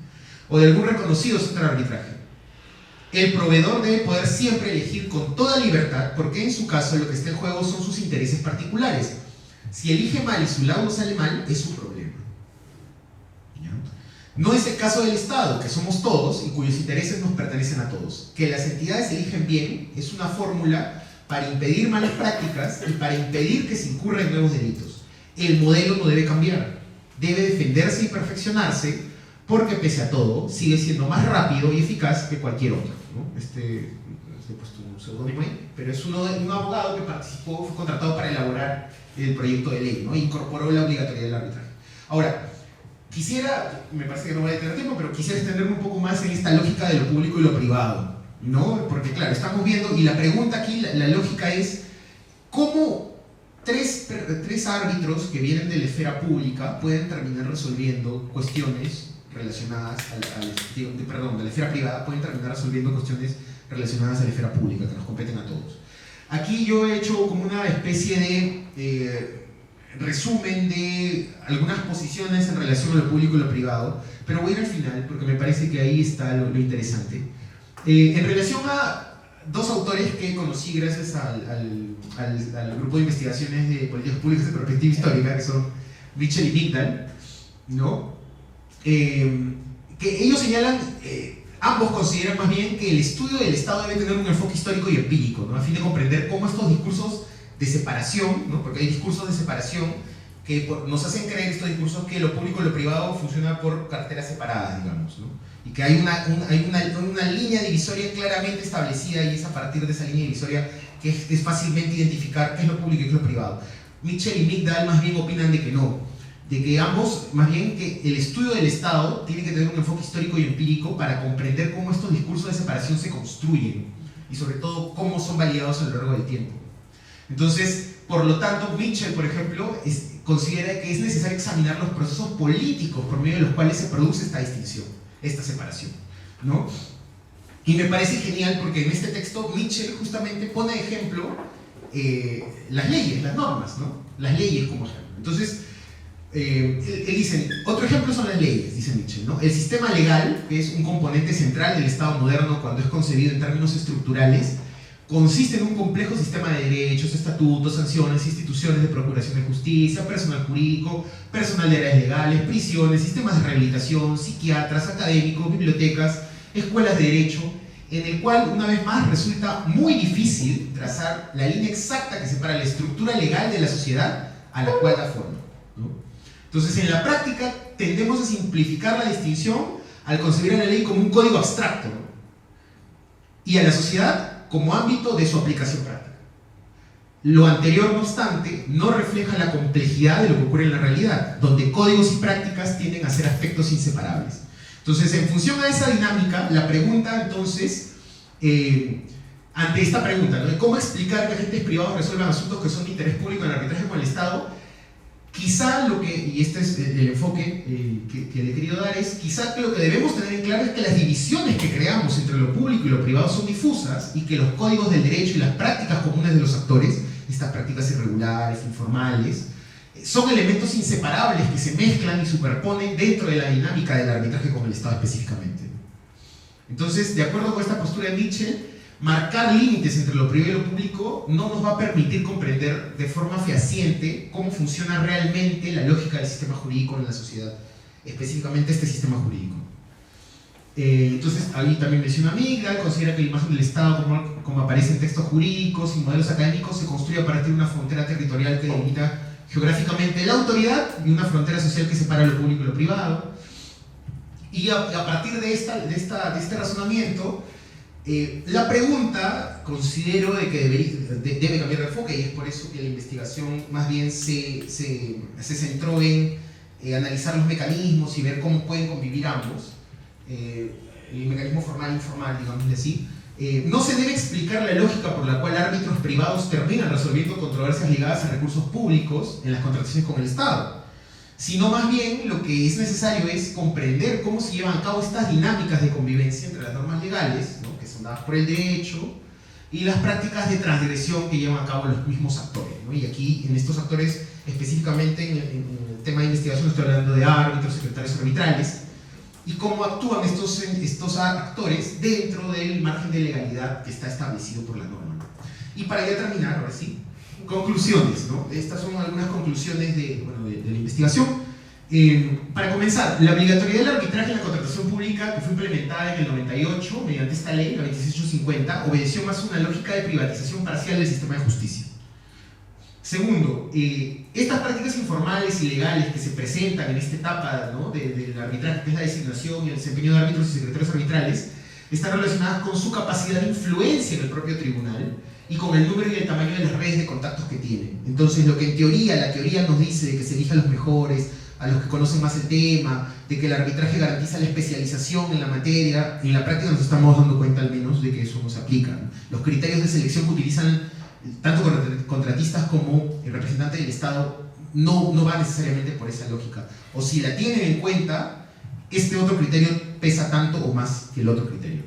O de algún reconocido centro de arbitraje. El proveedor debe poder siempre elegir con toda libertad, porque en su caso lo que está en juego son sus intereses particulares. Si elige mal y su laudo sale mal, es su problema. ¿Ya? No es el caso del Estado, que somos todos y cuyos intereses nos pertenecen a todos. Que las entidades eligen bien es una fórmula para impedir malas prácticas y para impedir que se incurra en nuevos delitos. El modelo no debe cambiar, debe defenderse y perfeccionarse, porque pese a todo, sigue siendo más rápido y eficaz que cualquier otro, ¿no? Le he puesto un seudónimo ahí, pero es un abogado que participó, fue contratado para elaborar el proyecto de ley, ¿no? E incorporó la obligatoriedad del arbitraje. Ahora, me parece que no voy a tener tiempo, pero quisiera extenderme un poco más en esta lógica de lo público y lo privado, ¿no? Porque claro, estamos viendo, y la pregunta aquí, la lógica es, ¿cómo tres árbitros que vienen de la esfera pública pueden terminar resolviendo cuestiones relacionadas de la esfera privada, pueden terminar resolviendo cuestiones relacionadas a la esfera pública, que nos competen a todos? Aquí yo he hecho como una especie de resumen de algunas posiciones en relación a lo público y lo privado, pero voy a ir al final porque me parece que ahí está lo interesante. En relación a dos autores que conocí gracias al grupo de investigaciones de políticas públicas de perspectiva histórica, que son Mitchell y Migdal, ¿no? Que ellos señalan, ambos consideran más bien que el estudio del Estado debe tener un enfoque histórico y empírico, ¿no? A fin de comprender cómo estos discursos de separación, ¿no? Porque hay discursos de separación que nos hacen creer, estos discursos, que lo público y lo privado funciona por carteras separadas, digamos, ¿no? Y que hay una línea divisoria claramente establecida, y es a partir de esa línea divisoria que es fácilmente identificar qué es lo público y qué es lo privado. Mitchell y Migdal más bien opinan de que no, de que ambos, más bien que el estudio del Estado tiene que tener un enfoque histórico y empírico para comprender cómo estos discursos de separación se construyen y sobre todo cómo son validados a lo largo del tiempo. Entonces, por lo tanto, Mitchell, por ejemplo, considera que es necesario examinar los procesos políticos por medio de los cuales se produce esta distinción, esta separación, ¿no? Y me parece genial porque en este texto Mitchell justamente pone de ejemplo las leyes, las normas, ¿no? Las leyes como ejemplo. Entonces, él dice, otro ejemplo son las leyes, dice Mitchell, ¿no? El sistema legal, que es un componente central del Estado moderno cuando es concebido en términos estructurales, consiste en un complejo sistema de derechos, estatutos, sanciones, instituciones de procuración de justicia, personal jurídico, personal de áreas legales, prisiones, sistemas de rehabilitación, psiquiatras, académicos, bibliotecas, escuelas de derecho, en el cual, una vez más, resulta muy difícil trazar la línea exacta que separa la estructura legal de la sociedad a la cual da forma, ¿no? Entonces, en la práctica, tendemos a simplificar la distinción al concebir a la ley como un código abstracto, ¿no? Y a la sociedad como ámbito de su aplicación práctica. Lo anterior, no obstante, no refleja la complejidad de lo que ocurre en la realidad, donde códigos y prácticas tienden a ser aspectos inseparables. Entonces, en función a esa dinámica, la pregunta, entonces, ante esta pregunta, ¿no?, de cómo explicar que agentes privados resuelvan asuntos que son de interés público en el arbitraje con el Estado, quizá y este es el enfoque que le he querido dar, es quizá que lo que debemos tener en claro es que las divisiones que creamos entre lo público y lo privado son difusas, y que los códigos del derecho y las prácticas comunes de los actores, estas prácticas irregulares, informales, son elementos inseparables que se mezclan y superponen dentro de la dinámica del arbitraje con el Estado específicamente. Entonces, de acuerdo con esta postura de Mitchell, marcar límites entre lo privado y lo público no nos va a permitir comprender de forma fehaciente cómo funciona realmente la lógica del sistema jurídico en la sociedad, específicamente este sistema jurídico. Entonces, ahí también menciona Migdal, considera que la imagen del Estado, como aparece en textos jurídicos y modelos académicos, se construye a partir de una frontera territorial que delimita geográficamente la autoridad y una frontera social que separa lo público y lo privado. Y a partir de este razonamiento, la pregunta considero de que debe cambiar de enfoque, y es por eso que la investigación más bien se centró en analizar los mecanismos y ver cómo pueden convivir ambos, el mecanismo formal e informal, digámosle así. No se debe explicar la lógica por la cual árbitros privados terminan resolviendo controversias ligadas a recursos públicos en las contrataciones con el Estado, sino más bien lo que es necesario es comprender cómo se llevan a cabo estas dinámicas de convivencia entre las normas legales, ¿no?, que son dadas por el derecho, y las prácticas de transgresión que llevan a cabo los mismos actores, ¿no? Y aquí, en estos actores, específicamente en el tema de investigación, estoy hablando de árbitros, secretarios arbitrales, y cómo actúan estos actores dentro del margen de legalidad que está establecido por la norma, ¿no? Y para ya terminar, ahora sí, conclusiones, ¿no? Estas son algunas conclusiones de la investigación. Para comenzar, la obligatoriedad del arbitraje en la contratación pública, que fue implementada en el 98 mediante esta ley, la 2650, obedeció más a una lógica de privatización parcial del sistema de justicia. Segundo, estas prácticas informales y legales que se presentan en esta etapa, ¿no?, del arbitraje, que es la designación y el desempeño de árbitros y secretarios arbitrales, están relacionadas con su capacidad de influencia en el propio tribunal y con el número y el tamaño de las redes de contactos que tienen. Entonces, lo que en teoría, la teoría nos dice de que se elija a los mejores, a los que conocen más el tema, de que el arbitraje garantiza la especialización en la materia, en la práctica nos estamos dando cuenta al menos de que eso no se aplica, ¿no? Los criterios de selección que utilizan tanto contratistas como el representante del Estado no va necesariamente por esa lógica. O si la tienen en cuenta, este otro criterio pesa tanto o más que el otro criterio.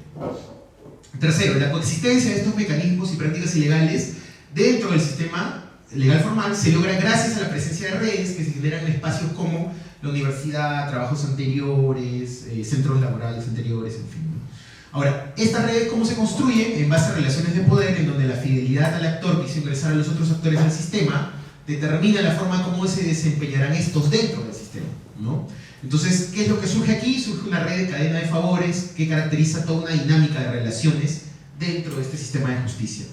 Tercero, la coexistencia de estos mecanismos y prácticas ilegales dentro del sistema legal formal se logra gracias a la presencia de redes que se generan en espacios como la universidad, trabajos anteriores, centros laborales anteriores, en fin, ¿no? Ahora, estas redes, ¿cómo se construyen? En base a relaciones de poder, en donde la fidelidad al actor que hizo ingresar a los otros actores al sistema determina la forma como se desempeñarán estos dentro del sistema, ¿no? Entonces, ¿qué es lo que surge aquí? Surge una red de cadena de favores que caracteriza toda una dinámica de relaciones dentro de este sistema de justicia.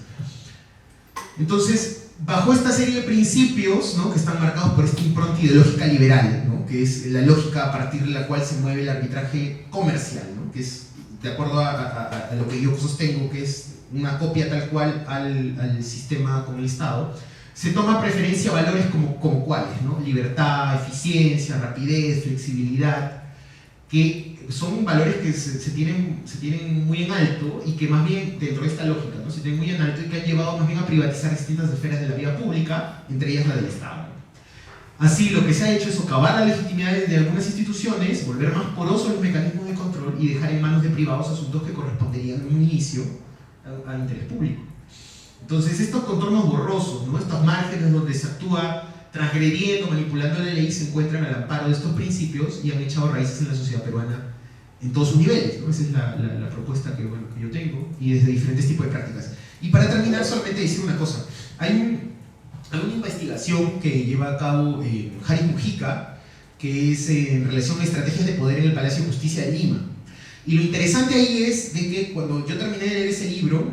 Entonces, bajo esta serie de principios, ¿no?, que están marcados por esta impronta ideológica liberal, ¿no?, que es la lógica a partir de la cual se mueve el arbitraje comercial, ¿no?, que es de acuerdo a lo que yo sostengo, que es una copia tal cual al sistema con el Estado, se toma preferencia a valores como cuáles, ¿no? Libertad, eficiencia, rapidez, flexibilidad, que son valores que se tienen muy en alto y que más bien, dentro de esta lógica, ¿no?, se tienen muy en alto y que han llevado más bien a privatizar distintas esferas de la vida pública, entre ellas la del Estado. Así, lo que se ha hecho es socavar la legitimidad de algunas instituciones, volver más porosos los mecanismos de control y dejar en manos de privados asuntos que corresponderían en un inicio al interés público. Entonces, estos contornos borrosos, ¿no?, estos márgenes donde se actúa transgrediendo, manipulando la ley, se encuentran al amparo de estos principios y han echado raíces en la sociedad peruana en todos sus niveles, ¿no? Esa es la propuesta que yo tengo, y desde diferentes tipos de prácticas. Y para terminar, solamente decir una cosa. Hay una investigación que lleva a cabo Jari Mujica, que es en relación a estrategias de poder en el Palacio de Justicia de Lima. Y lo interesante ahí es de que cuando yo terminé de leer ese libro,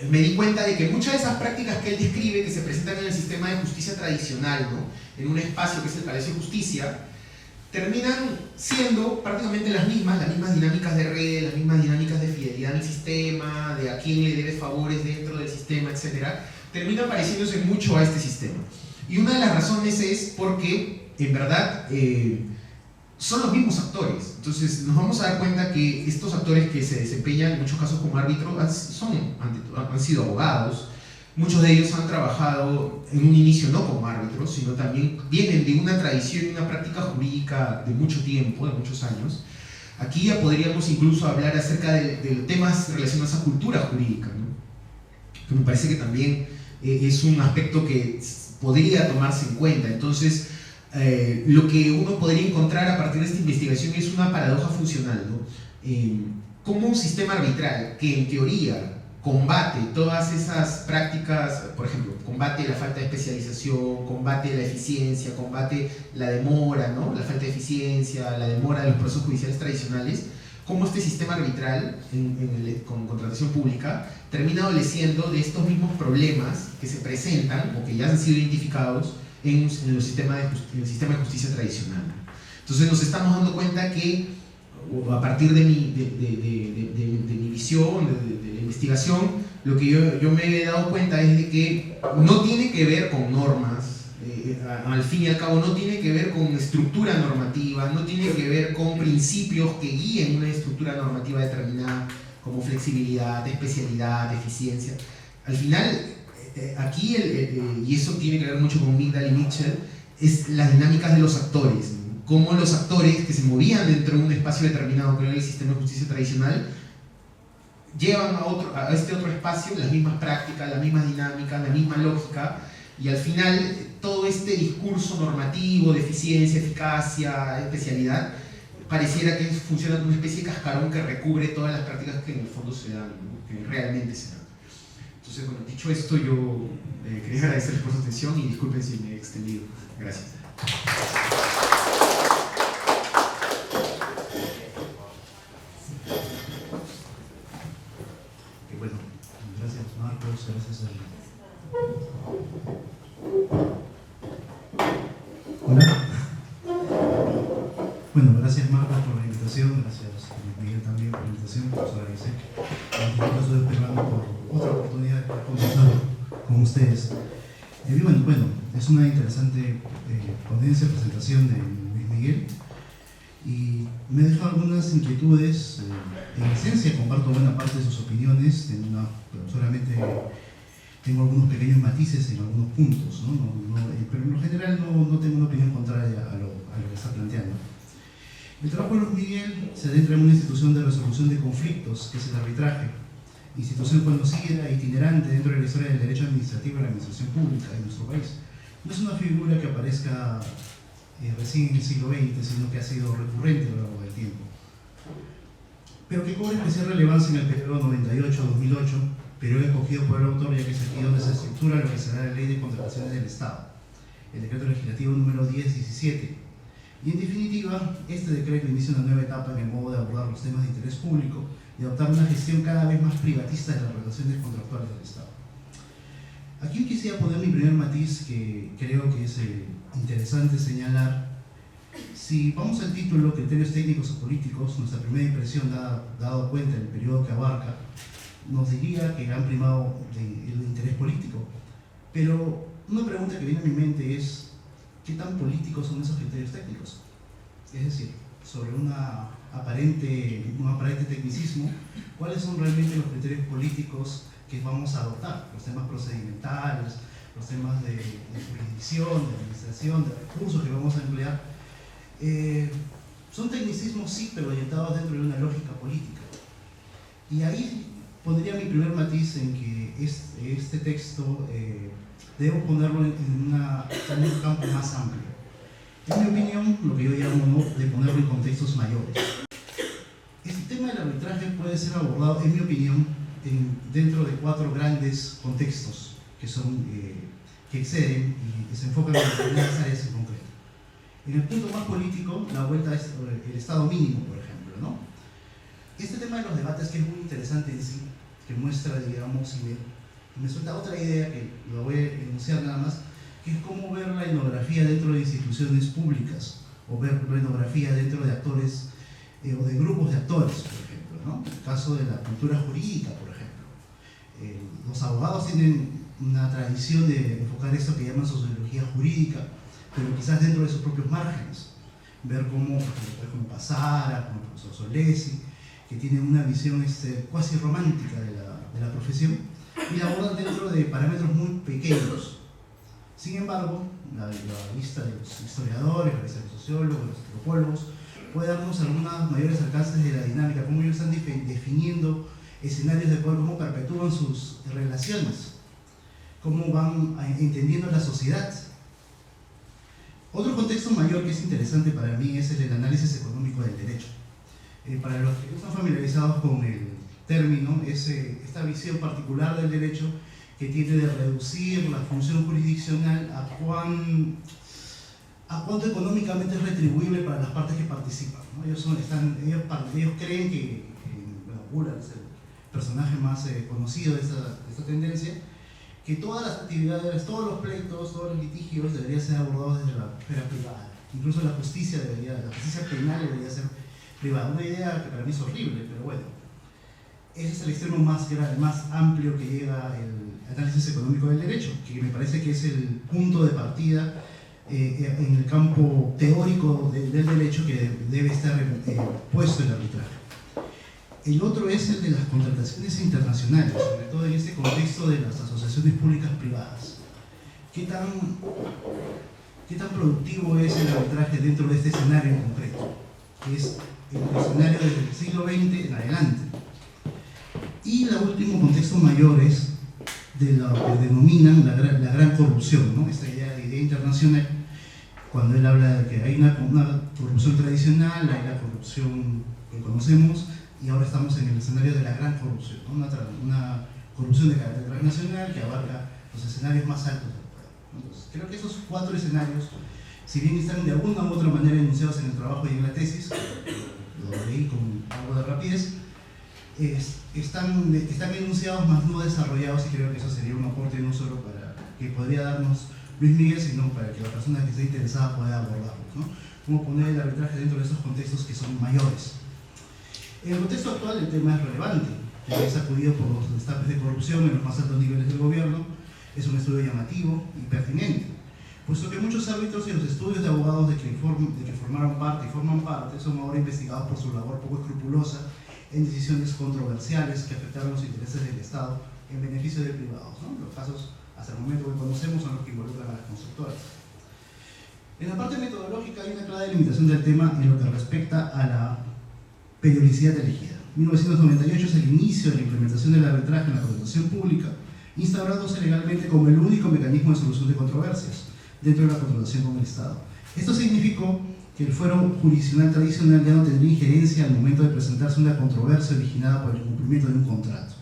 me di cuenta de que muchas de esas prácticas que él describe, que se presentan en el sistema de justicia tradicional, ¿no?, en un espacio que es el Palacio de Justicia, terminan siendo prácticamente las mismas dinámicas de red, las mismas dinámicas de fidelidad al sistema, de a quién le debe favores dentro del sistema, etc., terminan pareciéndose mucho a este sistema. Y una de las razones es porque, en verdad, son los mismos actores. Entonces nos vamos a dar cuenta que estos actores que se desempeñan en muchos casos como árbitros han sido abogados. Muchos de ellos han trabajado en un inicio no como árbitros, sino también vienen de una tradición y una práctica jurídica de mucho tiempo, de muchos años. Aquí ya podríamos incluso hablar acerca de temas relacionados a cultura jurídica, ¿no?, que me parece que también es un aspecto que podría tomarse en cuenta. Entonces, lo que uno podría encontrar a partir de esta investigación es una paradoja funcional, ¿no? Como un sistema arbitral que en teoría combate todas esas prácticas, por ejemplo, combate la falta de especialización, combate la eficiencia, combate la demora, ¿no?, la falta de eficiencia, la demora de los procesos judiciales tradicionales, como este sistema arbitral con contratación pública termina adoleciendo de estos mismos problemas que se presentan o que ya han sido identificados en el sistema de justicia tradicional. Entonces nos estamos dando cuenta que, a partir de mi visión, de la investigación, lo que yo me he dado cuenta es de que no tiene que ver con normas, al fin y al cabo no tiene que ver con estructura normativa, no tiene que ver con principios que guíen una estructura normativa determinada, como flexibilidad, especialidad, eficiencia. Al final, aquí, y eso tiene que ver mucho con Migdal y Mitchell, es las dinámicas de los actores, ¿no? Cómo los actores que se movían dentro de un espacio determinado, que era el sistema de justicia tradicional, llevan a este otro espacio las mismas prácticas, las mismas dinámicas, la misma lógica, y al final todo este discurso normativo de eficiencia, eficacia, especialidad, pareciera que funciona como una especie de cascarón que recubre todas las prácticas que en el fondo se dan, ¿no? Que realmente se dan. Entonces, bueno, dicho esto, yo quería agradecerles por su atención y disculpen si me he extendido. Gracias. Bueno, gracias Marcos, gracias a... Hola. Bueno, gracias Marcos por la invitación, gracias Miguel también por la invitación, por su agradecer. Estoy esperando por otra oportunidad de estar conversando con ustedes. Bueno, es una interesante ponencia, presentación de Luis Miguel, y me deja algunas inquietudes. En esencia comparto buena parte de sus opiniones, pero solamente tengo algunos pequeños matices en algunos puntos, ¿no? Pero en lo general no tengo una opinión contraria a lo que está planteando. El trabajo de Luis Miguel se adentra en una institución de resolución de conflictos, que es el arbitraje, institución conocida e itinerante dentro de la historia del derecho administrativo y la administración pública en nuestro país. No es una figura que aparezca recién en el siglo XX, sino que ha sido recurrente a lo largo del tiempo, pero que cobra especial relevancia en el periodo 98-2008, periodo escogido por el autor, ya que es aquí donde se estructura lo que será la Ley de Contrataciones del Estado, el decreto legislativo número 1017. Y en definitiva, este decreto inicia una nueva etapa en el modo de abordar los temas de interés público y adoptar una gestión cada vez más privatista de las relaciones contractuales del Estado. Aquí quisiera poner mi primer matiz, que creo que es interesante señalar. Si vamos al título, criterios técnicos o políticos, nuestra primera impresión, dado cuenta del periodo que abarca, nos diría que han primado el interés político. Pero una pregunta que viene a mi mente es, ¿qué tan políticos son esos criterios técnicos? Es decir, sobre un aparente tecnicismo, ¿cuáles son realmente los criterios políticos que vamos a adoptar? Los temas procedimentales, los temas de jurisdicción, de administración, de recursos que vamos a emplear. Son tecnicismos, sí, pero orientados dentro de una lógica política. Y ahí pondría mi primer matiz en que este texto debo ponerlo en un campo más amplio. En mi opinión, lo que yo llamo de ponerlo en contextos mayores. Este tema del arbitraje puede ser abordado, en mi opinión, dentro de 4 grandes contextos que exceden y se enfocan en determinadas áreas en concreto. En el punto más político, la vuelta es el Estado mínimo, por ejemplo, ¿no? Este tema de los debates, que es muy interesante en sí, que muestra, digamos, y me suelta otra idea que lo voy a enunciar nada más, que es cómo ver la etnografía dentro de instituciones públicas, o ver la etnografía dentro de actores o de grupos de actores, por ejemplo, ¿no? En el caso de la cultura jurídica, por ejemplo. Los abogados tienen una tradición de enfocar esto que llaman sociología jurídica, pero quizás dentro de sus propios márgenes. Ver cómo, por ejemplo, como Pasara, como el profesor Solesi, que tienen una visión cuasi romántica de la profesión, y la abordan dentro de parámetros muy pequeños. Sin embargo, la vista de los historiadores, la vista de los sociólogos, los antropólogos, puede darnos algunos mayores alcances de la dinámica, cómo ellos están definiendo escenarios de poder, cómo perpetúan sus relaciones, cómo van entendiendo la sociedad. Otro contexto mayor que es interesante para mí es el del análisis económico del derecho. Para los que no están familiarizados con el término, es esta visión particular del derecho que tiene de reducir la función jurisdiccional a cuánto económicamente es retribuible para las partes que participan, ¿no? Ellos creen que, Bullard es el personaje más conocido de esta tendencia, que todas las actividades, todos los pleitos, todos los litigios deberían ser abordados desde la esfera privada. Incluso la justicia penal debería ser privada. Una idea que para mí es horrible, pero bueno. Ese es el extremo más amplio que llega el análisis económico del derecho, que me parece que es el punto de partida en el campo teórico del derecho que debe estar puesto el arbitraje. El otro es el de las contrataciones internacionales, sobre todo en este contexto de las asociaciones públicas privadas. ¿Qué tan productivo es el arbitraje dentro de este escenario en concreto? Que es el escenario del siglo XX en adelante. Y el último contexto mayor es de lo que denominan la gran corrupción, ¿no? Esta idea de idea internacional, cuando él habla de que hay una corrupción tradicional, hay la corrupción que conocemos, y ahora estamos en el escenario de la gran corrupción, ¿no? Una corrupción de carácter transnacional que abarca los escenarios más altos del poder. Entonces, creo que esos 4 escenarios, si bien están de alguna u otra manera enunciados en el trabajo y en la tesis, lo leí con algo de rapidez, están enunciados más no desarrollados, y creo que eso sería un aporte no solo para que podría darnos Luis Miguel, sino para que la persona que esté interesada pueda abordarlos, ¿no? Cómo poner el arbitraje dentro de esos contextos que son mayores. En el contexto actual el tema es relevante, ya que es sacudido por los destapes de corrupción en los más altos niveles del gobierno. Es un estudio llamativo y pertinente, puesto que muchos árbitros y los estudios de abogados de que formaron parte y forman parte son ahora investigados por su labor poco escrupulosa en decisiones controversiales que afectaron los intereses del Estado en beneficio de privados, ¿no? Los casos hasta el momento que conocemos son los que involucran a las constructoras. En la parte metodológica hay una clara delimitación del tema en lo que respecta a la periodicidad elegida. 1998 es el inicio de la implementación del arbitraje en la contratación pública, instaurándose legalmente como el único mecanismo de solución de controversias dentro de la contratación con el Estado. Esto significó que el fuero jurisdiccional tradicional ya no tendría injerencia al momento de presentarse una controversia originada por el incumplimiento de un contrato.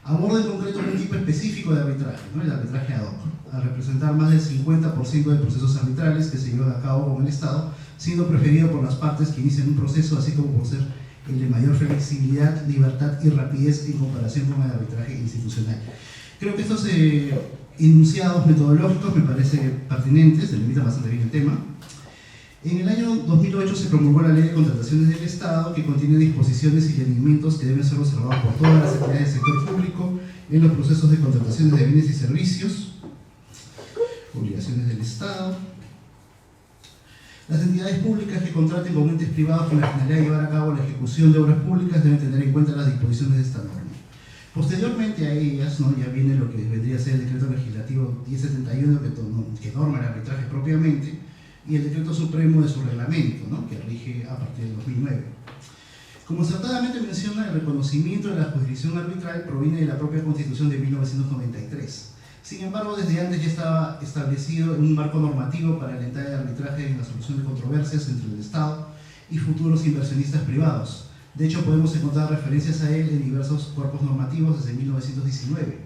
Aborda en concreto un tipo específico de arbitraje, ¿no? El arbitraje ad hoc, al representar más del 50% de procesos arbitrales que se llevan a cabo con el Estado, siendo preferido por las partes que inician un proceso, así como por ser el de mayor flexibilidad, libertad y rapidez en comparación con el arbitraje institucional. Creo que estos enunciados metodológicos me parecen pertinentes, delimitan bastante bien el tema. En el año 2008 se promulgó la Ley de Contrataciones del Estado, que contiene disposiciones y lineamientos que deben ser observados por todas las entidades del sector público en los procesos de contrataciones de bienes y servicios, obligaciones del Estado. Las entidades públicas que contraten con entes privados con la finalidad de llevar a cabo la ejecución de obras públicas deben tener en cuenta las disposiciones de esta norma. Posteriormente a ellas, ¿no?, ya viene lo que vendría a ser el decreto legislativo 1071 que norma el arbitraje propiamente, y el decreto supremo de su reglamento, ¿no?, que rige a partir del 2009. Como acertadamente menciona, el reconocimiento de la jurisdicción arbitral proviene de la propia Constitución de 1993. Sin embargo, desde antes ya estaba establecido un marco normativo para alentar el arbitraje en la solución de controversias entre el Estado y futuros inversionistas privados. De hecho, podemos encontrar referencias a él en diversos cuerpos normativos desde 1919.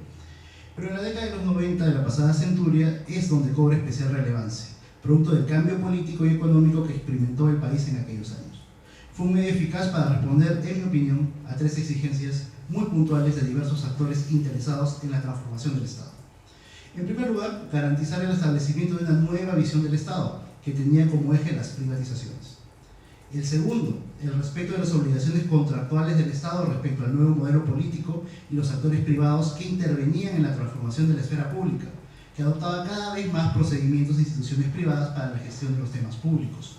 Pero en la década de los 90 de la pasada centuria es donde cobra especial relevancia, producto del cambio político y económico que experimentó el país en aquellos años. Fue un medio eficaz para responder, en mi opinión, a 3 exigencias muy puntuales de diversos actores interesados en la transformación del Estado. En primer lugar, garantizar el establecimiento de una nueva visión del Estado, que tenía como eje las privatizaciones. El segundo, el respeto de las obligaciones contractuales del Estado respecto al nuevo modelo político y los actores privados que intervenían en la transformación de la esfera pública, que adoptaba cada vez más procedimientos e instituciones privadas para la gestión de los temas públicos.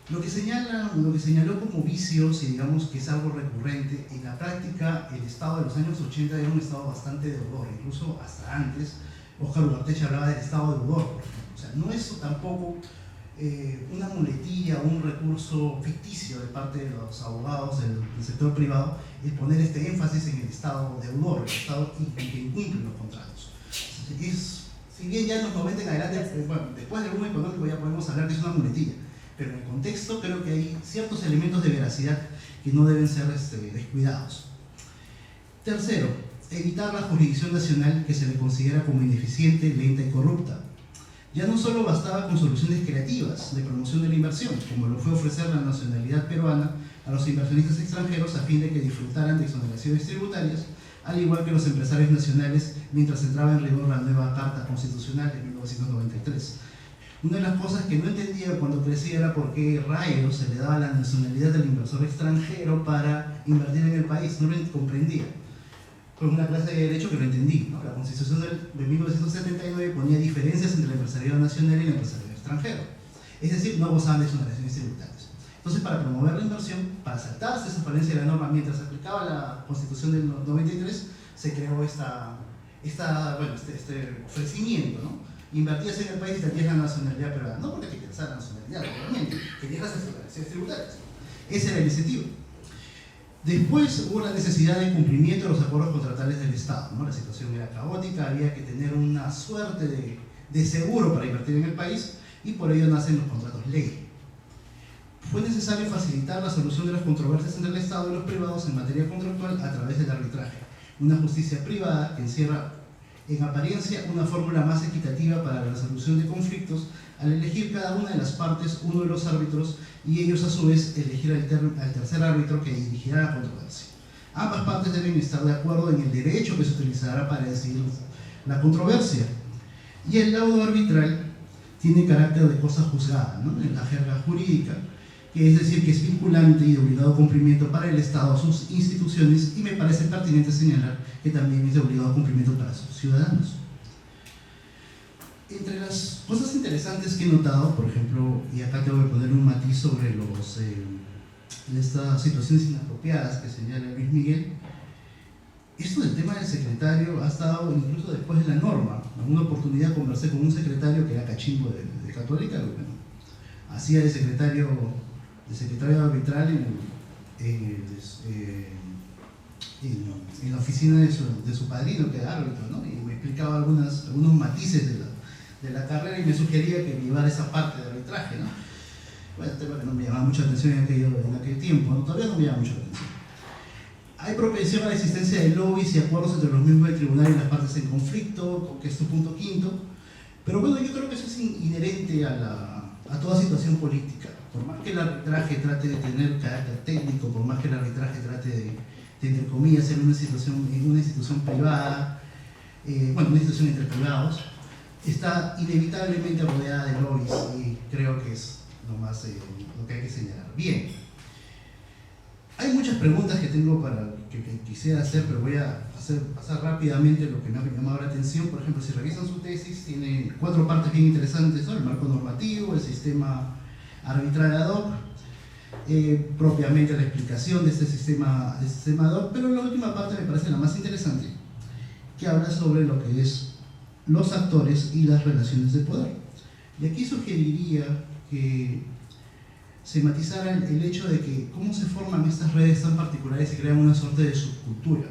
Lo que señaló como vicios, y digamos que es algo recurrente, en la práctica el Estado de los años 80 era un Estado bastante deudor, incluso hasta antes. Óscar Ugarteche hablaba del Estado deudor, por ejemplo. O sea, no es tampoco una muletilla o un recurso ficticio de parte de los abogados del sector privado, es poner este énfasis en el Estado deudor, el Estado que incumple los contratos. Si bien ya en los 90 en adelante, bueno, después del boom económico ya podemos hablar que es una muletilla, pero en el contexto creo que hay ciertos elementos de veracidad que no deben ser descuidados. Tercero, evitar la jurisdicción nacional que se le considera como ineficiente, lenta y corrupta. Ya no solo bastaba con soluciones creativas de promoción de la inversión, como lo fue ofrecer la nacionalidad peruana a los inversionistas extranjeros a fin de que disfrutaran de exoneraciones tributarias, al igual que los empresarios nacionales mientras entraba en rigor la nueva Carta Constitucional de 1993. Una de las cosas que no entendía cuando crecía era por qué rayos se le daba la nacionalidad del inversor extranjero para invertir en el país. No lo comprendía. Fue una clase de derecho que lo entendí, ¿no? La Constitución de 1979 ponía diferencias entre el empresariado nacional y el empresariado extranjero. Es decir, no gozaban de exoneraciones tributarias. Entonces, para promover la inversión, para saltarse esa falencia de la norma mientras se aplicaba la Constitución del 93, se creó este ofrecimiento, ¿no? Invertías en el país y te tienes la nacionalidad peruana. No porque te interesara la nacionalidad, obviamente, querías las exoneraciones tributarias. Ese era el incentivo. Después hubo la necesidad de cumplimiento de los acuerdos contractuales del Estado, ¿no? La situación era caótica, había que tener una suerte de seguro para invertir en el país y por ello nacen los contratos ley. Fue necesario facilitar la solución de las controversias entre el Estado y los privados en materia contractual a través del arbitraje, una justicia privada que encierra en apariencia una fórmula más equitativa para la resolución de conflictos al elegir cada una de las partes uno de los árbitros y ellos a su vez elegir al tercer árbitro que dirigirá la controversia. Ambas partes deben estar de acuerdo en el derecho que se utilizará para decidir la controversia y el laudo arbitral tiene carácter de cosa juzgada, ¿no? En la jerga jurídica, que es decir que es vinculante y de obligado cumplimiento para el Estado, sus instituciones, y me parece pertinente señalar que también es de obligado cumplimiento para sus ciudadanos. Entre las cosas interesantes que he notado, por ejemplo, y acá tengo que poner un matiz sobre estas situaciones inapropiadas que señala Luis Miguel, esto del tema del secretario ha estado incluso después de la norma. En una oportunidad conversé con un secretario que era cachimbo de Católica, bueno, hacía de secretario arbitral en la oficina de su padrino, que era árbitro, ¿no? Y me explicaba algunos matices de la carrera y me sugería que llevara esa parte de arbitraje, ¿no? Bueno, tema que no me llamaba mucha atención en aquel tiempo, ¿no? Todavía no me llama mucho la atención. Hay propensión a la existencia de lobbies y acuerdos entre los miembros del tribunal y las partes en conflicto, que es tu punto quinto, pero bueno, yo creo que eso es inherente a toda situación política. Por más que el arbitraje trate de tener carácter técnico, por más que el arbitraje trate de entre comillas, ser una institución privada, una institución entre privados, está inevitablemente rodeada de lobbies y creo que es lo que hay que señalar. Bien, hay muchas preguntas que tengo que quisiera hacer, pero voy a pasar rápidamente lo que me ha llamado la atención. Por ejemplo, si revisan su tesis, tiene 4 partes bien interesantes, ¿no? El marco normativo, el sistema arbitral ad hoc, propiamente la explicación de este sistema ad hoc, pero la última parte me parece la más interesante, que habla sobre lo que es los actores y las relaciones de poder. Y aquí sugeriría que se matizara el hecho de que cómo se forman estas redes tan particulares y crean una suerte de subcultura.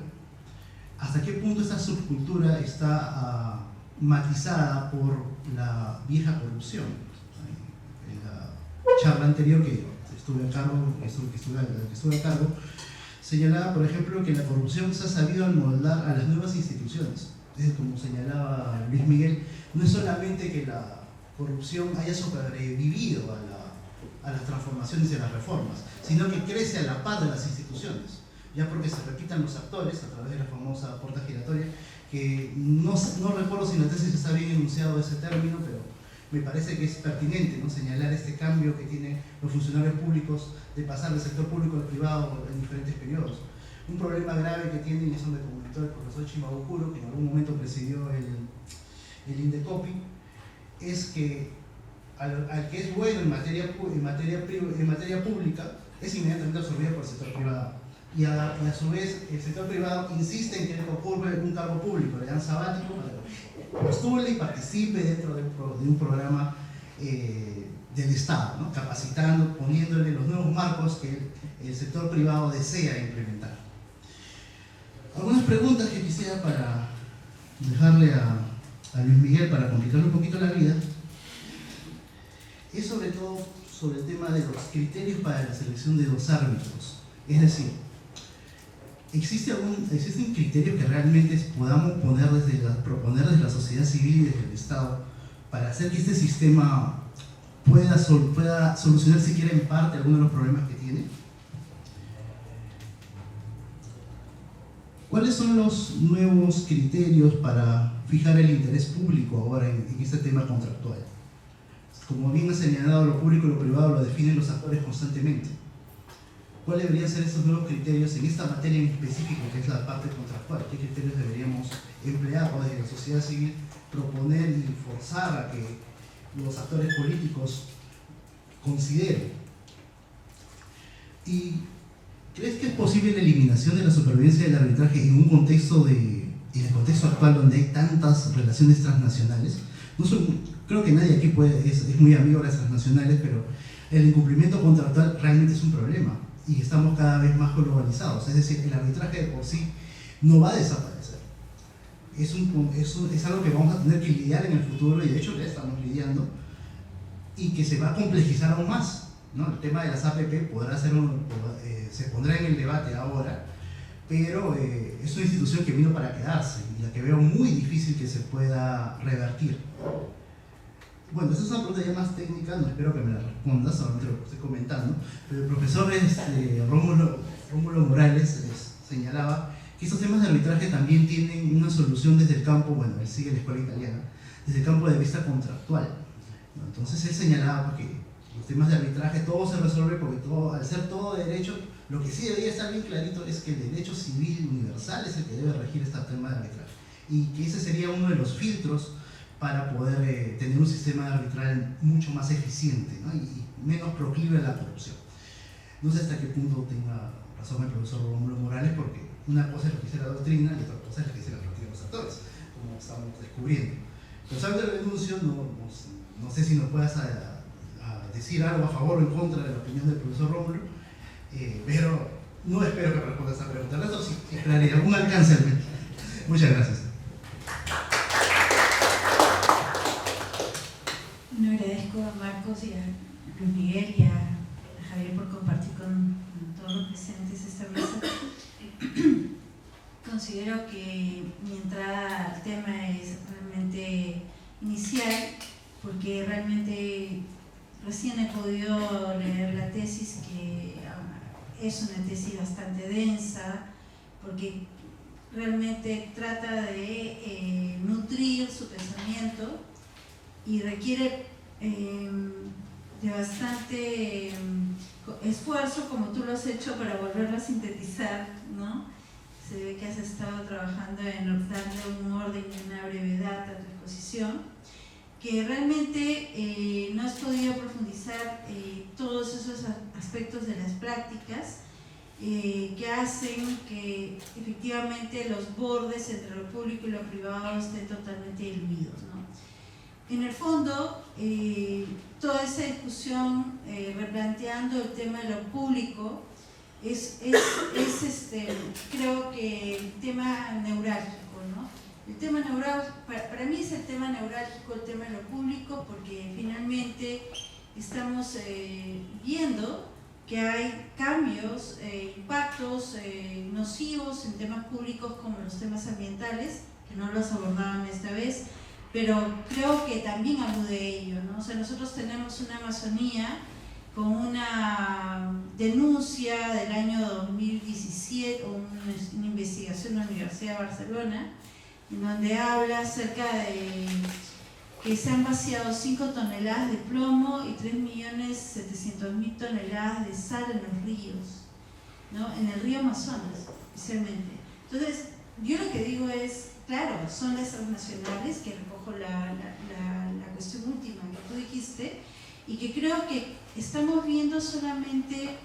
¿Hasta qué punto esta subcultura está matizada por la vieja corrupción? En la charla anterior que estuve a cargo, señalaba, por ejemplo, que la corrupción se ha sabido amoldar a las nuevas instituciones. Es como señalaba Luis Miguel, no es solamente que la corrupción haya sobrevivido a las transformaciones y a las reformas, sino que crece a la par de las instituciones, ya porque se repitan los actores a través de la famosa puerta giratoria, que no recuerdo si en la tesis está bien enunciado ese término, pero me parece que es pertinente, ¿no? Señalar este cambio que tienen los funcionarios públicos de pasar del sector público al privado en diferentes periodos. Un problema grave que tienen, y eso me comentó el profesor Chimabukuro, que en algún momento presidió el Indecopi, es que al que es bueno en materia pública es inmediatamente absorbido por el sector privado. Y a su vez el sector privado insiste en que le ocurre un cargo público, le dan sabático para que postule y participe dentro de un programa del Estado, ¿no? Capacitando, poniéndole los nuevos marcos que el sector privado desea implementar. Algunas preguntas que quisiera para dejarle a Luis Miguel para complicarle un poquito la vida es sobre todo sobre el tema de los criterios para la selección de los árbitros. Es decir, ¿existen criterios que realmente podamos proponer desde la sociedad civil y desde el Estado para hacer que este sistema pueda solucionar siquiera en parte algunos de los problemas que tiene? ¿Cuáles son los nuevos criterios para fijar el interés público ahora en este tema contractual? Como bien ha señalado, lo público y lo privado lo definen los actores constantemente. ¿Cuáles deberían ser estos nuevos criterios en esta materia en específico, que es la parte contractual? ¿Qué criterios deberíamos emplear o desde la sociedad civil proponer y forzar a que los actores políticos consideren? ¿Y crees que es posible la eliminación de la supervivencia del arbitraje en un contexto en el contexto actual donde hay tantas relaciones transnacionales? Creo que nadie aquí es muy amigo de las transnacionales, pero el incumplimiento contractual realmente es un problema y estamos cada vez más globalizados. Es decir, el arbitraje de por sí no va a desaparecer. Es algo que vamos a tener que lidiar en el futuro, y de hecho ya estamos lidiando, y que se va a complejizar aún más, ¿no? El tema de las APP se pondrá en el debate ahora, pero es una institución que vino para quedarse y la que veo muy difícil que se pueda revertir. Bueno, esa es una pregunta ya más técnica, no espero que me la respondas, solamente lo que estoy comentando, pero el profesor Rómulo Morales señalaba que estos temas de arbitraje también tienen una solución desde el campo, bueno, él sigue la escuela italiana, desde el campo de vista contractual, ¿no? Entonces él señalaba que los temas de arbitraje todo se resuelve porque al ser todo derecho, lo que sí debería estar bien clarito es que el derecho civil universal es el que debe regir este tema de arbitraje, y que ese sería uno de los filtros para poder tener un sistema arbitral mucho más eficiente, ¿no? y menos proclive a la corrupción. No sé hasta qué punto tenga razón el profesor Rómulo Morales, porque una cosa es lo que dice la doctrina y otra cosa es lo que dice la práctica de los actores, como estamos descubriendo. Pero sabe de renuncio, no sé si nos puedas decir algo a favor o en contra de la opinión del profesor Rómulo, pero no espero que responda a esa pregunta. El resto sí, esperaría algún alcance al menos. Muchas gracias. Bueno, agradezco a Marcos y a Luis Miguel y a Javier por compartir con todos los presentes esta mesa. Considero que mi entrada al tema es realmente inicial, porque realmente recién he podido leer la tesis, que es una tesis bastante densa, porque realmente trata de nutrir su pensamiento y requiere de bastante esfuerzo, como tú lo has hecho, para volverlo a sintetizar, ¿no? Se ve que has estado trabajando en darle un orden y una brevedad a tu exposición, que realmente no has podido profundizar todos esos aspectos de las prácticas que hacen que efectivamente los bordes entre lo público y lo privado estén totalmente diluidos, ¿no? En el fondo, toda esa discusión replanteando el tema de lo público creo que el tema neurálgico, ¿no? El tema neurálgico, para mí es el tema neurálgico, el tema de lo público, porque finalmente estamos viendo que hay cambios, impactos nocivos en temas públicos como los temas ambientales, que no los abordaban esta vez, pero creo que también alude a ello, ¿no? O sea, nosotros tenemos una Amazonía con una denuncia del año 2017, o una investigación de la Universidad de Barcelona, en donde habla acerca de que se han vaciado 5 toneladas de plomo y 3.700.000 toneladas de sal en los ríos, ¿no? En el río Amazonas, especialmente. Entonces, yo lo que digo es, claro, son las transnacionales, que recojo la cuestión última que tú dijiste, y que creo que estamos viendo solamente,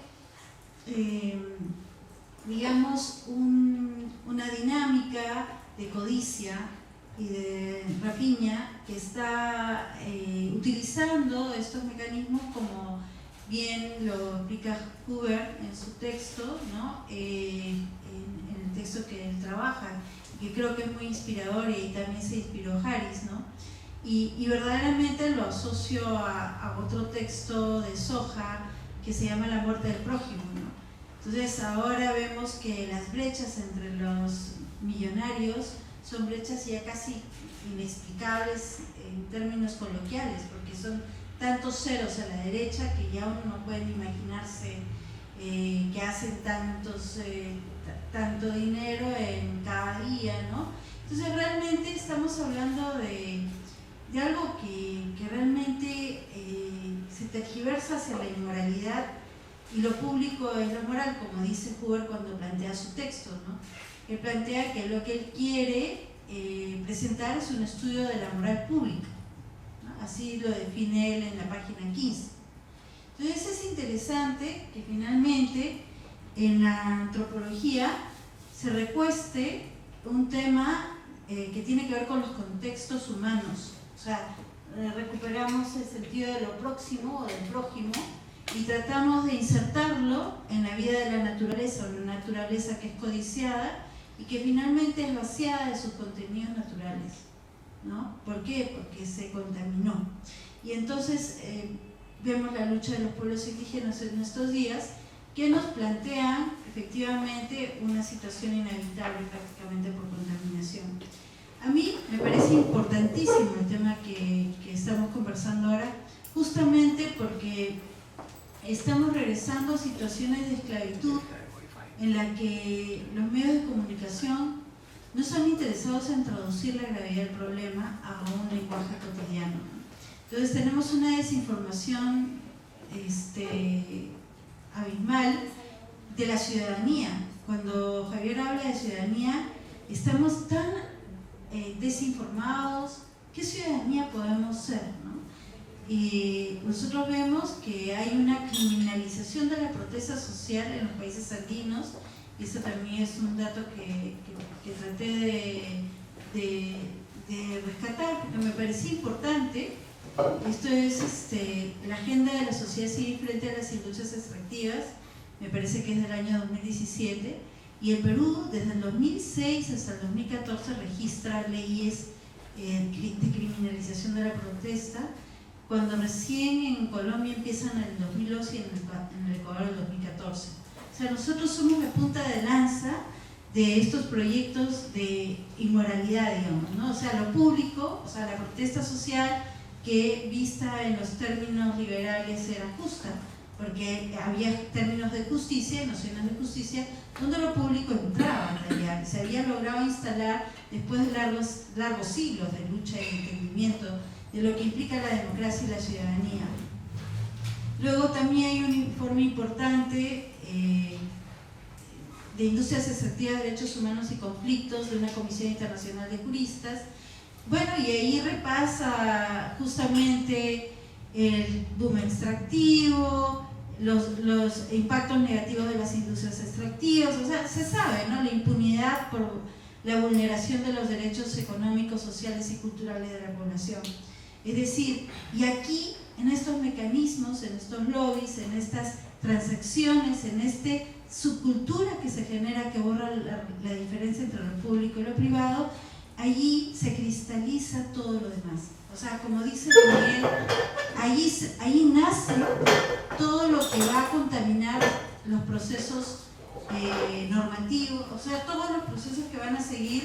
digamos, una dinámica de codicia y de rapiña que está utilizando estos mecanismos, como bien lo explica Huber en su texto, ¿no? En el texto que él trabaja, que creo que es muy inspirador, y también se inspiró Harris, ¿no? Y verdaderamente lo asocio a otro texto de Soja que se llama La muerte del prójimo, ¿no? Entonces ahora vemos que las brechas entre los millonarios son brechas ya casi inexplicables en términos coloquiales, porque son tantos ceros a la derecha que ya uno no puede imaginarse que hacen tanto dinero en cada día, ¿no? Entonces realmente estamos hablando de algo que realmente hacia la inmoralidad y lo público es lo moral, como dice Huber cuando plantea su texto, ¿no? Él plantea que lo que él quiere presentar es un estudio de la moral pública, ¿no? Así lo define él en la página 15. Entonces es interesante que finalmente en la antropología se recueste un tema que tiene que ver con los contextos humanos, o sea, recuperamos el sentido de lo próximo o del prójimo y tratamos de insertarlo en la vida de la naturaleza, una naturaleza que es codiciada y que finalmente es vaciada de sus contenidos naturales, ¿no? ¿Por qué? Porque se contaminó. Y entonces vemos la lucha de los pueblos indígenas en estos días que nos plantean efectivamente una situación inevitable prácticamente por contaminación. A mí me parece importantísimo el tema que estamos conversando ahora, justamente porque estamos regresando a situaciones de esclavitud en la que los medios de comunicación no son interesados en traducir la gravedad del problema a un lenguaje cotidiano. Entonces tenemos una desinformación abismal de la ciudadanía. Cuando Javier habla de ciudadanía, estamos tan desinformados. ¿Qué ciudadanía podemos ser, no? Y nosotros vemos que hay una criminalización de la protesta social en los países andinos, y eso también es un dato que traté de rescatar, porque me parecía importante. Esto es la agenda de la sociedad civil frente a las industrias extractivas, me parece que es del año 2017, y el Perú desde el 2006 hasta el 2014 registra leyes de criminalización de la protesta, cuando recién en Colombia empiezan en el 2011 y en el Ecuador en el 2014. O sea, nosotros somos la punta de lanza de estos proyectos de inmoralidad, digamos, ¿no? O sea, lo público, o sea, la protesta social que vista en los términos liberales era justa, porque había términos de justicia y nociones de justicia donde lo público entraba a tallar. Se había logrado instalar después de largos siglos de lucha y entendimiento de lo que implica la democracia y la ciudadanía. Luego también hay un informe importante de industrias extractivas, derechos humanos y conflictos de una comisión internacional de juristas. Bueno, y ahí repasa justamente el boom extractivo, los impactos negativos de las industrias extractivas, o sea, se sabe, ¿no? La impunidad por la vulneración de los derechos económicos, sociales y culturales de la población. Es decir, y aquí, en estos mecanismos, en estos lobbies, en estas transacciones, en esta subcultura que se genera, que borra la diferencia entre lo público y lo privado, allí se cristaliza todo lo demás. O sea, como dice Miguel, ahí nace todo lo que va a contaminar los procesos normativos, o sea, todos los procesos que van a seguir,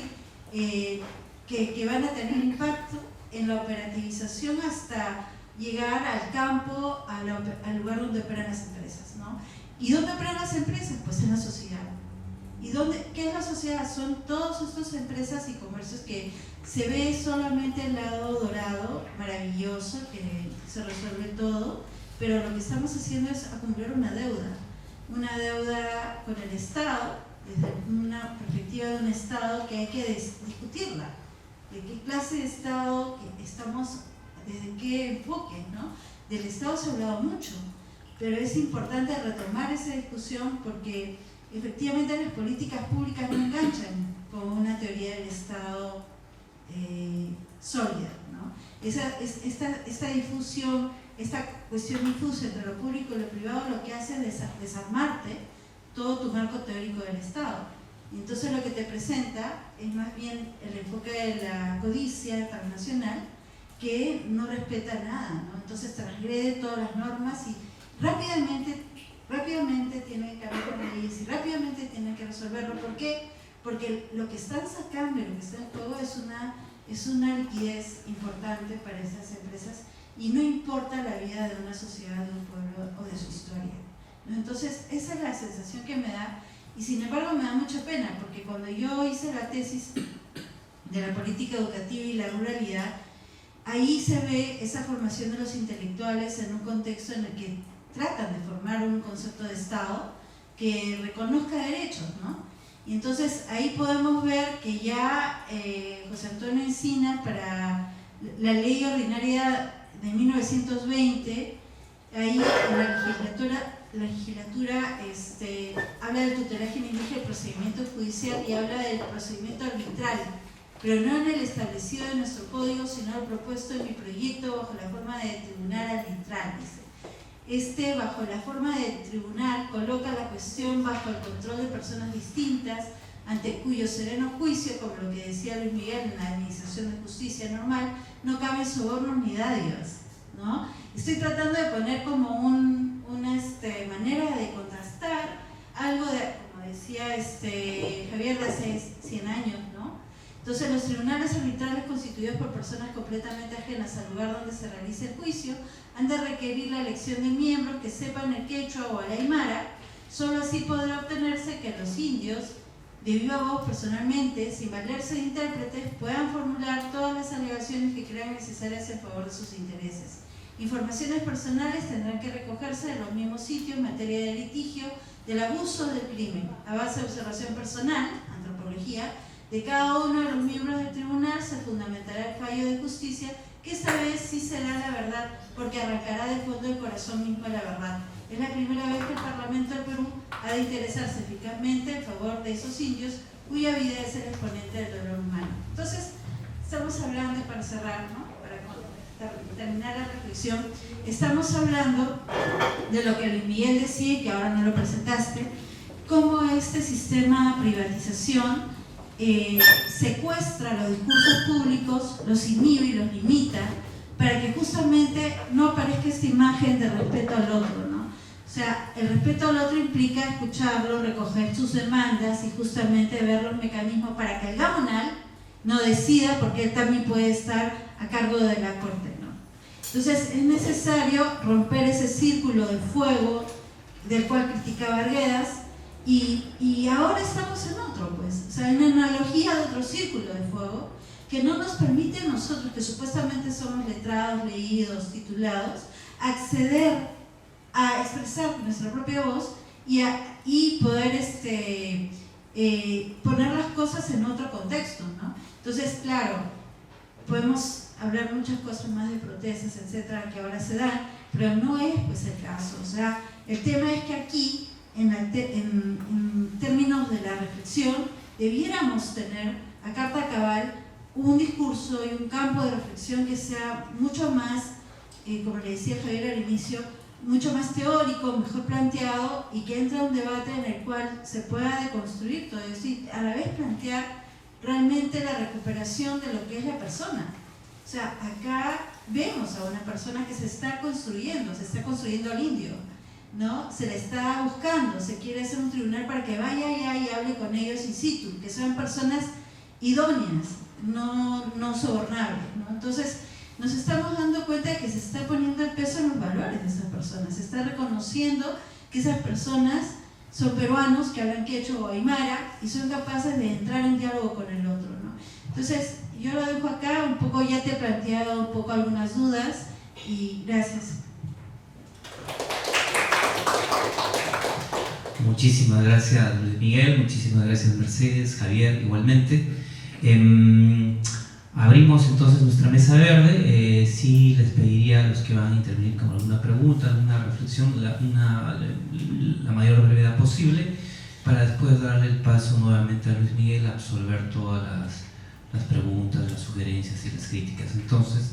que van a tener impacto en la operativización hasta llegar al campo, al lugar donde operan las empresas, ¿no? ¿Y dónde operan las empresas? Pues en la sociedad. ¿Y qué es la sociedad? Son todas estas empresas y comercios que se ve solamente el lado dorado, maravilloso, que se resuelve todo, pero lo que estamos haciendo es acumular una deuda con el Estado, desde una perspectiva de un Estado que hay que discutirla. ¿De qué clase de Estado estamos, desde qué enfoque, ¿no? Del Estado se ha hablado mucho, pero es importante retomar esa discusión porque efectivamente las políticas públicas no enganchan con una teoría del Estado sólida, ¿no? Esta difusión, esta cuestión difusa entre lo público y lo privado lo que hace es desarmarte todo tu marco teórico del Estado. Y entonces lo que te presenta es más bien el enfoque de la codicia transnacional que no respeta nada, ¿no? Entonces transgrede todas las normas y rápidamente tiene que cambiar las leyes y rápidamente tiene que resolverlo. ¿Por qué? Porque lo que están sacando y lo que está en juego es una liquidez importante para esas empresas y no importa la vida de una sociedad, de un pueblo o de su historia, ¿no? Entonces esa es la sensación que me da, y sin embargo me da mucha pena porque cuando yo hice la tesis de la política educativa y la ruralidad, ahí se ve esa formación de los intelectuales en un contexto en el que tratan de formar un concepto de Estado que reconozca derechos, ¿no? Y entonces ahí podemos ver que ya José Antonio Encina, para la ley ordinaria de 1920, ahí en la legislatura habla del tutelaje en el procedimiento judicial y habla del procedimiento arbitral, pero no en el establecido en nuestro código, sino el propuesto en mi proyecto bajo la forma de tribunal arbitral. Bajo la forma de tribunal, coloca la cuestión bajo el control de personas distintas, ante cuyo sereno juicio, como lo que decía Luis Miguel en la administración de justicia normal, no caben sobornos ni dádivas, ¿no? Estoy tratando de poner como una manera de contrastar algo de, como decía Javier, de hace 100 años, ¿no? Entonces, los tribunales arbitrales constituidos por personas completamente ajenas al lugar donde se realiza el juicio han de requerir la elección de miembros que sepan el quechua o el aymara. Solo así podrá obtenerse que los indios, de viva voz personalmente, sin valerse de intérpretes, puedan formular todas las alegaciones que crean necesarias en favor de sus intereses. Informaciones personales tendrán que recogerse de los mismos sitios en materia de litigio, del abuso del crimen, a base de observación personal, antropología, de cada uno de los miembros del tribunal se fundamentará el fallo de justicia, que esta vez sí será la verdad, porque arrancará del fondo del corazón mismo la verdad. Es la primera vez que el Parlamento del Perú ha de interesarse eficazmente en favor de esos indios, cuya vida es el exponente del dolor humano. Entonces, estamos hablando, para cerrar, ¿no? Para terminar la reflexión, estamos hablando de lo que Luis Miguel decía, y que ahora no lo presentaste, cómo este sistema de privatización secuestra los discursos públicos, los inhibe y los limita, para que justamente no aparezca esta imagen de respeto al otro, ¿no? O sea, el respeto al otro implica escucharlo, recoger sus demandas y justamente ver los mecanismos para que el gamonal no decida, porque él también puede estar a cargo de la corte, ¿no? Entonces es necesario romper ese círculo de fuego del cual criticaba Arguedas, y ahora estamos en otro, pues, o sea, en una analogía de otro círculo de fuego que no nos permite a nosotros, que supuestamente somos letrados, leídos, titulados, acceder a expresar nuestra propia voz y poder poner las cosas en otro contexto, ¿no? Entonces, claro, podemos hablar muchas cosas más de protestas, etcétera, que ahora se dan, pero no es pues el caso. O sea, el tema es que aquí, en términos de la reflexión, debiéramos tener a carta cabal un discurso y un campo de reflexión que sea mucho más, como le decía Javier al inicio, mucho más teórico, mejor planteado, y que entre a un debate en el cual se pueda deconstruir todo eso y a la vez plantear realmente la recuperación de lo que es la persona. O sea, acá vemos a una persona que se está construyendo al indio, ¿no? Se le está buscando, se quiere hacer un tribunal para que vaya allá y hable con ellos in situ, que sean personas idóneas, no sobornables, ¿no? Entonces, nos estamos dando cuenta de que se está poniendo el peso en los valores de esas personas, se está reconociendo que esas personas son peruanos que hablan quechua o aymara y son capaces de entrar en diálogo con el otro, ¿no? Entonces, yo lo dejo acá, un poco ya te he planteado un poco algunas dudas y gracias. Muchísimas gracias Luis Miguel, muchísimas gracias Mercedes, Javier, igualmente. Abrimos entonces nuestra mesa verde. Sí les pediría a los que van a intervenir con alguna pregunta, alguna reflexión, la mayor brevedad posible, para después darle el paso nuevamente a Luis Miguel a absorber todas las preguntas, las sugerencias y las críticas. Entonces,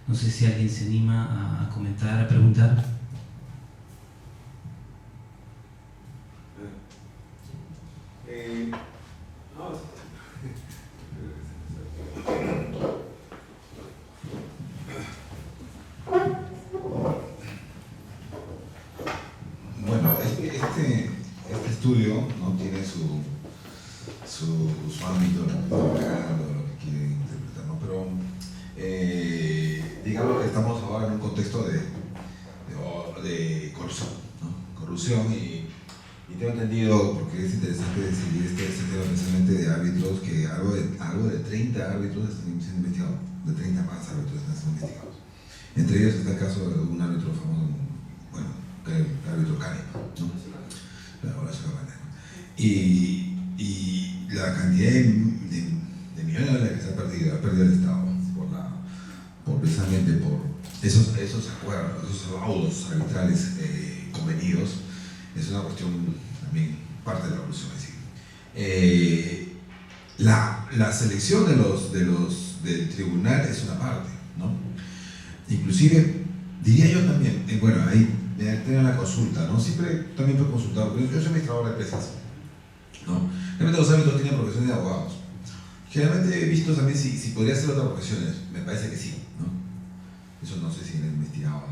no sé si alguien se anima a comentar, a preguntar. Bueno, este estudio no tiene su ámbito, lo que quiere interpretar, ¿no? Pero digamos que estamos ahora en un contexto de corrupción, ¿no? Corrupción y tengo entendido, porque es interesante decidir este tema precisamente de árbitros, que algo de 30 árbitros están siendo investigados, de 30 más árbitros están siendo investigados. Entre ellos está el caso de un árbitro famoso, bueno, que y la cantidad de millones de dólares que se ha perdido el Estado precisamente por esos acuerdos, esos laudos arbitrales convenidos, es una cuestión también parte de la corrupción. Es decir, la selección del tribunal es una parte, ¿no? Inclusive, diría yo también, bueno, ahí tener la consulta, ¿no? Siempre también fue consultado, yo soy administrador de empresas, ¿no? Realmente los árbitros tienen profesión de abogados. Generalmente he visto también si podría ser otras profesiones, me parece que sí, ¿no? Eso no sé si lo he investigado.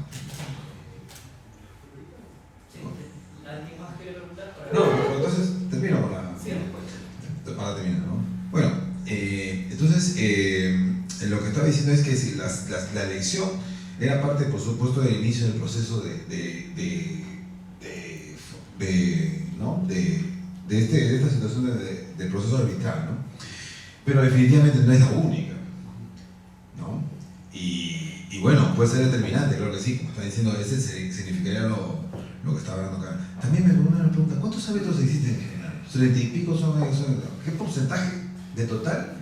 ¿Alguien más quiere preguntar? No, entonces termino con la... Sí, para terminar, ¿no? Bueno, entonces lo que estaba diciendo es que si la elección era parte, por supuesto, del inicio del proceso ¿no? de esta situación del proceso arbitral, ¿no? Pero definitivamente no es la única, ¿no? Y bueno, puede ser determinante, claro que sí, como está diciendo, ese significaría lo que estaba hablando acá. También me pregunta, ¿cuántos árbitros existen en general? 30 y pico son ¿qué porcentaje de total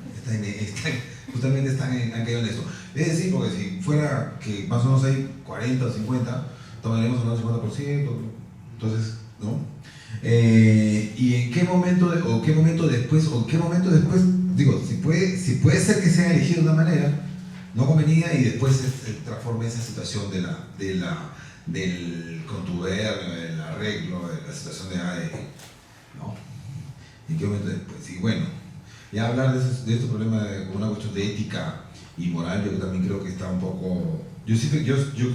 justamente han caído en esto? Es decir, porque si fuera que más o menos hay 40 o 50, tomaríamos un 50%, entonces, ¿no? ¿Y en qué momento, después, digo, si puede ser que sea elegido de una manera no convenida y después se transforme esa situación del contubernio, del arreglo, de la situación de ADN, ¿no? ¿En qué momento después? Y bueno, ya hablar de este problema como una cuestión de ética y moral, yo también creo que está un poco... Yo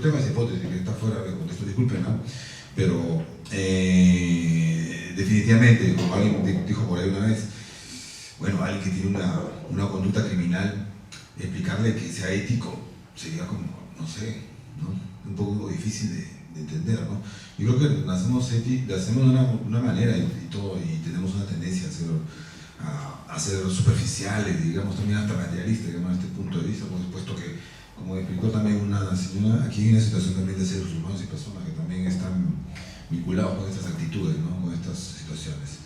tengo esa hipótesis que está fuera de contexto, disculpen, ¿no? Pero definitivamente, como alguien dijo por ahí una vez, bueno, alguien que tiene una conducta criminal, explicarle que sea ético sería como, no sé, ¿no? Un poco difícil de entender, ¿no? Yo creo que nacemos de una manera y tenemos una tendencia a ser superficiales, digamos, también hasta materialistas, digamos, desde este punto de vista, por supuesto que, como explicó también una señora, aquí hay una situación también de seres humanos y personas que también están vinculados con estas actitudes, ¿no? Con estas situaciones.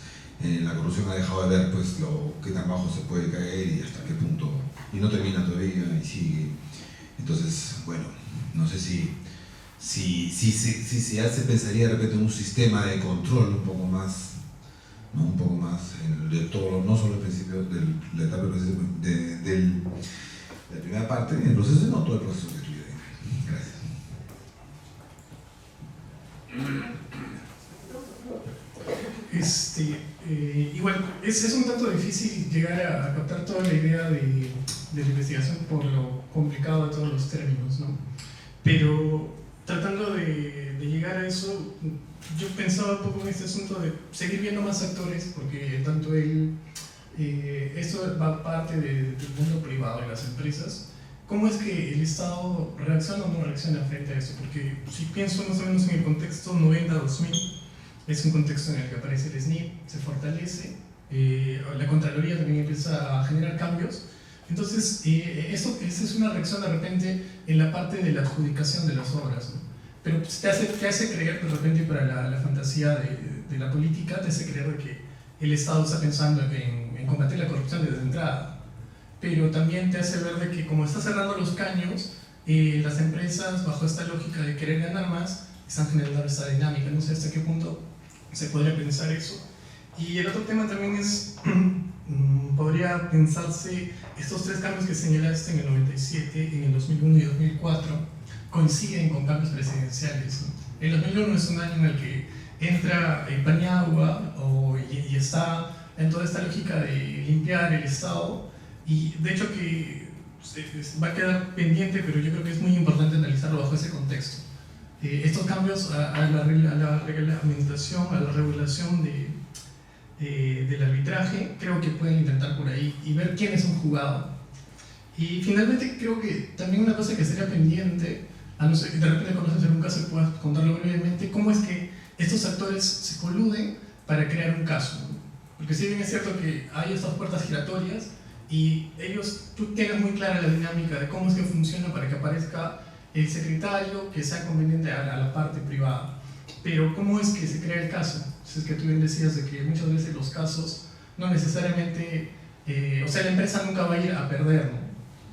La corrupción ha dejado de ver pues qué tan bajo se puede caer y hasta qué punto, y no termina todavía y sigue. Entonces, bueno, no sé si ya se pensaría de repente en un sistema de control un poco más, ¿no? Un poco más de todo, no solo el principio de la etapa de la primera parte del proceso, sino todo el proceso que estuve. Gracias. Igual, es un tanto difícil llegar a captar toda la idea de la investigación por lo complicado de todos los términos, ¿no? Pero tratando de llegar a eso, yo pensaba un poco en este asunto de seguir viendo más actores, porque tanto esto va parte del mundo privado y las empresas. ¿Cómo es que el Estado reacciona o no reacciona frente a eso? Porque si pienso más o menos en el contexto 90-2000, es un contexto en el que aparece el SNIP, se fortalece, la Contraloría también empieza a generar cambios. Entonces, esa es una reacción de repente en la parte de la adjudicación de las obras, ¿no? Pero pues, te hace creer, de repente, para la fantasía de la política, te hace creer de que el Estado está pensando en combatir la corrupción desde entrada. Pero también te hace ver de que como está cerrando los caños, las empresas, bajo esta lógica de querer ganar más, están generando esta dinámica. No sé hasta qué punto se podría pensar eso. Y el otro tema también es, podría pensarse, estos tres cambios que señalaste en el 97, en el 2001 y 2004, coinciden con cambios presidenciales, ¿no? El 2001 es un año en el que entra Paniagua y está en toda esta lógica de limpiar el Estado, y de hecho que va a quedar pendiente, pero yo creo que es muy importante analizarlo bajo ese contexto. Estos cambios a la reglamentación, a la regulación del arbitraje, creo que pueden intentar por ahí y ver quiénes han jugado. Y finalmente creo que también una cosa que sería pendiente, a no ser que de repente conoces algún caso y puedas contarlo brevemente, cómo es que estos actores se coluden para crear un caso, ¿no? Porque si bien es cierto que hay estas puertas giratorias y tú tienes muy clara la dinámica de cómo es que funciona para que aparezca el secretario que sea conveniente a la parte privada, pero ¿cómo es que se crea el caso? es que tú bien decías de que muchas veces los casos no necesariamente, o sea, la empresa nunca va a ir a perder, ¿no?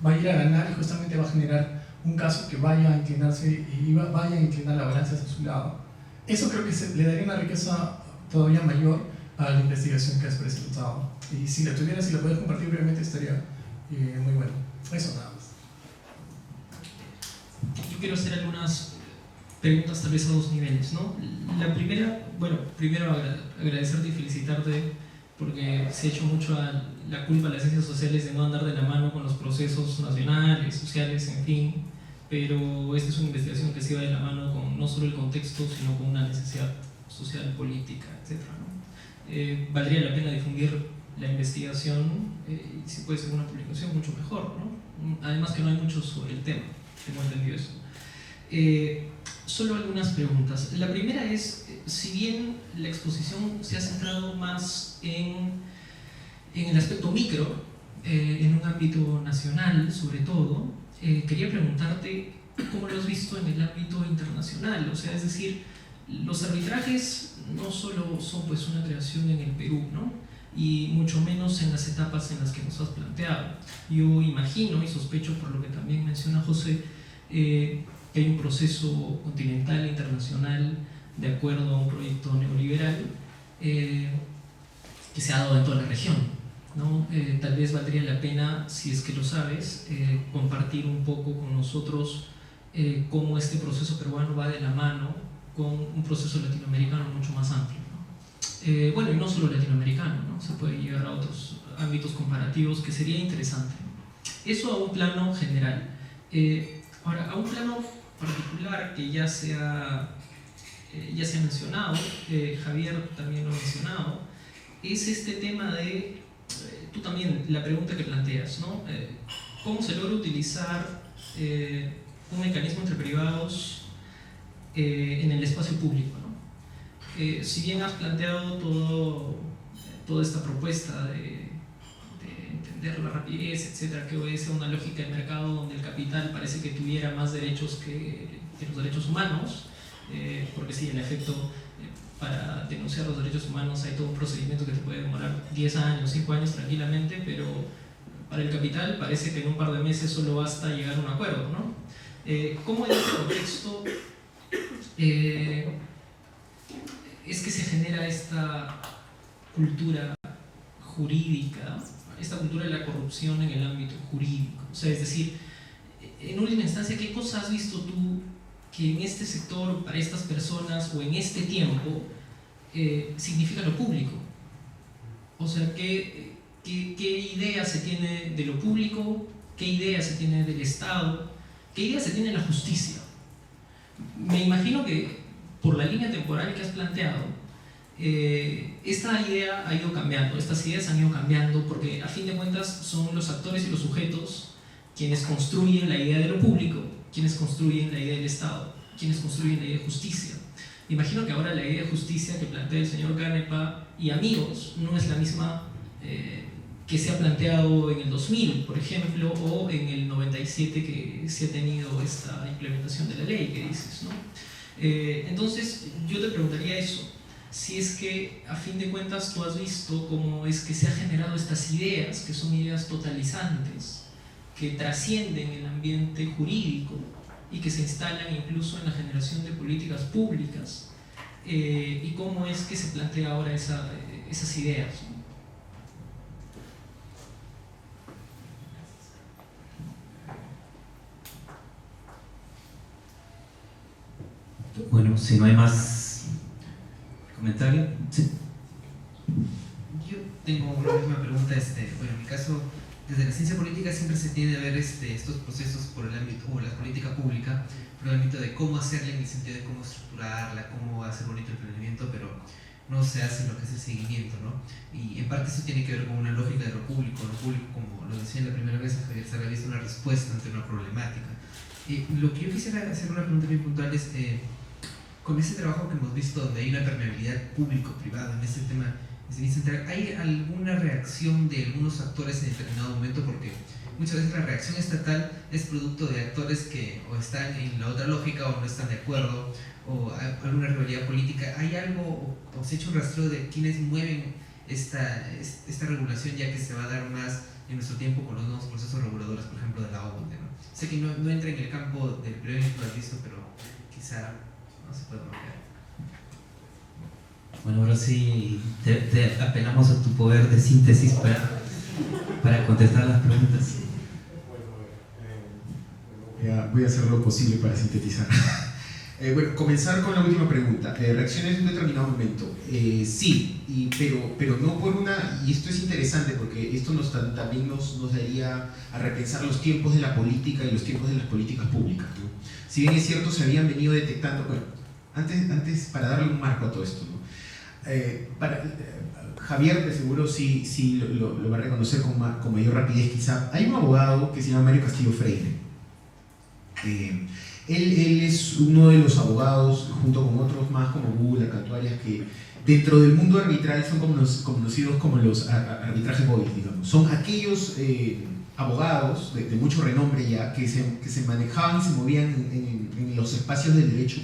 Va a ir a ganar y justamente va a generar un caso que vaya a inclinarse y vaya a inclinar la balanza hacia su lado. Eso creo que le daría una riqueza todavía mayor a la investigación que has presentado. Y si la tuvieras y la puedes compartir brevemente estaría muy bueno. Eso nada más. Yo quiero hacer algunas preguntas tal vez a dos niveles, ¿no? La primera, bueno, primero agradecerte y felicitarte porque se ha hecho mucho a la culpa a las ciencias sociales de no andar de la mano con los procesos nacionales, sociales, en fin, pero esta es una investigación que se va de la mano con no solo el contexto, sino con una necesidad social, política, etc., ¿no? Valdría la pena difundir la investigación y si puede ser una publicación mucho mejor, ¿no? Además que no hay mucho sobre el tema, tengo entendido eso. Solo algunas preguntas. La primera es, si bien la exposición se ha centrado más en el aspecto micro, en un ámbito nacional sobre todo, quería preguntarte cómo lo has visto en el ámbito internacional. O sea, es decir, los arbitrajes no solo son pues una creación en el Perú, ¿no? Y mucho menos en las etapas en las que nos has planteado. Yo imagino y sospecho, por lo que también menciona José, que hay un proceso continental, internacional, de acuerdo a un proyecto neoliberal que se ha dado en toda la región, ¿no? Tal vez valdría la pena, si es que lo sabes, compartir un poco con nosotros cómo este proceso peruano va de la mano con un proceso latinoamericano mucho más amplio, ¿no? Bueno, y no solo latinoamericano, ¿no? Se puede llegar a otros ámbitos comparativos que sería interesante. Eso a un plano general. Ahora, a un plano particular que ya se ha mencionado, Javier también lo ha mencionado, es este tema de, tú también, la pregunta que planteas, ¿no? ¿Cómo se logra utilizar un mecanismo entre privados en el espacio público, ¿no? Si bien has planteado toda esta propuesta de entender la rapidez, etcétera, que obedece a una lógica de mercado donde el capital parece que tuviera más derechos que los derechos humanos, porque sí, en efecto, para denunciar los derechos humanos hay todo un procedimiento que te puede demorar 10 años, 5 años tranquilamente, pero para el capital parece que en un par de meses solo basta llegar a un acuerdo, ¿no? ¿Cómo en este contexto es que se genera esta cultura jurídica, esta cultura de la corrupción en el ámbito jurídico? O sea, es decir, en última instancia, ¿qué cosas has visto tú que en este sector, para estas personas o en este tiempo, significa lo público? O sea, ¿qué idea se tiene de lo público? ¿Qué idea se tiene del Estado? ¿Qué idea se tiene de la justicia? Me imagino que por la línea temporal que has planteado, esta idea ha ido cambiando, estas ideas han ido cambiando porque a fin de cuentas son los actores y los sujetos quienes construyen la idea de lo público, quienes construyen la idea del Estado, quienes construyen la idea de justicia. Imagino que ahora la idea de justicia que plantea el señor Canepa y amigos no es la misma que se ha planteado en el 2000, por ejemplo, o en el 97 que se ha tenido esta implementación de la ley que dices, ¿no? Entonces yo te preguntaría eso, si es que a fin de cuentas tú has visto cómo es que se han generado estas ideas, que son ideas totalizantes, que trascienden el ambiente jurídico y que se instalan incluso en la generación de políticas públicas, y cómo es que se plantea ahora esas ideas, ¿no? Bueno, si no hay más comentario, sí. Yo tengo la misma pregunta. Bueno, en mi caso, desde la ciencia política siempre se tiende a ver estos procesos por el ámbito, o la política pública, por el ámbito de cómo hacerla, en el sentido de cómo estructurarla, cómo hacer bonito el planeamiento, pero no se hace lo que es el seguimiento, ¿no? Y en parte eso tiene que ver con una lógica de lo público, como lo decía la primera vez a Javier Sarabia, es una respuesta ante una problemática. Lo que yo quisiera hacer una pregunta bien puntual es, con ese trabajo que hemos visto donde hay una permeabilidad público-privada en este tema, ¿hay alguna reacción de algunos actores en determinado momento? Porque muchas veces la reacción estatal es producto de actores que o están en la otra lógica o no están de acuerdo, o alguna rivalidad política. ¿Hay algo, o se ha hecho un rastreo de quienes mueven esta regulación, ya que se va a dar más en nuestro tiempo con los nuevos procesos reguladores, por ejemplo, de la OCDE, ¿no? Sé que no entra en el campo del primer implantizo, pero quizá no se puede marcar. Bueno, ahora sí te apelamos a tu poder de síntesis para contestar las preguntas. Voy a hacer lo posible para sintetizar. Bueno, comenzar con la última pregunta. ¿Reacciones en un determinado momento? Sí, pero no por una... Y esto es interesante porque esto también nos daría a repensar los tiempos de la política y los tiempos de las políticas públicas, ¿no? Si bien es cierto, se habían venido detectando... Bueno, antes para darle un marco a todo esto, ¿no? Javier, de seguro sí lo va a reconocer con mayor rapidez quizá. Hay un abogado que se llama Mario Castillo Freire. Él es uno de los abogados, junto con otros más como Google, Catuarias, que dentro del mundo arbitral son conocidos como los arbitraje boys, digamos. Son aquellos abogados de mucho renombre ya que se manejaban y se movían en los espacios del derecho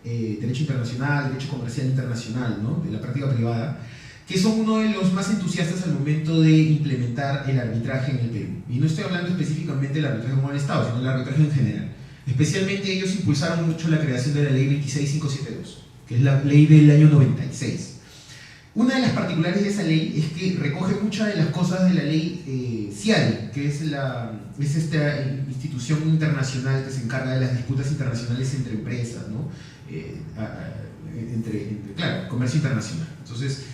internacional, derecho comercial internacional, ¿no? De la práctica privada, que son uno de los más entusiastas al momento de implementar el arbitraje en el Perú. Y no estoy hablando específicamente del arbitraje como el Estado, sino del arbitraje en general. Especialmente ellos impulsaron mucho la creación de la ley 26572, que es la ley del año 96. Una de las particulares de esa ley es que recoge muchas de las cosas de la ley CIADI, que es esta institución internacional que se encarga de las disputas internacionales entre empresas, ¿no? Claro, comercio internacional. Entonces,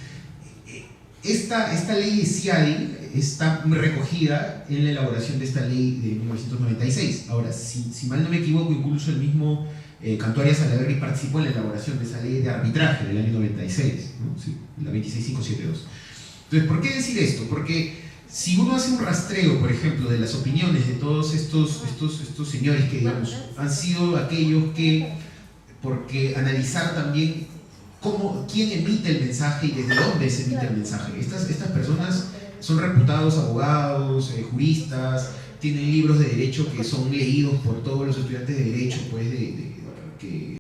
esta ley de CIADI está recogida en la elaboración de esta ley de 1996. Ahora, si mal no me equivoco, incluso el mismo Cantuarias Salaverry participó en la elaboración de esa ley de arbitraje del año 96, ¿no? Sí, la 26572. Entonces, ¿por qué decir esto? Porque si uno hace un rastreo, por ejemplo, de las opiniones de todos estos señores que, digamos, han sido aquellos que, porque analizar también quién emite el mensaje y desde dónde se emite el mensaje. Estas personas son reputados abogados, juristas, tienen libros de derecho que son leídos por todos los estudiantes de derecho, pues, que